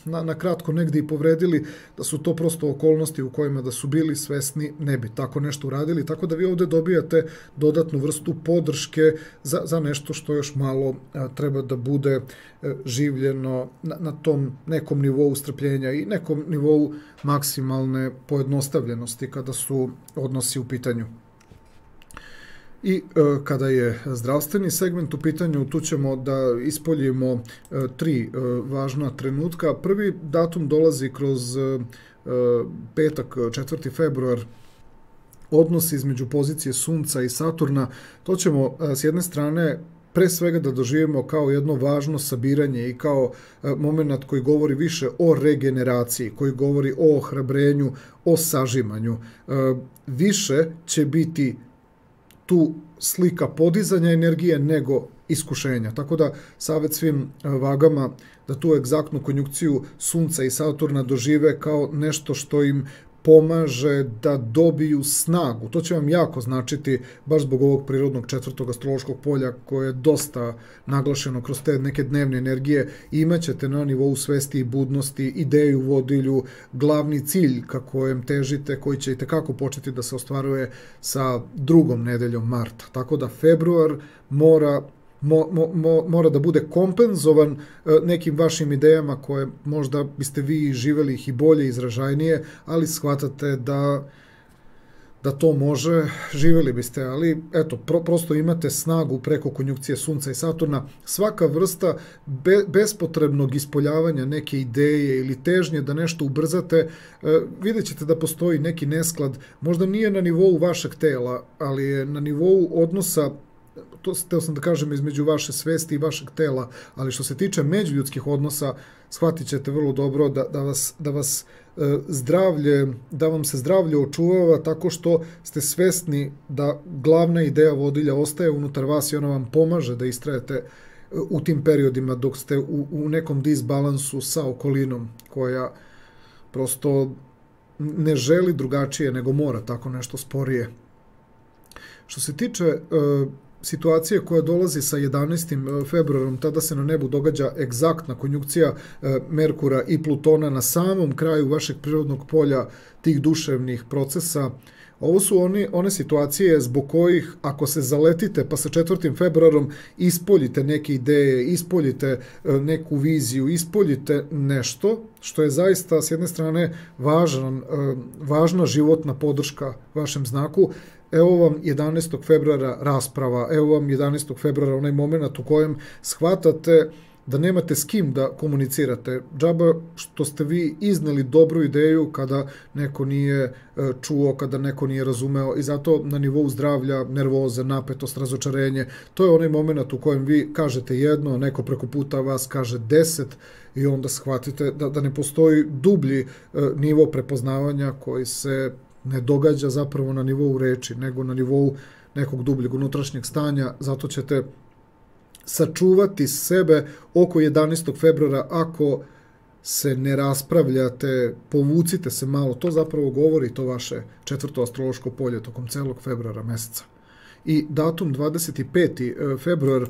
Speaker 1: na kratko negdje i povredili, da su to prosto okolnosti u kojima da su bili svesni ne bi tako nešto uradili, tako da vi ovdje dobijate dodatnu vrstu podrške za nešto što još malo treba da bude življeno na tom nekom nivou strpljenja i nekom nivou maksimalne pojednostavljenosti kada su odnosi u pitanju. I kada je zdravstveni segment u pitanju, tu ćemo da ispoljimo tri važna trenutka. Prvi datum dolazi kroz petak, 4. februar, odnos između pozicije Sunca i Saturna. To ćemo s jedne strane pre svega da doživimo kao jedno važno sabiranje i kao moment koji govori više o regeneraciji, koji govori o ohrabrenju, o sažimanju. Više će biti tu slika podizanja energije nego iskušenja. Tako da savjet svim vagama da tu egzaktnu konjunkciju Sunca i Saturna dožive kao nešto što im pomaže da dobiju snagu. To će vam jako značiti baš zbog ovog prirodnog 4. astrološkog polja koje je dosta naglašeno kroz te neke dnevne energije. Imaćete na nivou svesti i budnosti, ideju, vodilju, glavni cilj ka kojem težite, koji će i tekako početi da se ostvaruje sa 2. nedeljom marta. Tako da februar mora mora da bude kompenzovan nekim vašim idejama koje možda biste vi živeli ih i bolje, izražajnije, ali shvatate da to može, živjeli biste, ali eto, prosto imate snagu preko konjunkcije Sunca i Saturna. Svaka vrsta bespotrebnog ispoljavanja neke ideje ili težnje da nešto ubrzate, vidjet ćete da postoji neki nesklad, možda nije na nivou vašeg tela, ali je na nivou odnosa, to hteo sam da kažem, između vaše svesti i vašeg tela, ali što se tiče međuljudskih odnosa, shvatit ćete vrlo dobro da vam se zdravlje očuvava tako što ste svesni da glavna ideja vodilja ostaje unutar vas i ona vam pomaže da istrajete u tim periodima dok ste u nekom disbalansu sa okolinom koja prosto ne želi drugačije nego mora tako nešto sporije. Što se tiče situacije koja dolazi sa 11. februarom, tada se na nebu događa egzaktna konjunkcija Merkura i Plutona na samom kraju vašeg prirodnog polja tih duševnih procesa. Ovo su one situacije zbog kojih, ako se zaletite pa sa 4. februarom ispoljite neke ideje, ispoljite neku viziju, ispoljite nešto što je zaista s jedne strane važna životna podrška vašem znaku. Evo vam 11. februara rasprava, evo vam 11. februara onaj moment u kojem shvatate da nemate s kim da komunicirate. Džaba što ste vi izneli dobru ideju kada neko nije čuo, kada neko nije razumeo i zato na nivou zdravlja, nervoze, napetost, razočarenje, to je onaj moment u kojem vi kažete jedno, a neko preko puta vas kaže 10 i onda shvatite da ne postoji dublji nivo prepoznavanja koji se ne događa zapravo na nivou reči, nego na nivou nekog dubljeg unutrašnjeg stanja, zato ćete sačuvati sebe oko 11. februara ako se ne raspravljate, povucite se malo, to zapravo govori to vaše 4. astrološko polje tokom celog februara meseca. I datum 25. februar,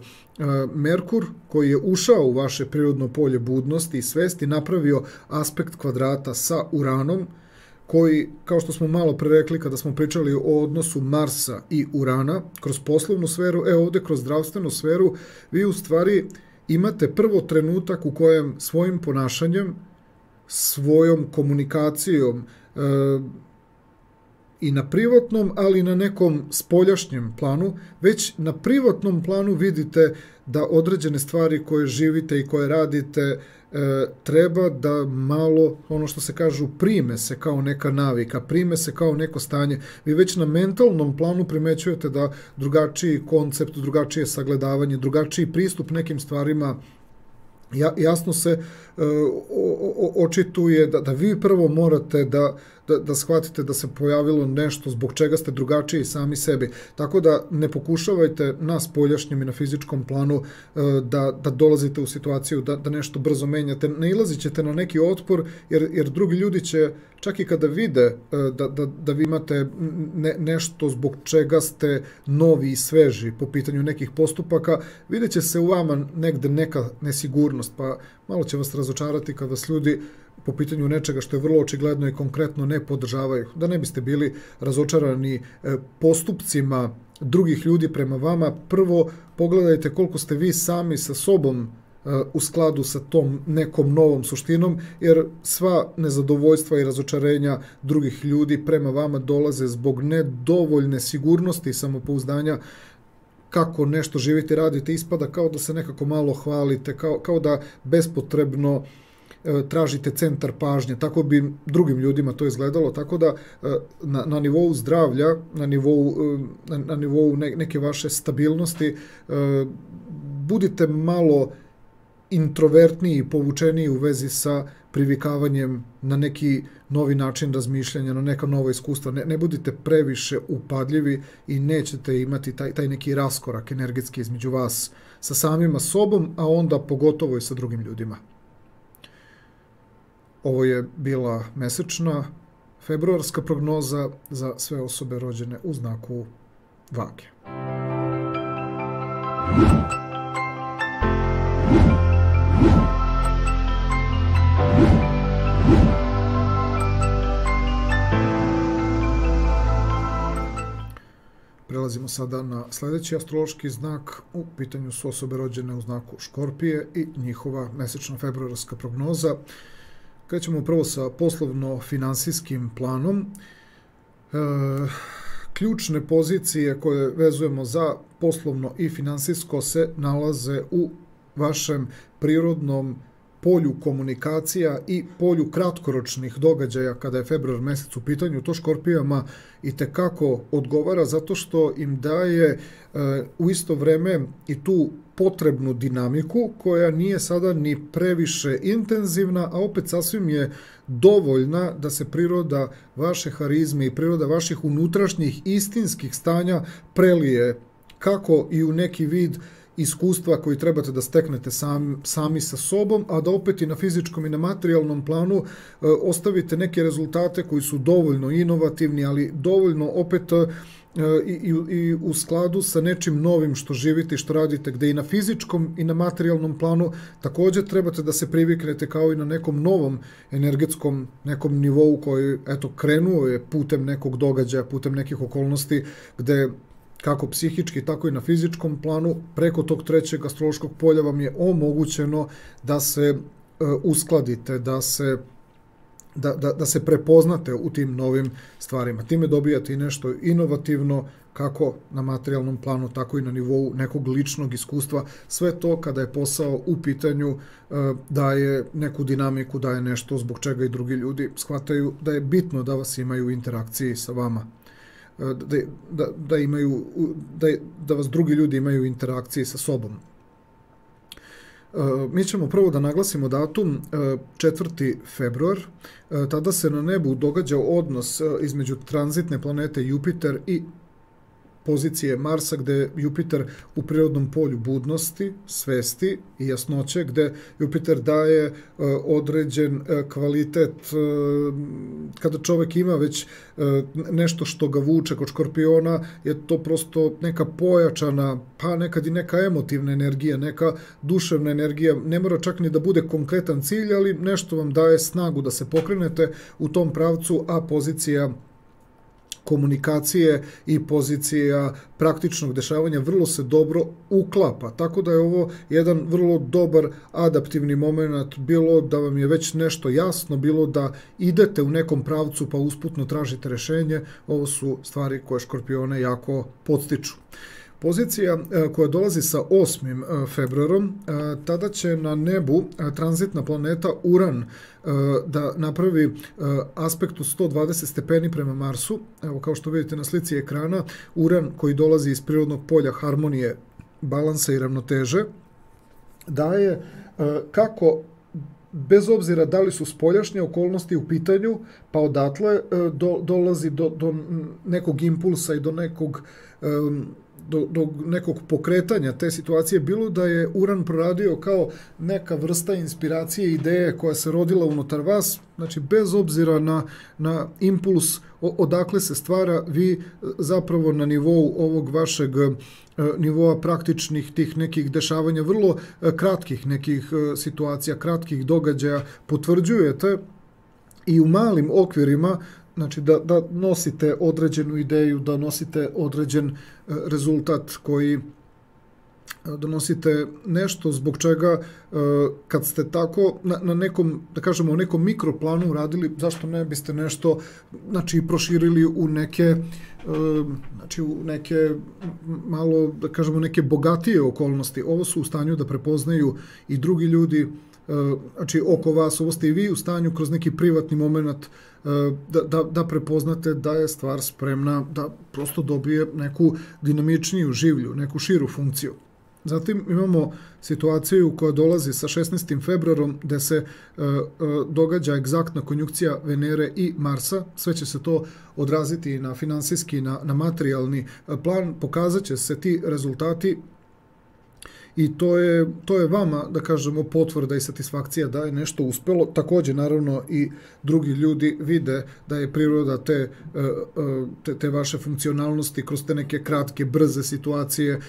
Speaker 1: Merkur koji je ušao u vaše prirodno polje budnosti i svesti, napravio aspekt kvadrata sa Uranom, koji, kao što smo malo pre rekli kada smo pričali o odnosu Marsa i Urana, kroz poslovnu sferu, ovde kroz zdravstvenu sferu, vi u stvari imate prvo trenutak u kojem svojim ponašanjem, svojom komunikacijom i na privatnom, ali i na nekom spoljašnjem planu, već na privatnom planu vidite da određene stvari koje živite i koje radite treba da malo, ono što se kažu, prime se kao neka navika, prime se kao neko stanje. Vi već na mentalnom planu primećujete da drugačiji koncept, drugačije sagledavanje, drugačiji pristup nekim stvarima jasno se očituje da vi prvo morate da shvatite da se pojavilo nešto zbog čega ste drugačiji sami sebi. Tako da ne pokušavajte na spoljašnjem i na fizičkom planu da dolazite u situaciju da nešto brzo menjate. Nailazit ćete na neki otpor jer drugi ljudi će, čak i kada vide da vi imate nešto zbog čega ste novi i sveži po pitanju nekih postupaka, vidjet će se u vama negde neka nesigurnost, pa malo će vas razočarati kad vas ljudi po pitanju nečega što je vrlo očigledno i konkretno ne podržavaju. Da ne biste bili razočarani postupcima drugih ljudi prema vama, prvo pogledajte koliko ste vi sami sa sobom u skladu sa tom nekom novom suštinom, jer sva nezadovoljstva i razočarenja drugih ljudi prema vama dolaze zbog nedovoljne sigurnosti i samopouzdanja kako nešto živite i radite, ispada kao da se nekako malo hvalite, kao da bespotrebno tražite centar pažnje, tako bi drugim ljudima to izgledalo, tako da na nivou zdravlja, na nivou neke vaše stabilnosti, budite malo introvertniji i povučeniji u vezi sa privikavanjem na neki novi način razmišljanja, na neka nova iskustva. Ne budite previše upadljivi i nećete imati taj neki raskorak energetski između vas sa samima sobom, a onda pogotovo i sa drugim ljudima. Ovo je bila mesečna februarska prognoza za sve osobe rođene u znaku Vage. prelazimo sada na sljedeći astrološki znak. U pitanju su osobe rođene u znaku Škorpije i njihova mesečna februarska prognoza. Krećemo prvo sa poslovno-finansijskim planom. Ključne pozicije koje vezujemo za poslovno i finansijsko se nalaze u vašem prirodnom polju komunikacija i polju kratkoročnih događaja kada je februar mesec u pitanju. To Škorpijama itekako odgovara zato što im daje u isto vreme i tu potrebnu dinamiku koja nije sada ni previše intenzivna, a opet sasvim je dovoljna da se priroda vaše harizme i priroda vaših unutrašnjih istinskih stanja prelije kako i u neki vid iskustva koji trebate da steknete sami sa sobom, a da opet i na fizičkom i na materijalnom planu ostavite neke rezultate koji su dovoljno inovativni, ali dovoljno opet i u skladu sa nečim novim što živite i što radite, gde i na fizičkom i na materijalnom planu također trebate da se priviknete kao i na nekom novom energetskom nekom nivou koji krenuo je putem nekog događaja, putem nekih okolnosti gde kako psihički, tako i na fizičkom planu, preko tog trećeg astrološkog polja vam je omogućeno da se uskladite, da se prepoznate u tim novim stvarima. Time dobijate i nešto inovativno, kako na materijalnom planu, tako i na nivou nekog ličnog iskustva. Sve to kada je posao u pitanju daje neku dinamiku, daje nešto zbog čega i drugi ljudi shvataju da je bitno da vas imaju u interakciji sa vama. Da vas drugi ljudi imaju u interakciji sa sobom. Mi ćemo prvo da naglasimo datum 4. februar. Tada se na nebu događa odnos između tranzitne planete Jupiter i pozicije Marsa, gde je Jupiter u prirodnom polju budnosti, svesti i jasnoće, gde Jupiter daje određen kvalitet kada čovjek ima već nešto što ga vuče. Kod Škorpiona je to prosto neka pojačana, pa nekad i neka emotivna energija, neka duševna energija, ne mora čak ni da bude konkretan cilj, ali nešto vam daje snagu da se pokrenete u tom pravcu, a pozicija komunikacije i pozicija praktičnog dešavanja vrlo se dobro uklapa. Tako da je ovo jedan vrlo dobar adaptivni moment, bilo da vam je već nešto jasno, bilo da idete u nekom pravcu pa usputno tražite rešenje. Ovo su stvari koje Škorpione jako podstiču. Pozicija koja dolazi sa 8. februarom, tada će na nebu tranzitna planeta Uran da napravi aspekt od 120 stepeni prema Marsu. Evo, kao što vidite na slici ekrana, Uran koji dolazi iz prirodnog polja harmonije, balansa i ravnoteže, daje kako bez obzira da li su spoljašnje okolnosti u pitanju, pa odatle dolazi do nekog impulsa i do nekog pokretanja te situacije, bilo da je Uran proradio kao neka vrsta inspiracije, ideje koja se rodila unutar vas, znači bez obzira na impuls odakle se stvara, vi zapravo na nivou ovog vašeg nivoa praktičnih tih nekih dešavanja, vrlo kratkih nekih situacija, kratkih događaja potvrđujete i u malim okvirima, znači da nosite određenu ideju, da nosite određen rezultat koji donosite nešto zbog čega kad ste tako na nekom, da kažemo, nekom mikroplanu radili, zašto ne biste nešto, znači, proširili u neke, znači, u neke malo, da kažemo, neke bogatije okolnosti. Ovo su u stanju da prepoznaju i drugi ljudi, znači, oko vas. Ovo ste i vi u stanju kroz neki privatni moment da prepoznate da je stvar spremna da prosto dobije neku dinamičniju življu, neku širu funkciju. Zatim imamo situaciju koja dolazi sa 16. februarom gde se događa egzaktna konjunkcija Venere i Marsa. Sve će se to odraziti na finansijski, na materijalni plan. Pokazat će se ti rezultati i to je vama, da kažemo, potvrda i satisfakcija da je nešto uspelo. Također, naravno, i drugi ljudi vide da je priroda te vaše funkcionalnosti kroz te neke kratke, brze situacije.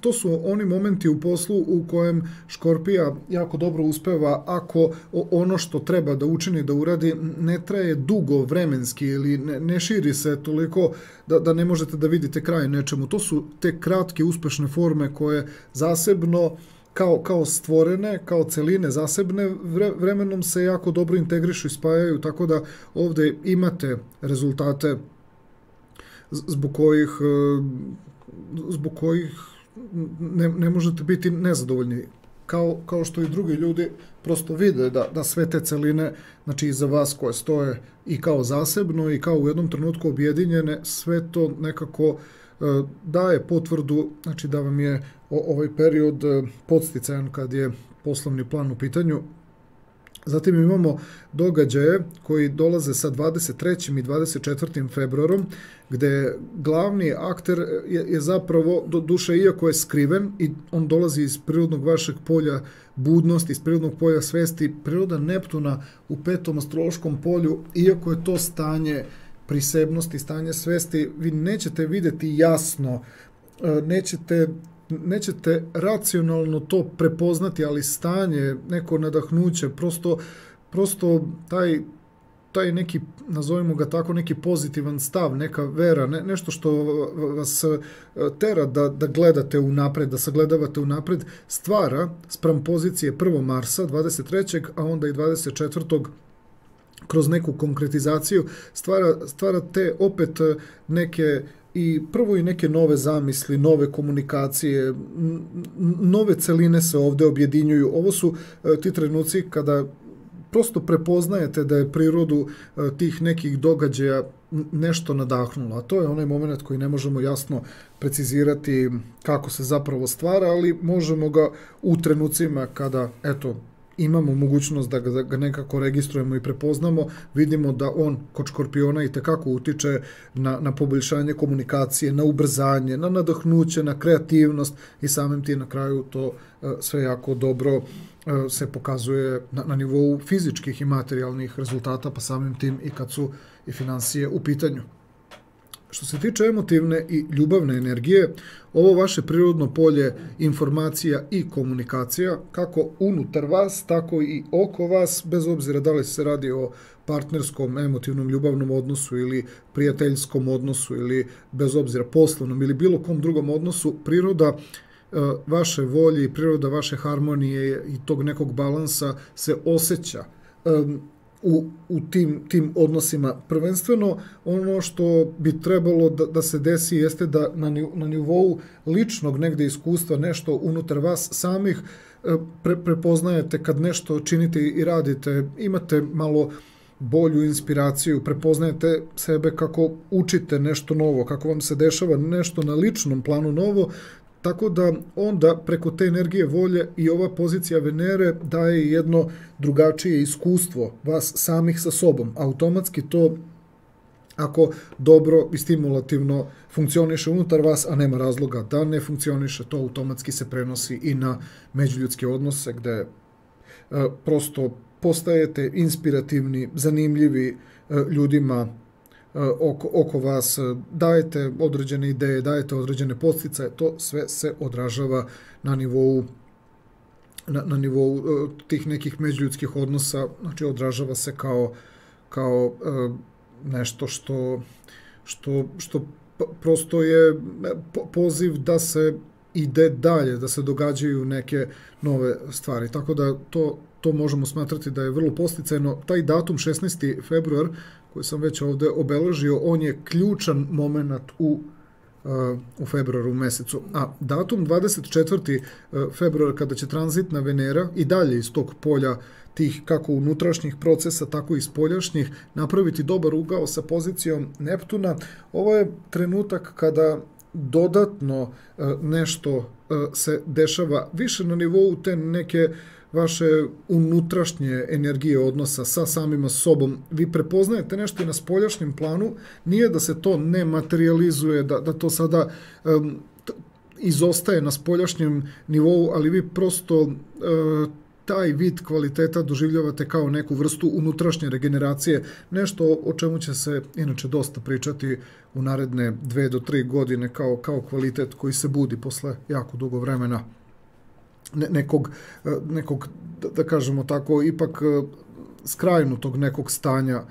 Speaker 1: To su oni momenti u poslu u kojem Škorpija jako dobro uspeva ako ono što treba da učini, da uradi, ne traje dugo vremenski ili ne širi se toliko da ne možete da vidite kraj nečemu. To su te kratke, uspešne forme koje zasebno, kao stvorene, kao celine zasebne, vremenom se jako dobro integrišu i spajaju, tako da ovde imate rezultate zbog kojih ne možete biti nezadovoljni. Kao što i drugi ljudi prosto vide da sve te celine, znači iza vas koje stoje i kao zasebno i kao u jednom trenutku objedinjene, sve to nekako daje potvrdu, znači da vam je ovaj period podsticajan kad je poslovni plan u pitanju. Zatim imamo događaje koji dolaze sa 23. i 24. februarom, gde glavni akter je zapravo, do duše, iako je skriven i on dolazi iz prirodnog vašeg polja budnosti, iz prirodnog polja svesti, priroda Neptuna u 5. astrološkom polju, iako je to stanje prisebnosti, stanje svesti, vi nećete videti jasno, nećete racionalno to prepoznati, ali stanje, neko nadahnuće, prosto taj neki, nazovimo ga tako, neki pozitivan stav, neka vera, nešto što vas tera da gledate unapred, da sagledavate unapred, stvara spram pozicije 1. Marsa, 23. a onda i 24. kroz neku konkretizaciju, stvara te opet neke i prvo i neke nove zamisli, nove komunikacije, nove celine se ovde objedinjuju. Ovo su ti trenuci kada prosto prepoznajete da je prirodu tih nekih događaja nešto nadahnulo, a to je onaj moment koji ne možemo jasno precizirati kako se zapravo stvara, ali možemo ga u trenucima kada, eto, imamo mogućnost da ga nekako registrujemo i prepoznamo, vidimo da on kod Škorpiona i tekako utiče na poboljšanje komunikacije, na ubrzanje, na nadahnuće, na kreativnost i samim tim na kraju to sve jako dobro se pokazuje na nivou fizičkih i materijalnih rezultata, pa samim tim i kad su i finansije u pitanju. Što se tiče emotivne i ljubavne energije, ovo vaše prirodno polje informacija i komunikacija, kako unutar vas, tako i oko vas, bez obzira da li se radi o partnerskom, emotivnom, ljubavnom odnosu ili prijateljskom odnosu ili bez obzira poslovnom ili bilo kom drugom odnosu, priroda vaše volje i priroda vaše harmonije i tog nekog balansa se osjeća u tim odnosima. Prvenstveno, ono što bi trebalo da se desi jeste da na nivou ličnog negde iskustva nešto unutar vas samih prepoznajete kad nešto činite i radite, imate malo bolju inspiraciju, prepoznajete sebe kako učite nešto novo, kako vam se dešava nešto na ličnom planu novo, tako da onda preko te energije volje i ova pozicija Venere daje jedno drugačije iskustvo vas samih sa sobom. Automatski to, ako dobro i stimulativno funkcioniše unutar vas, a nema razloga da ne funkcioniše, to automatski se prenosi i na međuljudske odnose gde prosto postajete inspirativni, zanimljivi ljudima oko vas, dajete određene ideje, dajete određene podsticaje, to sve se odražava na nivou tih nekih međuljudskih odnosa, znači odražava se kao nešto što prosto je poziv da se ide dalje, da se događaju neke nove stvari, tako da to možemo smatrati da je vrlo podsticajno. Taj datum 16. februar koji sam već ovde obeležio, on je ključan moment u februaru mesecu. A datum 24. februar, kada će tranzitna Venera i dalje iz tog polja tih kako unutrašnjih procesa, tako i spoljašnjih, napraviti dobar ugao sa pozicijom Neptuna, ovo je trenutak kada dodatno nešto se dešava više na nivou te neke vaše unutrašnje energije odnosa sa samima sobom. Vi prepoznajete nešto i na spoljašnjem planu, nije da se to ne materializuje, da to sada izostaje na spoljašnjem nivou, ali vi prosto taj vid kvaliteta doživljavate kao neku vrstu unutrašnje regeneracije, nešto o čemu će se inače dosta pričati u naredne 2 do 3 godine kao kvalitet koji se budi posle jako dugo vremena nekog, da kažemo tako, ipak skrajnutog nekog stanja,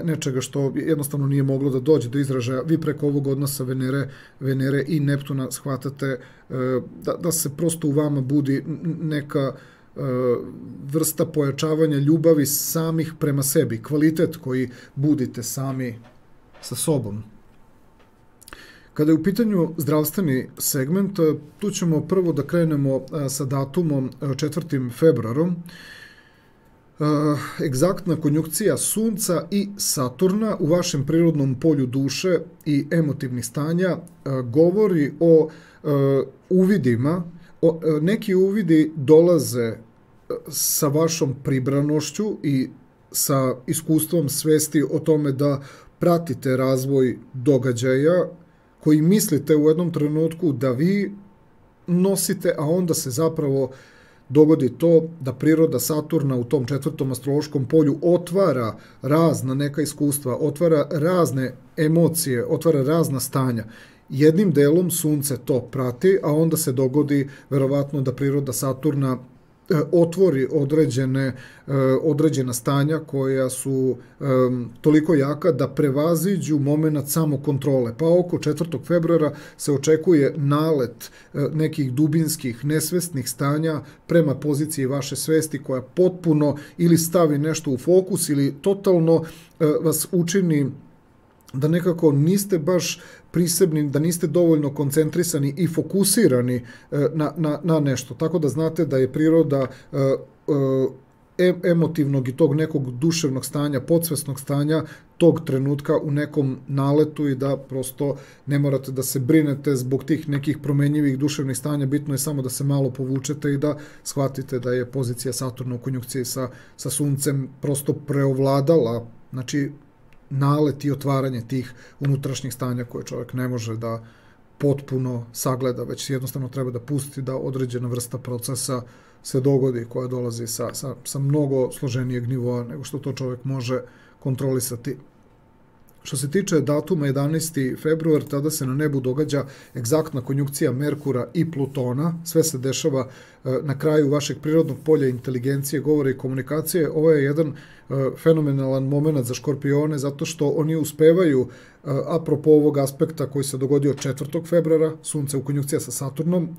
Speaker 1: nečega što jednostavno nije moglo da dođe do izražaja. Vi preko ovog odnosa Venere i Neptuna shvatate da se prosto u vama budi neka vrsta pojačavanja ljubavi samih prema sebi, kvalitet koji budite sami sa sobom. Kada je u pitanju zdravstveni segment, tu ćemo prvo da krenemo sa datumom 4. februarom. Egzaktna konjunkcija Sunca i Saturna u vašem prirodnom polju duše i emotivnih stanja govori o uvidima. Neki uvidi dolaze sa vašom pribranošću i sa iskustvom svesti o tome da pratite razvoj događaja koji mislite u jednom trenutku da vi nosite, a onda se zapravo dogodi to da priroda Saturna u tom 4. astrološkom polju otvara razna neka iskustva, otvara razne emocije, otvara razna stanja. Jednim delom Sunce to prati, a onda se dogodi verovatno da priroda Saturna otvori određena stanja koja su toliko jaka da prevaziđu moment samokontrole. Pa oko 4. februara se očekuje nalet nekih dubinskih, nesvesnih stanja prema poziciji vaše svesti koja potpuno ili stavi nešto u fokus ili totalno vas učini da nekako niste baš prisebni, da niste dovoljno koncentrisani i fokusirani na nešto. Tako da znate da je priroda emotivnog i tog nekog duševnog stanja, podsvesnog stanja tog trenutka u nekom naletu i da prosto ne morate da se brinete zbog tih nekih promenjivih duševnih stanja, bitno je samo da se malo povučete i da shvatite da je pozicija Saturna u konjunkciji sa Suncem prosto preovladala, znači nalet i otvaranje tih unutrašnjih stanja koje čovjek ne može da potpuno sagleda, već jednostavno treba da pusti da određena vrsta procesa se dogodi koja dolazi sa mnogo složenijeg nivoa nego što to čovjek može kontrolisati. Što se tiče datuma 11. februar, tada se na nebu događa egzaktna konjunkcija Merkura i Plutona. Sve se dešava na kraju vašeg prirodnog polja inteligencije, govora i komunikacije. Ovo je jedan fenomenalan moment za Škorpione zato što oni uspevaju, apropo ovog aspekta koji se dogodio 4. februara, Sunce u konjunkcija sa Saturnom,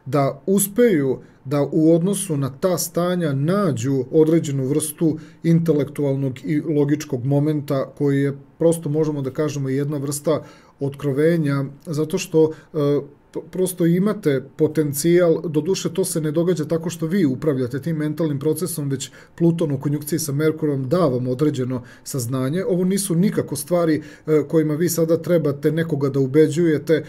Speaker 1: da uspeju da u odnosu na ta stanja nađu određenu vrstu intelektualnog i logičkog momenta koji je prosto, možemo da kažemo, jedna vrsta otkrovenja, zato što prosto imate potencijal, doduše to se ne događa tako što vi upravljate tim mentalnim procesom, već Pluton u konjunkciji sa Merkurom da vam određeno saznanje. Ovo nisu nikako stvari kojima vi sada trebate nekoga da ubeđujete,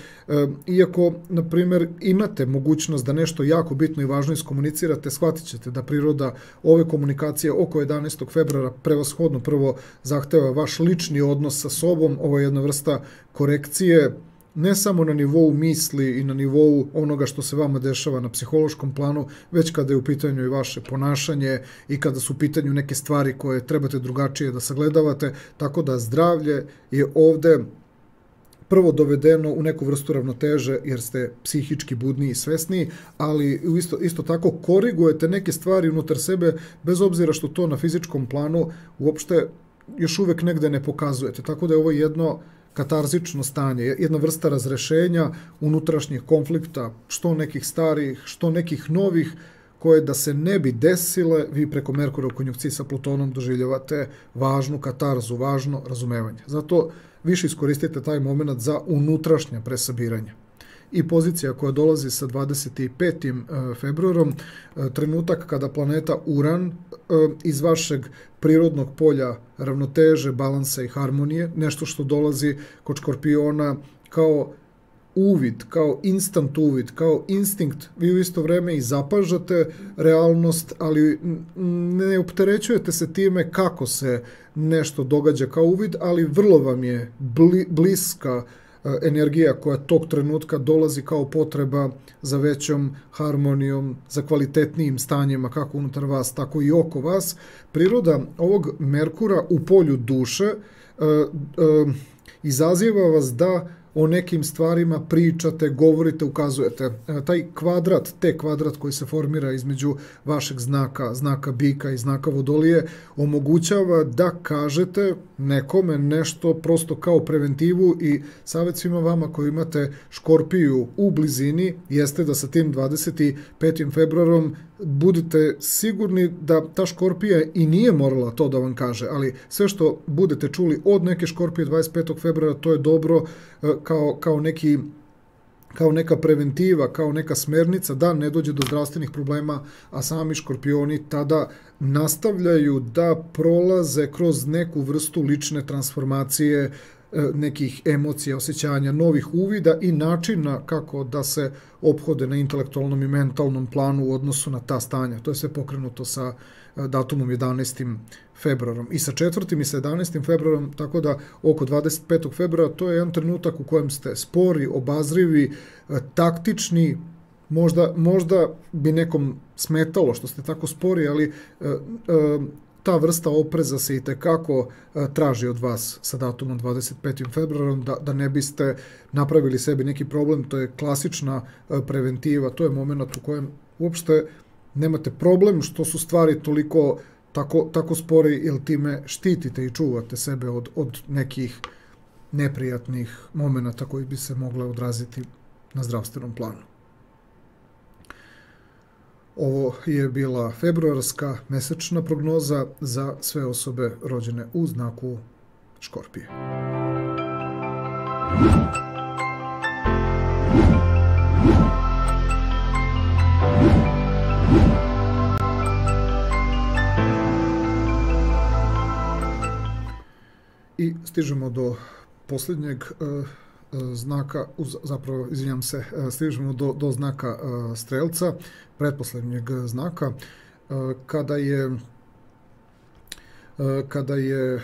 Speaker 1: iako, na primjer, imate mogućnost da nešto jako bitno i važno iskomunicirate, shvatit ćete da priroda ove komunikacije oko 11. februara prevashodno prvo zahteva vaš lični odnos sa sobom, ovo je jedna vrsta korekcije, ne samo na nivou misli i na nivou onoga što se vama dešava na psihološkom planu, već kada je u pitanju i vaše ponašanje i kada su u pitanju neke stvari koje trebate drugačije da sagledavate, tako da zdravlje je ovde prvo dovedeno u neku vrstu ravnoteže jer ste psihički budniji i svesniji, ali isto tako korigujete neke stvari unutar sebe bez obzira što to na fizičkom planu uopšte još uvek negde ne pokazujete. Tako da je ovo jedno katarzično stanje, jedna vrsta razrešenja unutrašnjih konflikta, što nekih starih, što nekih novih, koje da se ne bi desile, vi preko Merkura u konjunkciji sa Plutonom doživljavate važnu katarzu, važno razumevanje. Zato više iskoristite taj moment za unutrašnje presabiranje. I pozicija koja dolazi sa 25. februarom, trenutak kada planeta Uran iz vašeg prirodnog polja ravnoteže, balansa i harmonije, nešto što dolazi kod Škorpiona kao uvid, kao instant uvid, kao instinkt, vi u isto vreme i zapažate realnost, ali ne opterećujete se time kako se nešto događa kao uvid, ali vrlo vam je bliska energija koja tog trenutka dolazi kao potreba za većom harmonijom, za kvalitetnijim stanjima kako unutar vas, tako i oko vas. Priroda ovog Merkura u polju duše izaziva vas da o nekim stvarima pričate, govorite, ukazujete. Taj kvadrat, kvadrat koji se formira između vašeg znaka bika i znaka vodolije, omogućava da kažete nekome nešto prosto kao preventivu i savjet svima vama koji imate Škorpiju u blizini jeste da sa tim 25. februarom budete sigurni da ta Škorpija i nije morala to da vam kaže, ali sve što budete čuli od neke Škorpije 25. februara, to je dobro kao neka preventiva, kao neka smernica da ne dođe do zdravstvenih problema, a sami Škorpioni tada nastavljaju da prolaze kroz neku vrstu lične transformacije, nekih emocija, osjećanja, novih uvida i načina kako da se ophode na intelektualnom i mentalnom planu u odnosu na ta stanja. To je sve pokrenuto sa datumom 11. februarom. I sa 4. i sa 11. februarom, tako da oko 25. februara to je jedan trenutak u kojem ste spori, obazrivi, taktični, možda bi nekom smetalo što ste tako spori, ali ta vrsta opreza se i tekako traži od vas sa datumom 25. februarom, da ne biste napravili sebi neki problem. To je klasična preventiva, to je moment u kojem uopšte nemate problem što su stvari toliko tako spori, jer time štitite i čuvate sebe od nekih neprijatnih momenta koji bi se mogle odraziti na zdravstvenom planu. Ovo je bila februarska mesečna prognoza za sve osobe rođene u znaku Škorpije. I stižemo do posljednjeg znaka, zapravo, izvinjam se, stižemo do znaka Strelca, pretposlednjeg znaka, kada je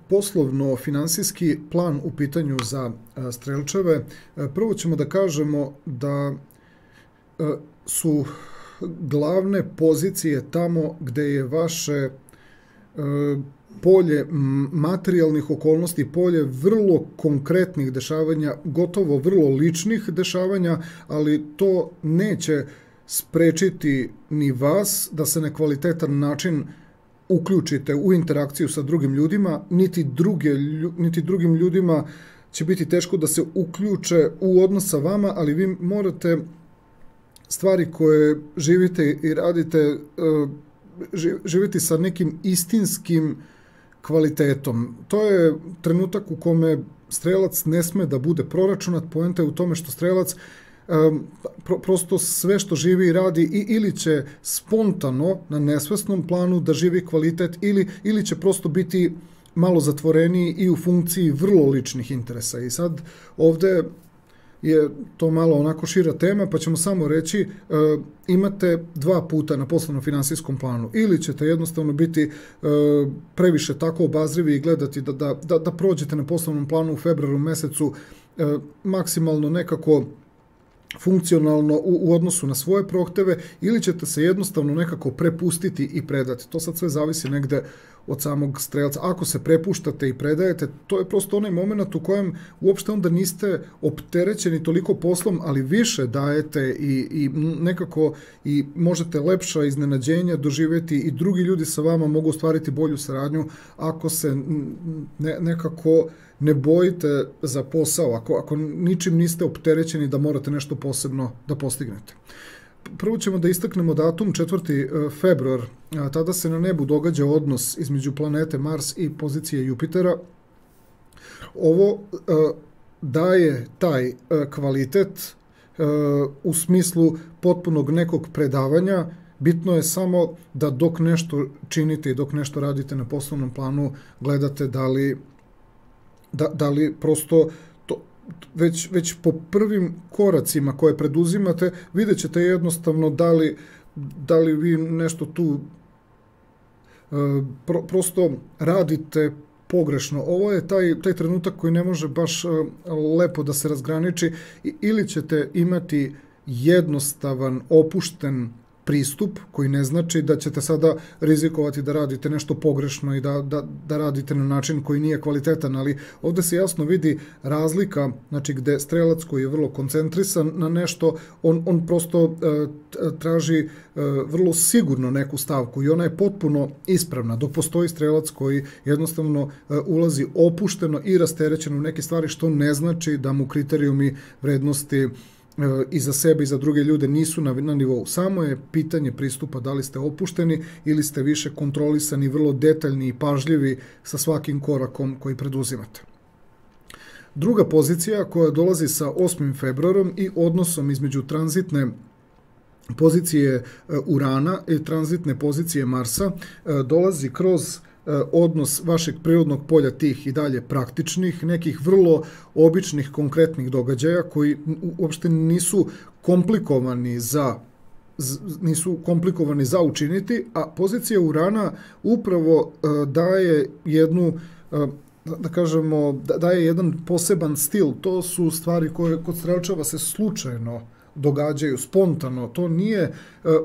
Speaker 1: poslovno-finansijski plan u pitanju za Strelčeve. Prvo ćemo da kažemo da su glavne pozicije tamo gde je vaše polje materijalnih okolnosti, polje vrlo konkretnih dešavanja, gotovo vrlo ličnih dešavanja, ali to neće sprečiti ni vas da se na kvalitetan način uključite u interakciju sa drugim ljudima, niti drugim ljudima će biti teško da se uključe u odnos sa vama, ali vi morate stvari koje živite i radite živjeti sa nekim istinskim kvalitetom. To je trenutak u kome strelac ne sme da bude proračunat. Poenta je u tome što strelac prosto sve što živi i radi ili će spontano na nesvesnom planu da živi kvalitet ili će prosto biti malo zatvoreniji i u funkciji vrlo ličnih interesa. I sad ovde je to malo onako šira tema, pa ćemo samo reći imate dva puta na poslovno-finansijskom planu. Ili ćete jednostavno biti previše tako obazrivi i gledati da prođete na poslovnom planu u februaru mesecu maksimalno nekako funkcionalno u odnosu na svoje prohteve, ili ćete se jednostavno nekako prepustiti i predati. To sad sve zavisi negde od samog strelca. Ako se prepuštate i predajete, to je prosto onaj moment u kojem uopšte onda niste opterećeni toliko poslom, ali više dajete i nekako i možete lepša iznenađenja doživjeti i drugi ljudi sa vama mogu ostvariti bolju saradnju ako se nekako ne bojite za posao, ako ničim niste opterećeni da morate nešto posebno da postignete. Prvo ćemo da istaknemo datum 4. februar. Tada se na nebu događa odnos između planete Mars i pozicije Jupitera. Ovo daje taj kvalitet u smislu potpunog nekog predavanja. Bitno je samo da dok nešto činite i dok nešto radite na poslovnom planu, gledate da li prosto već po prvim koracima koje preduzimate, vidjet ćete jednostavno da li vi nešto tu prosto radite pogrešno. Ovo je taj trenutak koji ne može baš lepo da se razgraniči. Ili ćete imati jednostavan, opušten pristup, koji ne znači da ćete sada rizikovati da radite nešto pogrešno i da radite na način koji nije kvalitetan, ali ovde se jasno vidi razlika, znači gde strelac koji je vrlo koncentrisan na nešto, on prosto traži vrlo sigurno neku stavku i ona je potpuno ispravna, dok postoji strelac koji jednostavno ulazi opušteno i rasterećeno u neke stvari, što ne znači da mu kriterijumi vrednosti i za sebe i za druge ljude nisu na nivou. Samo je pitanje pristupa da li ste opušteni ili ste više kontrolisani, vrlo detaljni i pažljivi sa svakim korakom koji preduzimate. Druga pozicija koja dolazi sa 8. februarom i odnosom između tranzitne pozicije Urana i tranzitne pozicije Marsa dolazi kroz odnos vašeg prirodnog polja tih i dalje praktičnih, nekih vrlo običnih, konkretnih događaja koji uopšte nisu komplikovani za učiniti, a pozicija Urana upravo daje jednu, da kažemo, daje jedan poseban stil. To su stvari koje kod strelčeva se slučajno događaju, spontano. To nije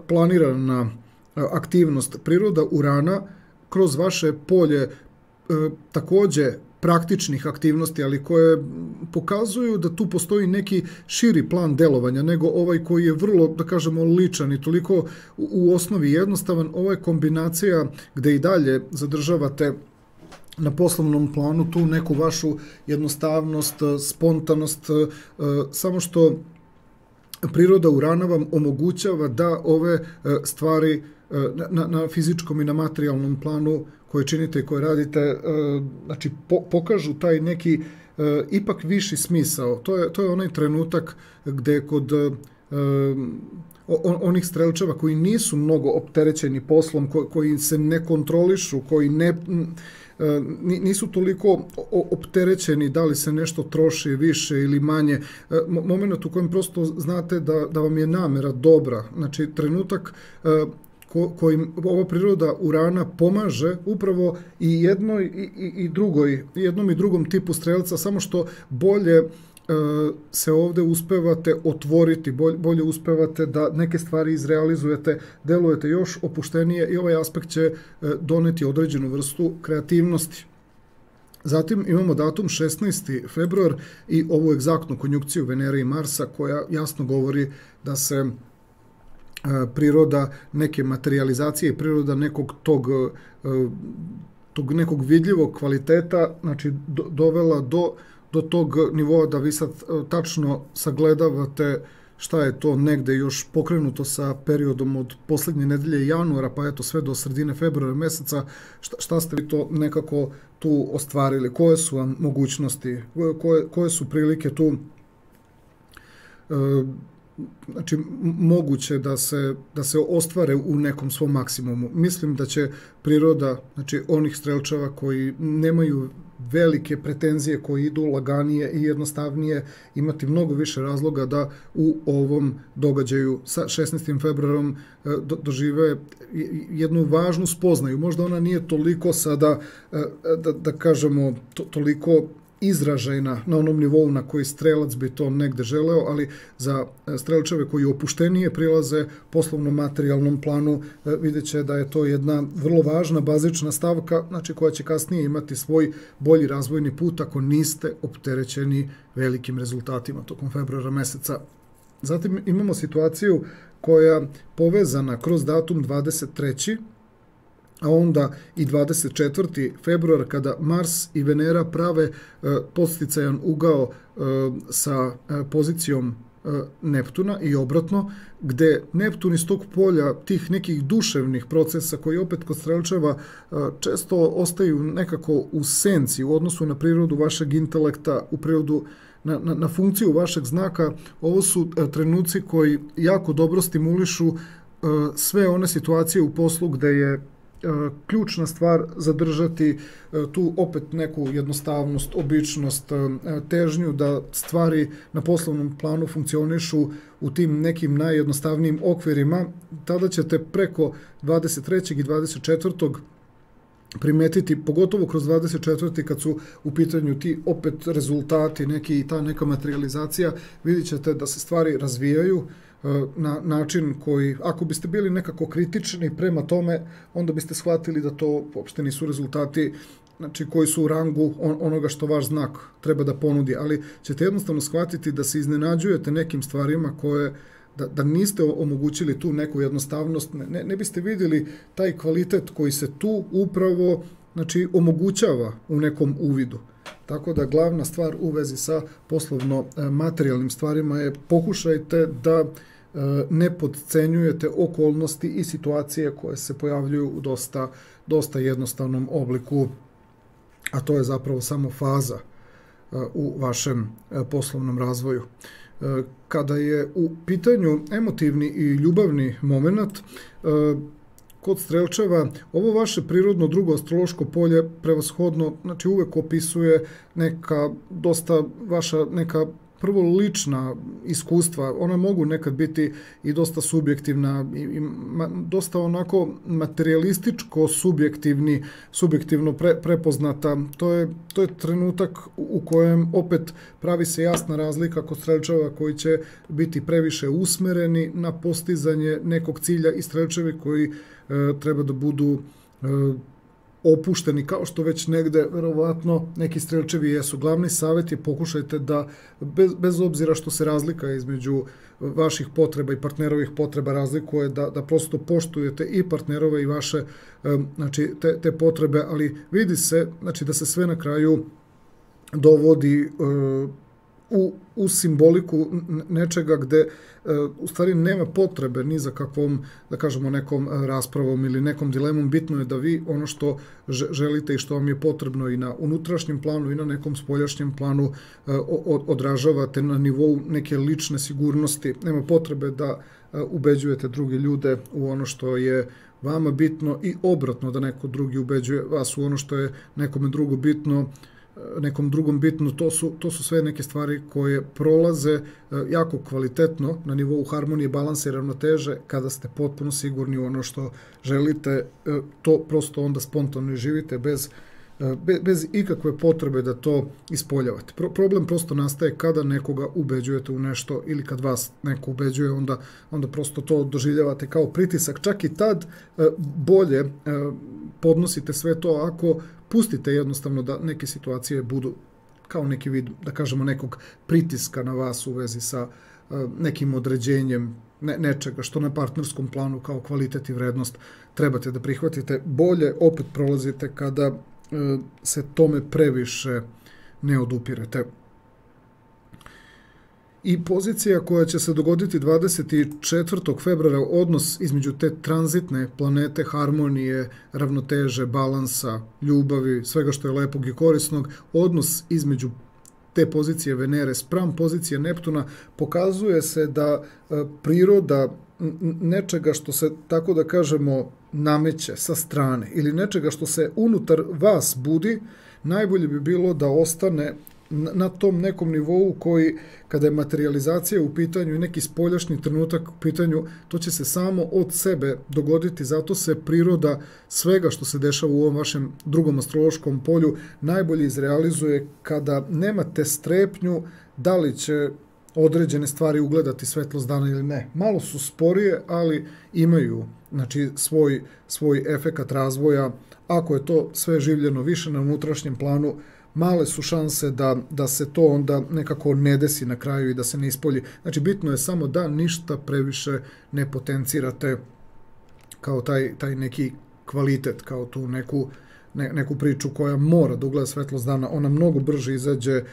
Speaker 1: planirana aktivnost. Priroda Urana kroz vaše polje takođe praktičnih aktivnosti, ali koje pokazuju da tu postoji neki širi plan delovanja nego ovaj koji je vrlo, da kažemo, ličan i toliko u osnovi jednostavan. Ovo je kombinacija gde i dalje zadržavate na poslovnom planu tu neku vašu jednostavnost, spontanost, samo što priroda Urana vam omogućava da ove stvari na fizičkom i na materijalnom planu koje činite i koje radite, znači pokažu taj neki ipak viši smisao. To je onaj trenutak gde kod onih strelčeva koji nisu mnogo opterećeni poslom, koji se ne kontrolišu, koji nisu toliko opterećeni da li se nešto troši više ili manje. Moment u kojem prosto znate da vam je namera dobra. Znači, trenutak kojim ova priroda Urana pomaže upravo i jednoj i drugoj, jednom i drugom tipu strelca, samo što bolje se ovde uspevate otvoriti, bolje uspevate da neke stvari izrealizujete, delujete još opuštenije i ovaj aspekt će doneti određenu vrstu kreativnosti. Zatim imamo datum 16. februar i ovu egzaktnu konjunkciju Venere i Marsa koja jasno govori da se priroda neke materializacije i priroda nekog tog nekog vidljivog kvaliteta, znači dovela do tog nivoa da vi sad tačno sagledavate šta je to negde još pokrenuto sa periodom od poslednje nedelje januara, pa eto sve do sredine februara meseca, šta ste vi to nekako tu ostvarili, koje su vam mogućnosti, koje su prilike tu znači moguće da se ostvare u nekom svom maksimumu. Mislim da će priroda, znači onih strelčeva koji nemaju velike pretenzije, koji idu laganije i jednostavnije, imati mnogo više razloga da u ovom događaju sa 16. februarom dožive jednu važnu spoznaju. Možda ona nije toliko sada, da kažemo, toliko izražajna na onom nivou na koji strelac bi to negde želeo, ali za strelčeve koji opuštenije prilaze poslovnom materijalnom planu vidjet će da je to jedna vrlo važna bazična stavka, znači koja će kasnije imati svoj bolji razvojni put ako niste opterećeni velikim rezultatima tokom februara meseca. Zatim imamo situaciju koja povezana kroz datum 23. a onda i 24. februar kada Mars i Venera prave podsticajan ugao sa pozicijom Neptuna i obratno, gde Neptun iz tog polja tih nekih duševnih procesa koji opet kod strelčeva često ostaju nekako u senci u odnosu na prirodu vašeg intelekta, u prirodu na funkciju vašeg znaka, ovo su trenuci koji jako dobro stimulišu sve one situacije u poslu gde je ključna stvar zadržati tu opet neku jednostavnost, običnost, težnju da stvari na poslovnom planu funkcionišu u tim nekim najjednostavnijim okvirima. Tada ćete preko 23. i 24. primetiti, pogotovo kroz 24. kad su u pitanju ti opet rezultati, ta neka materializacija, vidjet ćete da se stvari razvijaju na način koji, ako biste bili nekako kritični prema tome, onda biste shvatili da to uopšte nisu rezultati znači koji su u rangu onoga što vaš znak treba da ponudi, ali ćete jednostavno shvatiti da se iznenađujete nekim stvarima koje da niste omogućili tu neku jednostavnost, ne biste vidjeli taj kvalitet koji se tu upravo znači, omogućava u nekom uvidu. Tako da glavna stvar u vezi sa poslovno materijalnim stvarima je pokušajte da ne podcenjujete okolnosti i situacije koje se pojavljuju u dosta jednostavnom obliku, a to je zapravo samo faza u vašem poslovnom razvoju. Kada je u pitanju emotivni i ljubavni moment, kod strelčeva, ovo vaše prirodno drugo astrološko polje prevashodno, znači uvek opisuje neka dosta vaša neka prvo lična iskustva, ona mogu nekad biti i dosta subjektivna i dosta onako materialističko subjektivno prepoznata. To je trenutak u kojem opet pravi se jasna razlika kod strelčeva koji će biti previše usmereni na postizanje nekog cilja i strelčevi koji treba da budu opušteni, kao što već negde verovatno neki strelčevi jesu. Glavni savjet je pokušajte da, bez obzira što se razlika između vaših potreba i partnerovih potreba razlikuje, da prosto poštujete i partnerove i vaše znači, te potrebe, ali vidi se znači, da se sve na kraju dovodi u simboliku nečega gde u stvari nema potrebe ni za kakvom, da kažemo, nekom raspravom ili nekom dilemom. Bitno je da vi ono što želite i što vam je potrebno i na unutrašnjem planu i na nekom spoljašnjem planu odražavate na nivou neke lične sigurnosti. Nema potrebe da ubeđujete druge ljude u ono što je vama bitno i obratno da neko drugi ubeđuje vas u ono što je nekom drugom bitno, to su sve neke stvari koje prolaze jako kvalitetno na nivou harmonije, balansa i ravnoteže kada ste potpuno sigurni u ono što želite, to prosto onda spontano živite bez ikakve potrebe da to ispoljavate. Problem prosto nastaje kada nekoga ubeđujete u nešto ili kad vas neko ubeđuje, onda prosto to doživljavate kao pritisak. Čak i tad bolje podnosite sve to ako pustite jednostavno da neke situacije budu kao neki vid, da kažemo, nekog pritiska na vas u vezi sa nekim određenjem nečega što na partnerskom planu kao kvalitet i vrednost trebate da prihvatite. Bolje opet prolazite kada se tome previše ne odupirete. I pozicija koja će se dogoditi 24. februara, odnos između te tranzitne planete, harmonije, ravnoteže, balansa, ljubavi, svega što je lepog i korisnog, odnos između te pozicije Venere spram pozicije Neptuna, pokazuje se da priroda nečega što se, tako da kažemo, nameće sa strane ili nečega što se unutar vas budi, najbolje bi bilo da ostane na tom nekom nivou koji, kada je materializacija u pitanju i neki spoljašnji trenutak u pitanju, to će se samo od sebe dogoditi. Zato se priroda svega što se dešava u ovom vašem drugom astrološkom polju najbolje izrealizuje kada nemate strepnju da li će određene stvari ugledati svetlost dana ili ne. Malo su sporije, ali imaju znači, svoj efekat razvoja. Ako je to sve življeno više na unutrašnjem planu, male su šanse da se to onda nekako ne desi na kraju i da se ne ispolji. Znači, bitno je samo da ništa previše ne potencirate kao taj neki kvalitet, kao tu neku priču koja mora da ugleda svetlost dana. Ona mnogo brže izađe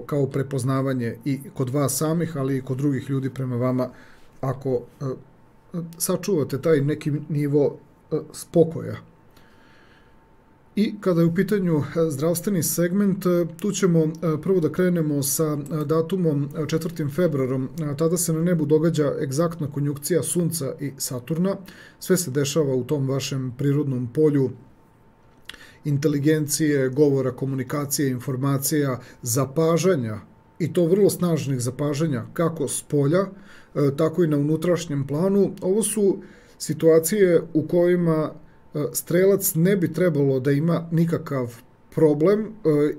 Speaker 1: kao prepoznavanje i kod vas samih, ali i kod drugih ljudi prema vama, ako sačuvate taj neki nivo spokoja. I kada je u pitanju zdravstveni segment, tu ćemo prvo da krenemo sa datumom 4. februarom. Tada se na nebu događa egzaktna konjunkcija Sunca i Saturna. Sve se dešava u tom vašem prirodnom polju inteligencije, govora, komunikacije, informacija, zapažanja, i to vrlo snažnih zapažanja, kako s polja, tako i na unutrašnjem planu. Ovo su situacije u kojima strelac ne bi trebalo da ima nikakav problem.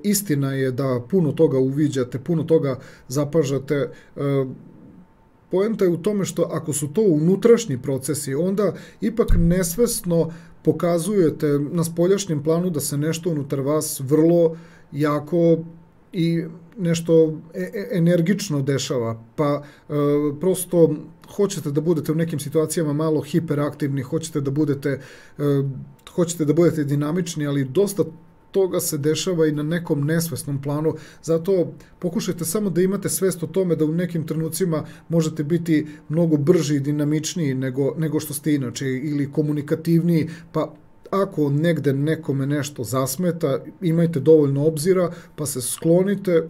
Speaker 1: Istina je da puno toga uviđate, puno toga zapažate. Poenta je u tome što ako su to unutrašnji procesi, onda ipak nesvesno pokazujete na spoljašnjem planu da se nešto unutar vas vrlo jako i nešto energično dešava, pa prosto hoćete da budete u nekim situacijama malo hiperaktivni, hoćete da budete dinamični, ali dosta toga se dešava i na nekom nesvesnom planu, zato pokušajte samo da imate svest o tome da u nekim trenucima možete biti mnogo brži i dinamičniji nego što ste inače, ili komunikativniji, pa ako negde nekome nešto zasmeta, imajte dovoljno obzira, pa se sklonite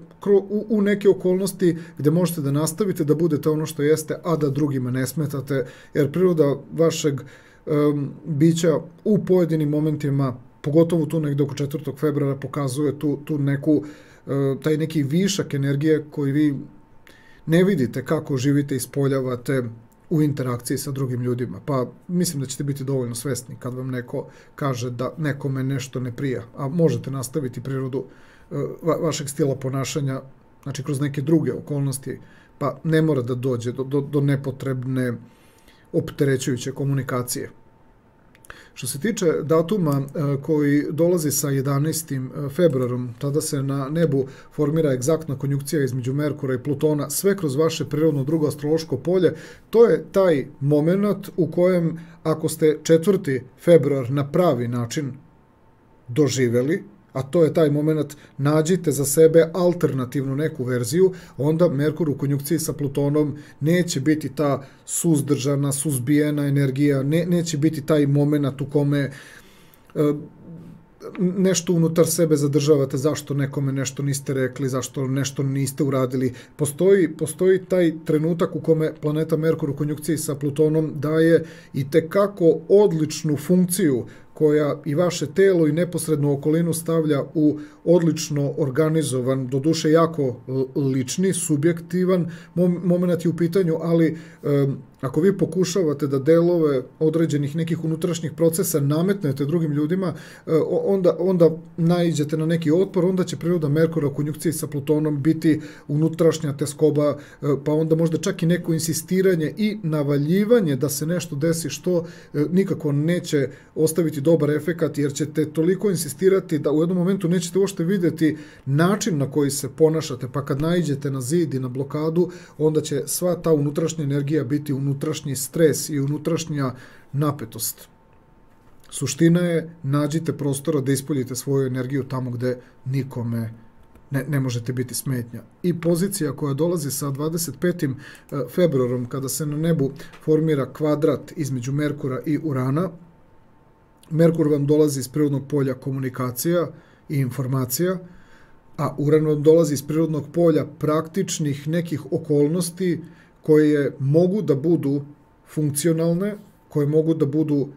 Speaker 1: u neke okolnosti gde možete da nastavite da budete ono što jeste, a da drugima ne smetate, jer priroda vašeg bića u pojedinim momentima, pogotovo tu negde oko 4. februara, pokazuje taj neki višak energije koji vi ne vidite kako živite i ispoljavate u interakciji sa drugim ljudima. Pa mislim da ćete biti dovoljno svesni kad vam neko kaže da nekome nešto ne prija, a možete nastaviti prirodu vašeg stila ponašanja, znači kroz neke druge okolnosti, pa ne mora da dođe do nepotrebne opterećujuće komunikacije. Što se tiče datuma koji dolazi sa 11. februarom, tada se na nebu formira egzaktna konjunkcija između Merkura i Plutona, sve kroz vaše prirodno drugo astrološko polje. To je taj moment u kojem, ako ste 4. februar na pravi način doživeli, a to je taj moment, nađite za sebe alternativnu neku verziju, onda Merkur u konjunkciji sa Plutonom neće biti ta suzdržana, suzbijena energija, neće biti taj moment u kome nešto unutar sebe zadržavate, zašto nekome nešto niste rekli, zašto nešto niste uradili. Postoji taj trenutak u kome planeta Merkur u konjunkciji sa Plutonom daje i tekako odličnu funkciju koja i vaše telo i neposrednu okolinu stavlja u odlično organizovan, doduše jako lični, subjektivan moment je u pitanju, ali ako vi pokušavate da delove određenih nekih unutrašnjih procesa nametnete drugim ljudima, onda naiđete na neki otpor, onda će priroda Merkura u konjunkciji sa Plutonom biti unutrašnja teskoba, pa onda možda čak i neko insistiranje i navaljivanje da se nešto desi što nikako neće ostaviti dobar efekat, jer ćete toliko insistirati da u jednom momentu nećete uopšte videti način na koji se ponašate, pa kad naiđete na zid i na blokadu, onda će sva ta unutrašnja energija biti unutrašnji stres i unutrašnja napetost. Suština je, nađite prostora da ispoljite svoju energiju tamo gde nikome ne možete biti smetnja. I pozicija koja dolazi sa 25. februarom, kada se na nebu formira kvadrat između Merkura i Urana, Merkur vam dolazi iz prirodnog polja komunikacija i informacija, a Uran vam dolazi iz prirodnog polja praktičnih nekih okolnosti koje mogu da budu funkcionalne, koje mogu da budu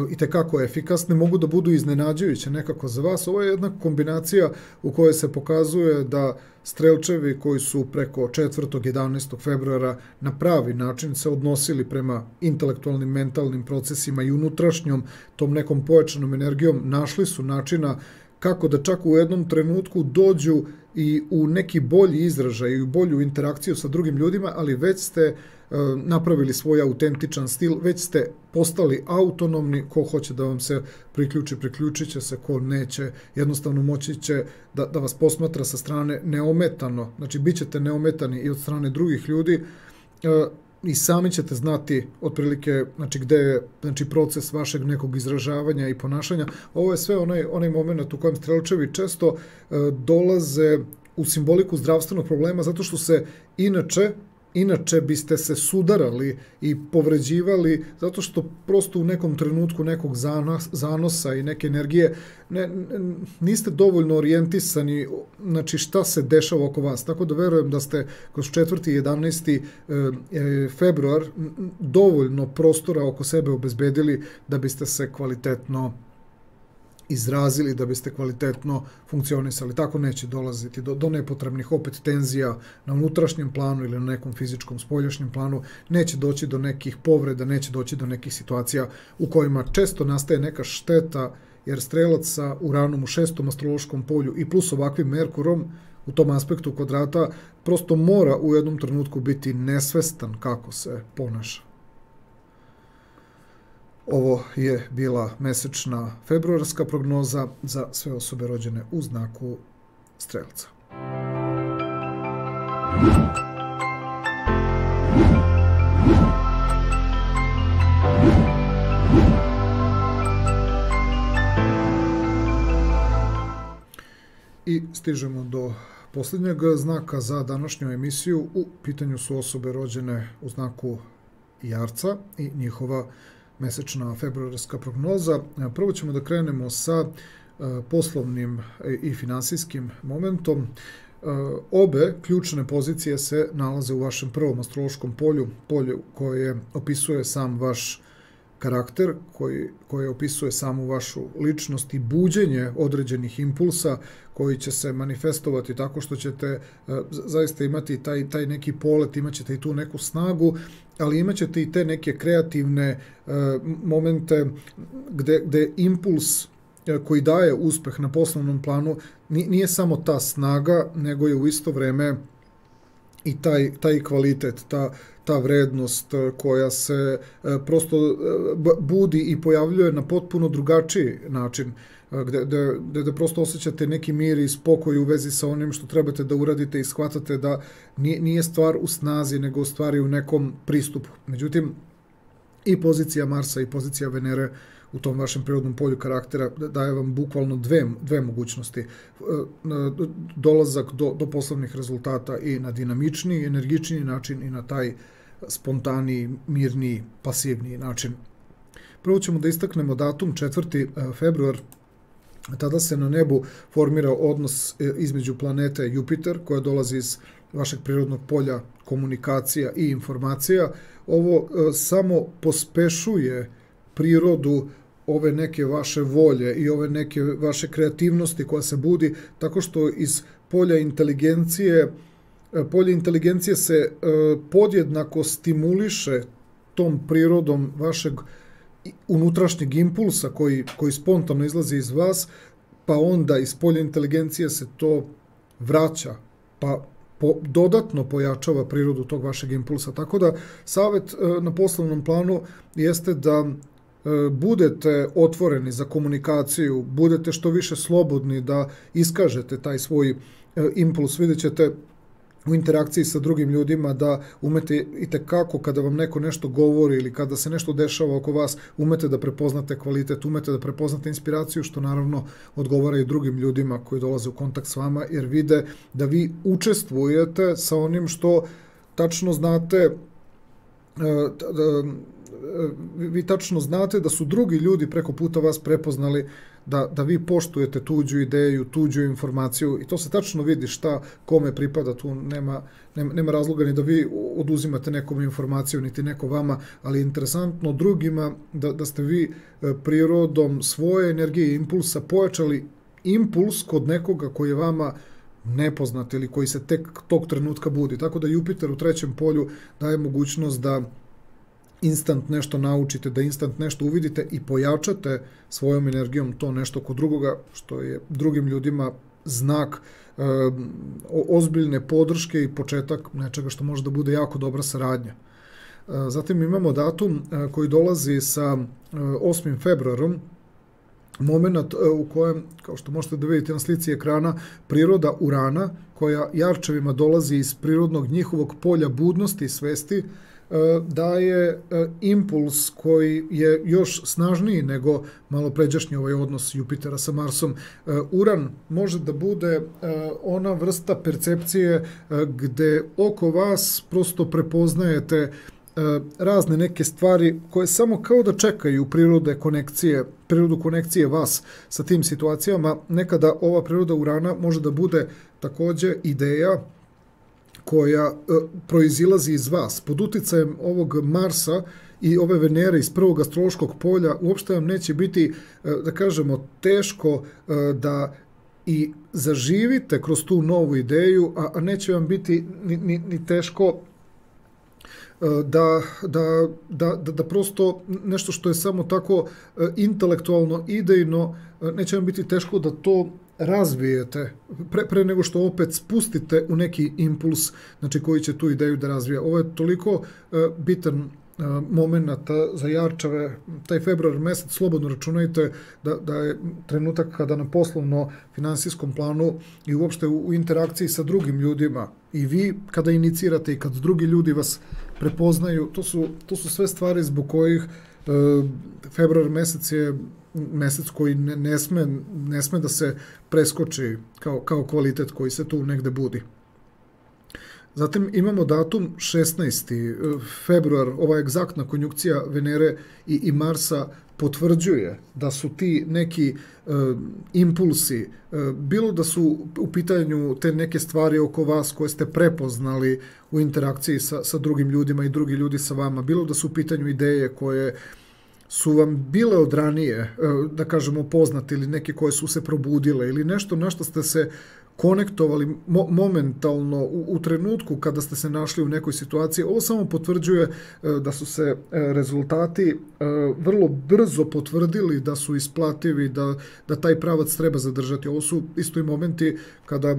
Speaker 1: i tekako efikasne, mogu da budu iznenađujuće nekako za vas. Ovo je jedna kombinacija u kojoj se pokazuje da strelčevi koji su preko 4. 11. februara na pravi način se odnosili prema intelektualnim, mentalnim procesima i unutrašnjom tom nekom pojačanom energijom, našli su načina kako da čak u jednom trenutku dođu i u neki bolji izražaj i u bolju interakciju sa drugim ljudima, ali već ste napravili svoj autentičan stil, već ste postali autonomni, ko hoće da vam se priključi, priključit će se, ko neće, jednostavno moći će da vas posmatra sa strane neometano, znači bit ćete neometani i od strane drugih ljudi, i sami ćete znati otprilike gde je proces vašeg nekog izražavanja i ponašanja. Ovo je sve onaj moment u kojem strelčevi često dolaze u simboliku zdravstvenog problema, zato što se inače biste se sudarali i povređivali, zato što prosto u nekom trenutku nekog zanosa i neke energije niste dovoljno orijentisani, znači šta se dešava oko vas. Tako da verujem da ste kroz 4. i 11. februar dovoljno prostora oko sebe obezbedili da biste se kvalitetno izrazili da biste kvalitetno funkcionisali. Tako neće dolaziti do nepotrebnih opet tenzija na unutrašnjem planu ili na nekom fizičkom spoljašnjem planu, neće doći do nekih povreda, neće doći do nekih situacija u kojima često nastaje neka šteta, jer strelac sa Uranom u 6. astrološkom polju i plus ovakvim Merkurom u tom aspektu kvadrata prosto mora u jednom trenutku biti nesvestan kako se ponaša. Ovo je bila mesečna februarska prognoza za sve osobe rođene u znaku Strelca. I stižemo do posljednjeg znaka za današnju emisiju. U pitanju su osobe rođene u znaku Jarca i njihova mesečna februarska prognoza. Prvo ćemo da krenemo sa poslovnim i finansijskim momentom. Obe ključne pozicije se nalaze u vašem prvom astrološkom polju, polju koje opisuje sam vaš karakter, koji opisuje samu vašu ličnost i buđenje određenih impulsa koji će se manifestovati tako što ćete zaista imati taj neki polet, imat ćete i tu neku snagu, ali imat ćete i te neke kreativne momente gde impuls koji daje uspeh na poslovnom planu nije samo ta snaga, nego je u isto vreme i taj kvalitet, ta vrednost koja se prosto budi i pojavljuje na potpuno drugačiji način, gde prosto osjećate neki mir i spokoj u vezi sa onim što trebate da uradite i shvatate da nije stvar u snazi, nego u stvari u nekom pristupu. Međutim, i pozicija Marsa i pozicija Venere u tom vašem prirodnom polju karaktera daje vam bukvalno dve mogućnosti. Dolazak do poslovnih rezultata i na dinamičniji, energičniji način i na taj spontaniji, mirniji, pasivniji način. Prvo ćemo da istaknemo datum 4. februar. Tada se na nebu formira odnos između planete Jupiter, koja dolazi iz vašeg prirodnog polja komunikacija i informacija. Ovo samo pospešuje prirodu ove neke vaše volje i ove neke vaše kreativnosti koja se budi tako što iz polje inteligencije se podjednako stimuliše tom prirodom vašeg unutrašnjeg impulsa koji spontano izlazi iz vas, pa onda iz polja inteligencije se to vraća, pa dodatno pojačava prirodu tog vašeg impulsa. Tako da savjet na poslovnom planu jeste da budete otvoreni za komunikaciju, budete što više slobodni da iskažete taj svoj impuls. Vidjet ćete u interakciji sa drugim ljudima da umete itekako kada vam neko nešto govori ili kada se nešto dešava oko vas, umete da prepoznate kvalitet, umete da prepoznate inspiraciju, što naravno odgovara i drugim ljudima koji dolaze u kontakt s vama, jer vide da vi učestvujete sa onim što tačno znate, vi tačno znate da su drugi ljudi preko puta vas prepoznali da vi poštujete tuđu ideju, tuđu informaciju i to se tačno vidi šta kome pripada, tu nema razloga ni da vi oduzimate nekom informaciju, niti neko vama, ali je interesantno drugima da ste vi prirodom svoje energije i impulsa pojačali impuls kod nekoga koji je vama nepoznat ili koji se tek tog trenutka budi. Tako da Jupiter u 3. polju daje mogućnost da instant nešto naučite, da instant nešto uvidite i pojačate svojom energijom to nešto kod drugoga, što je drugim ljudima znak ozbiljne podrške i početak nečega što može da bude jako dobra saradnja. Zatim imamo datum koji dolazi sa 8. februarom, moment u kojem, kao što možete da vidite na slici ekrana, priroda Urana, koja Jarčevima dolazi iz prirodnog njihovog polja budnosti i svesti, daje impuls koji je još snažniji nego malo pređašnji ovaj odnos Jupitera sa Marsom. Uran može da bude ona vrsta percepcije gde oko vas prosto prepoznajete razne neke stvari koje samo kao da čekaju prirodu konekcije vas sa tim situacijama. Nekada ova priroda Urana može da bude takođe ideja koja proizilazi iz vas. Pod uticajem ovog Marsa i ove Venere iz prvog astrološkog polja uopšte vam neće biti, da kažemo, teško da i zaživite kroz tu novu ideju, a neće vam biti ni teško da prosto nešto što je samo tako intelektualno, idejno, neće vam biti teško da to razvijete pre nego što opet spustite u neki impuls, znači koji će tu ideju da razvija. Ovo je toliko bitan momenata za Jarčeve, taj februar mesec, slobodno računajte da je trenutak kada na poslovno finansijskom planu i uopšte u interakciji sa drugim ljudima i vi kada inicirate i kad drugi ljudi vas prepoznaju, to su sve stvari zbog kojih februar mesec je mesec koji ne sme da se preskoči kao kvalitet koji se tu negde budi. Zatim imamo datum 16. februar, ova egzaktna konjunkcija Venere i Marsa potvrđuje da su ti neki impulsi, bilo da su u pitanju te neke stvari oko vas koje ste prepoznali u interakciji sa drugim ljudima i drugi ljudi sa vama, bilo da su u pitanju ideje koje su vam bile od ranije, da kažemo, poznate ili neke koje su se probudile ili nešto na što ste se konektovali momentalno u trenutku kada ste se našli u nekoj situaciji. Ovo samo potvrđuje da su se rezultati vrlo brzo potvrdili, da su isplativi, da taj pravac treba zadržati. Ovo su isto i momenti kada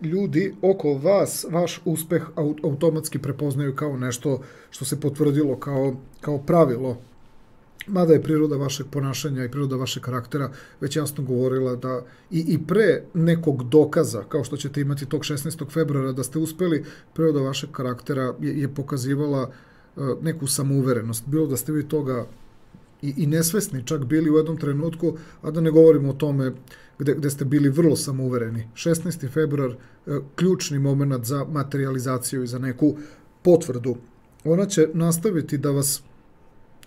Speaker 1: ljudi oko vas, vaš uspeh automatski prepoznaju kao nešto što se potvrdilo kao pravilo. Mada je priroda vašeg ponašanja i priroda vašeg karaktera već jasno govorila da i pre nekog dokaza, kao što ćete imati tog 16. februara, da ste uspeli, priroda vašeg karaktera je pokazivala neku samouverenost. Bilo da ste vi toga i nesvesni čak bili u jednom trenutku, a da ne govorimo o tome gde ste bili vrlo samouvereni. 16. februar, ključni moment za materializaciju i za neku potvrdu. Ona će nastaviti da vas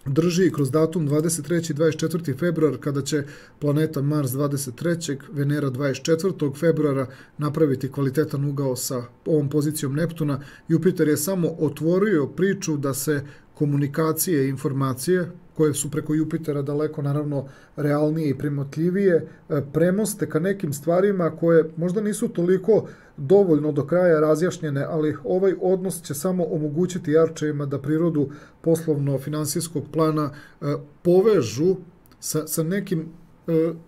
Speaker 1: drži kroz datum 23. i 24. februar, kada će planeta Mars 23. Venera 24. februara napraviti kvalitetan ugao sa ovom pozicijom Neptuna. Jupiter je samo otvorio priču da se komunikacije i informacije, koje su preko Jupitera daleko, naravno, realnije i premotljivije, premoste ka nekim stvarima koje možda nisu toliko dovoljno do kraja razjašnjene, ali ovaj odnos će samo omogućiti Jarčevima da prirodu poslovno-finansijskog plana povežu sa nekim,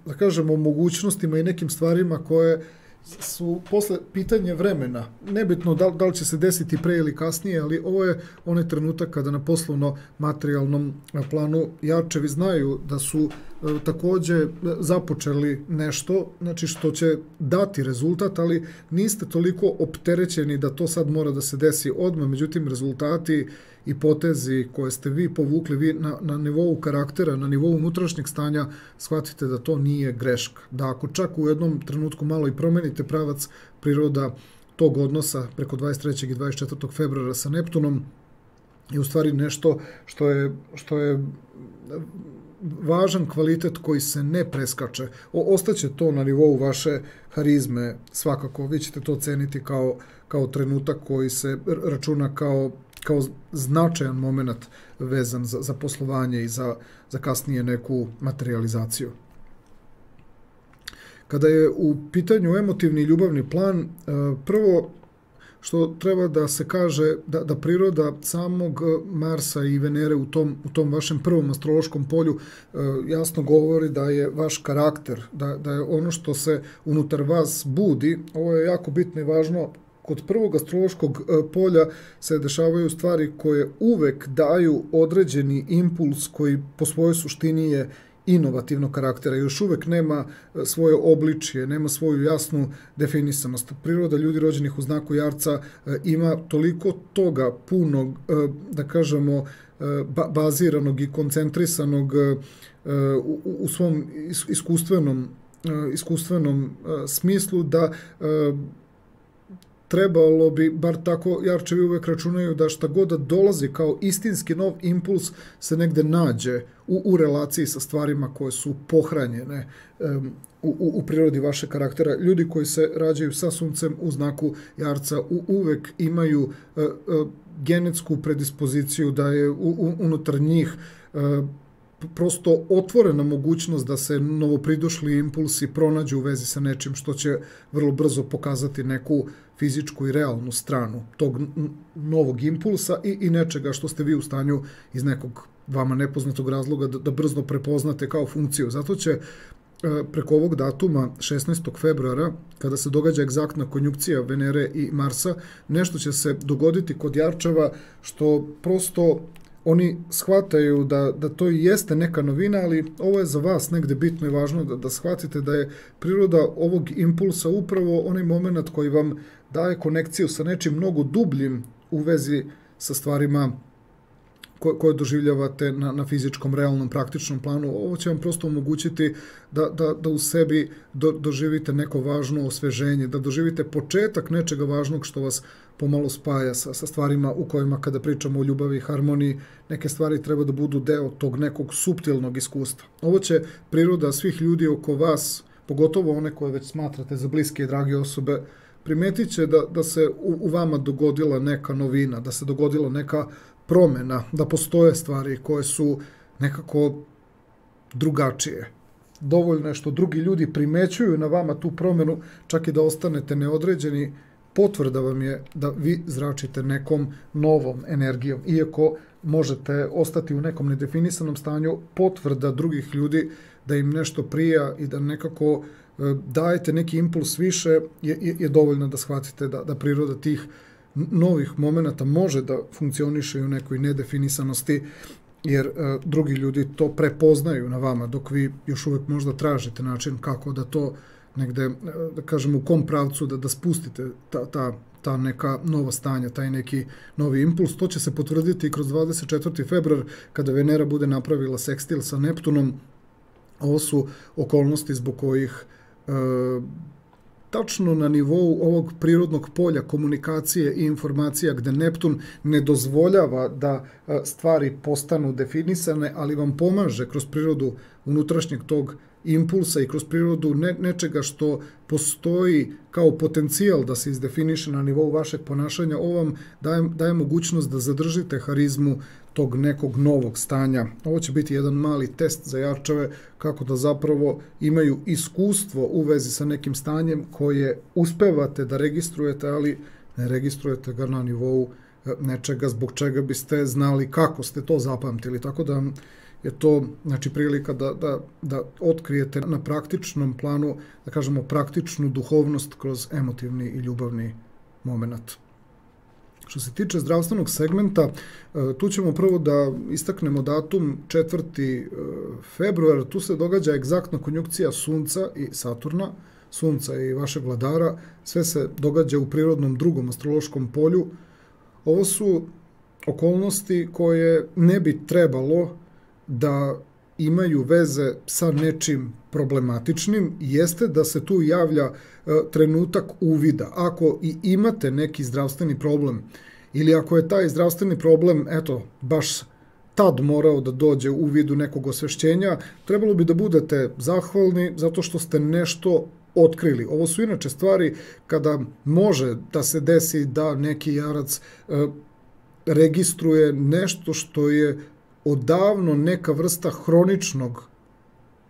Speaker 1: da kažemo, mogućnostima i nekim stvarima koje su posle pitanje vremena. Nebitno da li će se desiti pre ili kasnije, ali ovo je onaj trenutak kada na poslovno-materijalnom planu Jarčevi znaju da su takođe započeli nešto, znači što će dati rezultat, ali niste toliko opterećeni da to sad mora da se desi odmah. Međutim, rezultati i potezi koje ste vi povukli, vi na nivou karaktera, na nivou unutrašnjeg stanja, shvatite da to nije greška. Da ako čak u jednom trenutku malo i promenite pravac, priroda tog odnosa preko 23. i 24. februara sa Neptunom je u stvari nešto što je važan kvalitet koji se ne preskače. Ostaće to na nivou vaše harizme svakako. Vi ćete to ceniti kao trenutak koji se računa kao značajan moment vezan za poslovanje i za kasnije neku materializaciju. Kada je u pitanju emotivni i ljubavni plan, prvo što treba da se kaže da priroda samog Marsa i Venere u tom vašem prvom astrološkom polju jasno govori da je vaš karakter, da je ono što se unutar vas budi. Ovo je jako bitno i važno. Kod prvog astrološkog polja se dešavaju stvari koje uvek daju određeni impuls koji po svojoj suštini je inovativnog karaktera. Još uvek nema svoje obličje, nema svoju jasnu definisanost. Priroda ljudi rođenih u znaku Jarca ima toliko toga punog, da kažemo, baziranog i koncentrisanog u svom iskustvenom smislu da trebalo bi, bar tako Jarčevi uvek računaju, da šta god da dolazi kao istinski nov impuls se negde nađe u relaciji sa stvarima koje su pohranjene u prirodi vašeg karaktera. Ljudi koji se rađaju sa suncem u znaku Jarca uvek imaju genetsku predispoziciju da je unutar njih prosto otvorena mogućnost da se novopridošli impulsi pronađu u vezi sa nečim što će vrlo brzo pokazati neku fizičku i realnu stranu tog novog impulsa i nečega što ste vi u stanju iz nekog vama nepoznatog razloga da brzo prepoznate kao funkciju. Zato će preko ovog datuma 16. februara, kada se događa egzaktna konjunkcija Venere i Marsa, nešto će se dogoditi kod Jarčeva što prosto oni shvataju da to i jeste neka novina, ali ovo je za vas negde bitno i važno da shvatite da je priroda ovog impulsa upravo onaj moment koji vam daje konekciju sa nečim mnogo dubljim u vezi sa stvarima koje doživljavate na fizičkom, realnom, praktičnom planu. Ovo će vam prosto omogućiti da u sebi doživite neko važno osveženje, da doživite početak nečega važnog što vas pomalo spaja sa stvarima u kojima, kada pričamo o ljubavi i harmoniji, neke stvari treba da budu deo tog nekog suptilnog iskustva. Ovo će priroda svih ljudi oko vas, pogotovo one koje već smatrate za bliske i drage osobe, primetit će da se u vama dogodila neka novina, da se dogodila neka promena, da postoje stvari koje su nekako drugačije. Dovoljno je što drugi ljudi primećuju na vama tu promenu, čak i da ostanete neodređeni, potvrda vam je da vi zračite nekom novom energijom. Iako možete ostati u nekom nedefinisanom stanju, potvrda drugih ljudi da im nešto prija i da nekako dajete neki impuls više je dovoljno da shvatite da priroda tih novih momenta može da funkcioniše u nekoj nedefinisanosti, jer drugi ljudi to prepoznaju na vama, dok vi još uvek možda tražite način kako da to negde, da kažemo, u kom pravcu da spustite ta neka nova stanja, taj neki novi impuls. To će se potvrditi kroz 24. februar, kada Venera bude napravila sekstil sa Neptunom. Ovo su okolnosti zbog kojih tačno na nivou ovog prirodnog polja komunikacije i informacija, gde Neptun ne dozvoljava da stvari postanu definisane, ali vam pomaže kroz prirodu unutrašnjeg tog impulsa i kroz prirodu nečega što postoji kao potencijal da se izdefiniše na nivou vašeg ponašanja. Ovo vam daje mogućnost da zadržite harizmu tog nekog novog stanja. Ovo će biti jedan mali test za Jarčeve, kako da zapravo imaju iskustvo u vezi sa nekim stanjem koje uspevate da registrujete, ali ne registrujete ga na nivou nečega zbog čega biste znali kako ste to zapamtili. Tako da je to, znači, prilika da otkrijete na praktičnom planu, da kažemo, praktičnu duhovnost kroz emotivni i ljubavni moment. Što se tiče zdravstvenog segmenta, tu ćemo prvo da istaknemo datum 4. februar. Tu se događa egzaktna konjunkcija Sunca i Saturna, Sunca i vašeg vladara. Sve se događa u prirodnom drugom astrološkom polju. Ovo su okolnosti koje ne bi trebalo da imaju veze sa nečim problematičnim. Jeste da se tu javlja trenutak uvida. Ako i imate neki zdravstveni problem ili ako je taj zdravstveni problem, eto, baš tad morao da dođe u vidu nekog osvešćenja, trebalo bi da budete zahvalni zato što ste nešto otkrili. Ovo su inače stvari kada može da se desi da neki jarac registruje nešto što je odavno neka vrsta hroničnog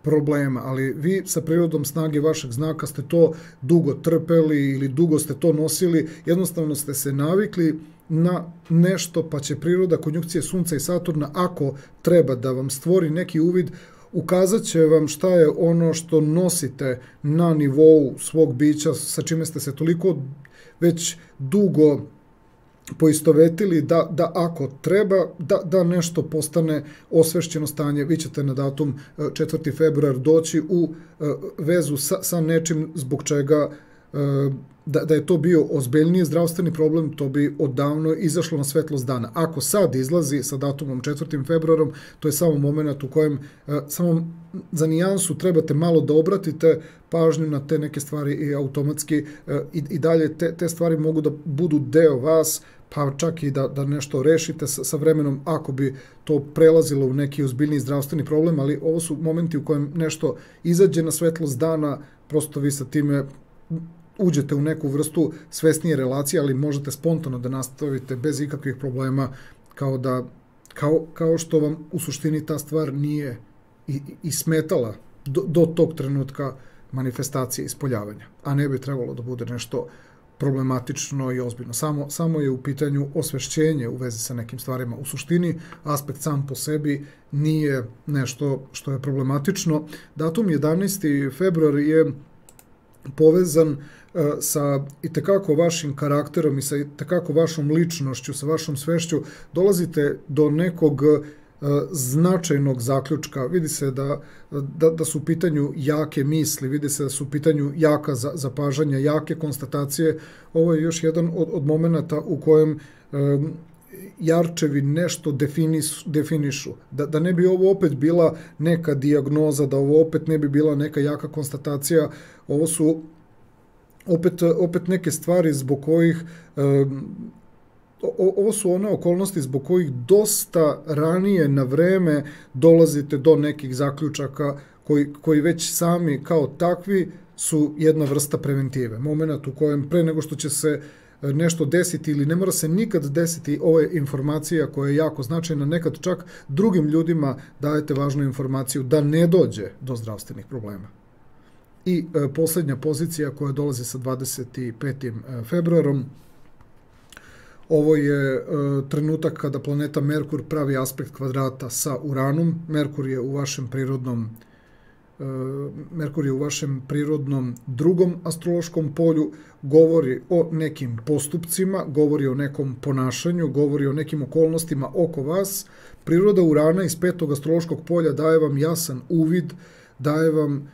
Speaker 1: problema, ali vi sa prirodom snage vašeg znaka ste to dugo trpeli ili dugo ste to nosili, jednostavno ste se navikli na nešto, pa će priroda konjunkcije Sunca i Saturna, ako treba da vam stvori neki uvid, ukazat će vam šta je ono što nosite na nivou svog bića, sa čime ste se toliko već dugo poistovetili da ako treba da nešto postane osvešćeno stanje, vi ćete na datum 4. februar doći u vezu sa nečim zbog čega da je to bio ozbiljniji zdravstveni problem, to bi odavno izašlo na svetlost dana. Ako sad izlazi sa datumom 4. februarom, to je samo moment u kojem samo za nijansu trebate malo da obratite pažnju na te neke stvari i automatski i dalje te stvari mogu da budu deo vas, pa čak i da nešto rešite sa vremenom ako bi to prelazilo u neki ozbiljniji zdravstveni problem, ali ovo su momenti u kojem nešto izađe na svetlost dana, prosto vi sa time uđete u neku vrstu svesnije relacije, ali možete spontano da nastavite bez ikakvih problema, kao što vam u suštini ta stvar nije i smetala do tog trenutka manifestacije ispoljavanja, a ne bi trebalo da bude nešto problematično i ozbiljno. Samo je u pitanju osvešćenje u vezi sa nekim stvarima. U suštini, aspekt sam po sebi nije nešto što je problematično. Datum 11. februar je povezan sa itekako vašim karakterom i sa itekako vašom ličnošću, sa vašom svešću. Dolazite do nekog značajnog zaključka. Vidi se da su u pitanju jake misli, vidi se da su u pitanju jaka zapažanja, jake konstatacije. Ovo je još jedan od momenta u kojem jarčevi nešto definišu. Da ne bi ovo opet bila neka dijagnoza, da ovo opet ne bi bila neka jaka konstatacija, ovo su opet neke stvari zbog kojih ovo su one okolnosti zbog kojih dosta ranije na vreme dolazite do nekih zaključaka koji već sami kao takvi su jedna vrsta preventive. Moment u kojem pre nego što će se nešto desiti ili ne mora se nikad desiti, ovo je informacija koja je jako značajna, nekad čak drugim ljudima dajete važnu informaciju da ne dođe do zdravstvenih problema. I posljednja pozicija koja dolazi sa 25. februarom, ovo je trenutak kada planeta Merkur pravi aspekt kvadrata sa Uranom. Merkur je u vašem prirodnom drugom astrološkom polju, govori o nekim postupcima, govori o nekom ponašanju, govori o nekim okolnostima oko vas. Priroda Urana iz 5. astrološkog polja daje vam jasan uvid, daje vam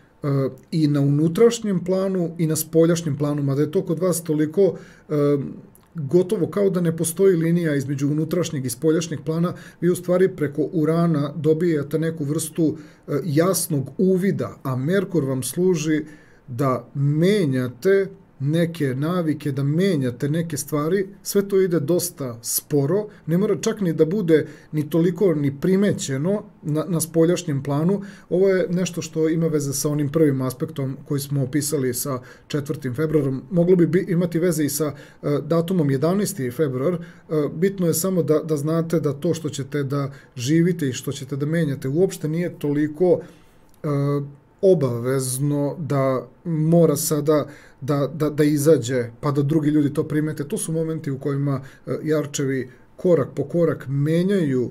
Speaker 1: i na unutrašnjem planu i na spoljašnjem planu, mada je to kod vas toliko gotovo kao da ne postoji linija između unutrašnjeg i spoljašnjeg plana, vi u stvari preko Urana dobijete neku vrstu jasnog uvida, a Merkur vam služi da menjate neke navike, da menjate neke stvari, sve to ide dosta sporo, ne mora čak ni da bude ni toliko ni primećeno na spoljašnjem planu. Ovo je nešto što ima veze sa onim prvim aspektom koji smo opisali sa 4. februarom. Moglo bi imati veze i sa datumom 11. februar. Bitno je samo da znate da to što ćete da živite i što ćete da menjate uopšte nije toliko obavezno da mora sada da izađe pa da drugi ljudi to primete. To su momenti u kojima jarčevi korak po korak menjaju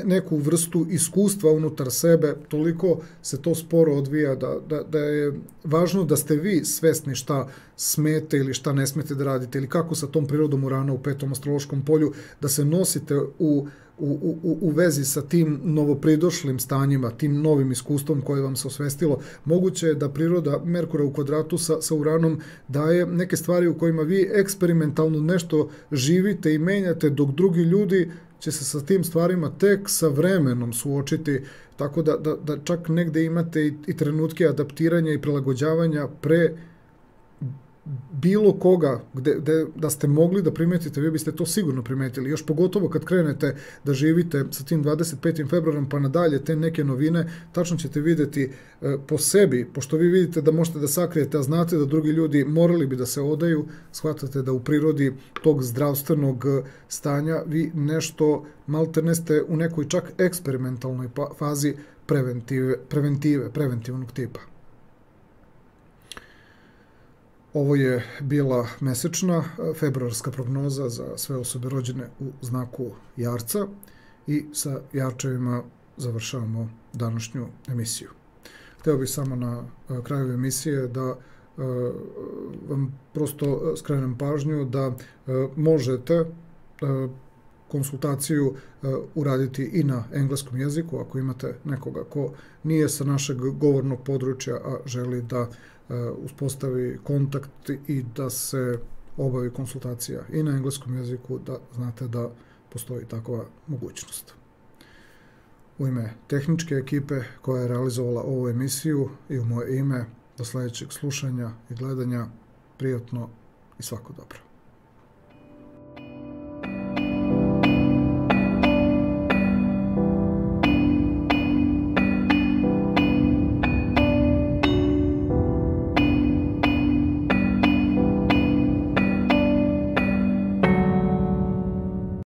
Speaker 1: neku vrstu iskustva unutar sebe, toliko se to sporo odvija da je važno da ste vi svesni šta smete ili šta ne smete da radite ili kako sa tom prirodom Urana u 5. astrološkom polju da se nosite u vezi sa tim novopridošlim stanjima, tim novim iskustvom koje vam se osvestilo. Moguće je da priroda Merkura u kvadratu sa Uranom daje neke stvari u kojima vi eksperimentalno nešto živite i menjate, dok drugi ljudi će se sa tim stvarima tek sa vremenom suočiti, tako da čak negde imate i trenutke adaptiranja i prilagođavanja pre bilo koga da ste mogli da primetite, vi biste to sigurno primetili. Još pogotovo kad krenete da živite sa tim 25. februarom pa nadalje te neke novine, tačno ćete vidjeti po sebi, pošto vi vidite da možete da sakrijete, a znate da drugi ljudi morali bi da se odaju, shvatate da u prirodi tog zdravstvenog stanja vi nešto maltene ste u nekoj čak eksperimentalnoj fazi preventivnog tipa. Ovo je bila mesečna februarska prognoza za sve osobe rođene u znaku Jarca i sa Jarčevima završavamo današnju emisiju. Hteo bih samo na kraju emisije da vam prosto skrenem pažnju da možete konsultaciju uraditi i na engleskom jeziku ako imate nekoga ko nije sa našeg govornog područja, a želi da uspostavi kontakt i da se obavi konsultacija i na engleskom jeziku, da znate da postoji takva mogućnost. U ime tehničke ekipe koja je realizovala ovu emisiju i u moje ime, do sljedećeg slušanja i gledanja, prijatno i svako dobro.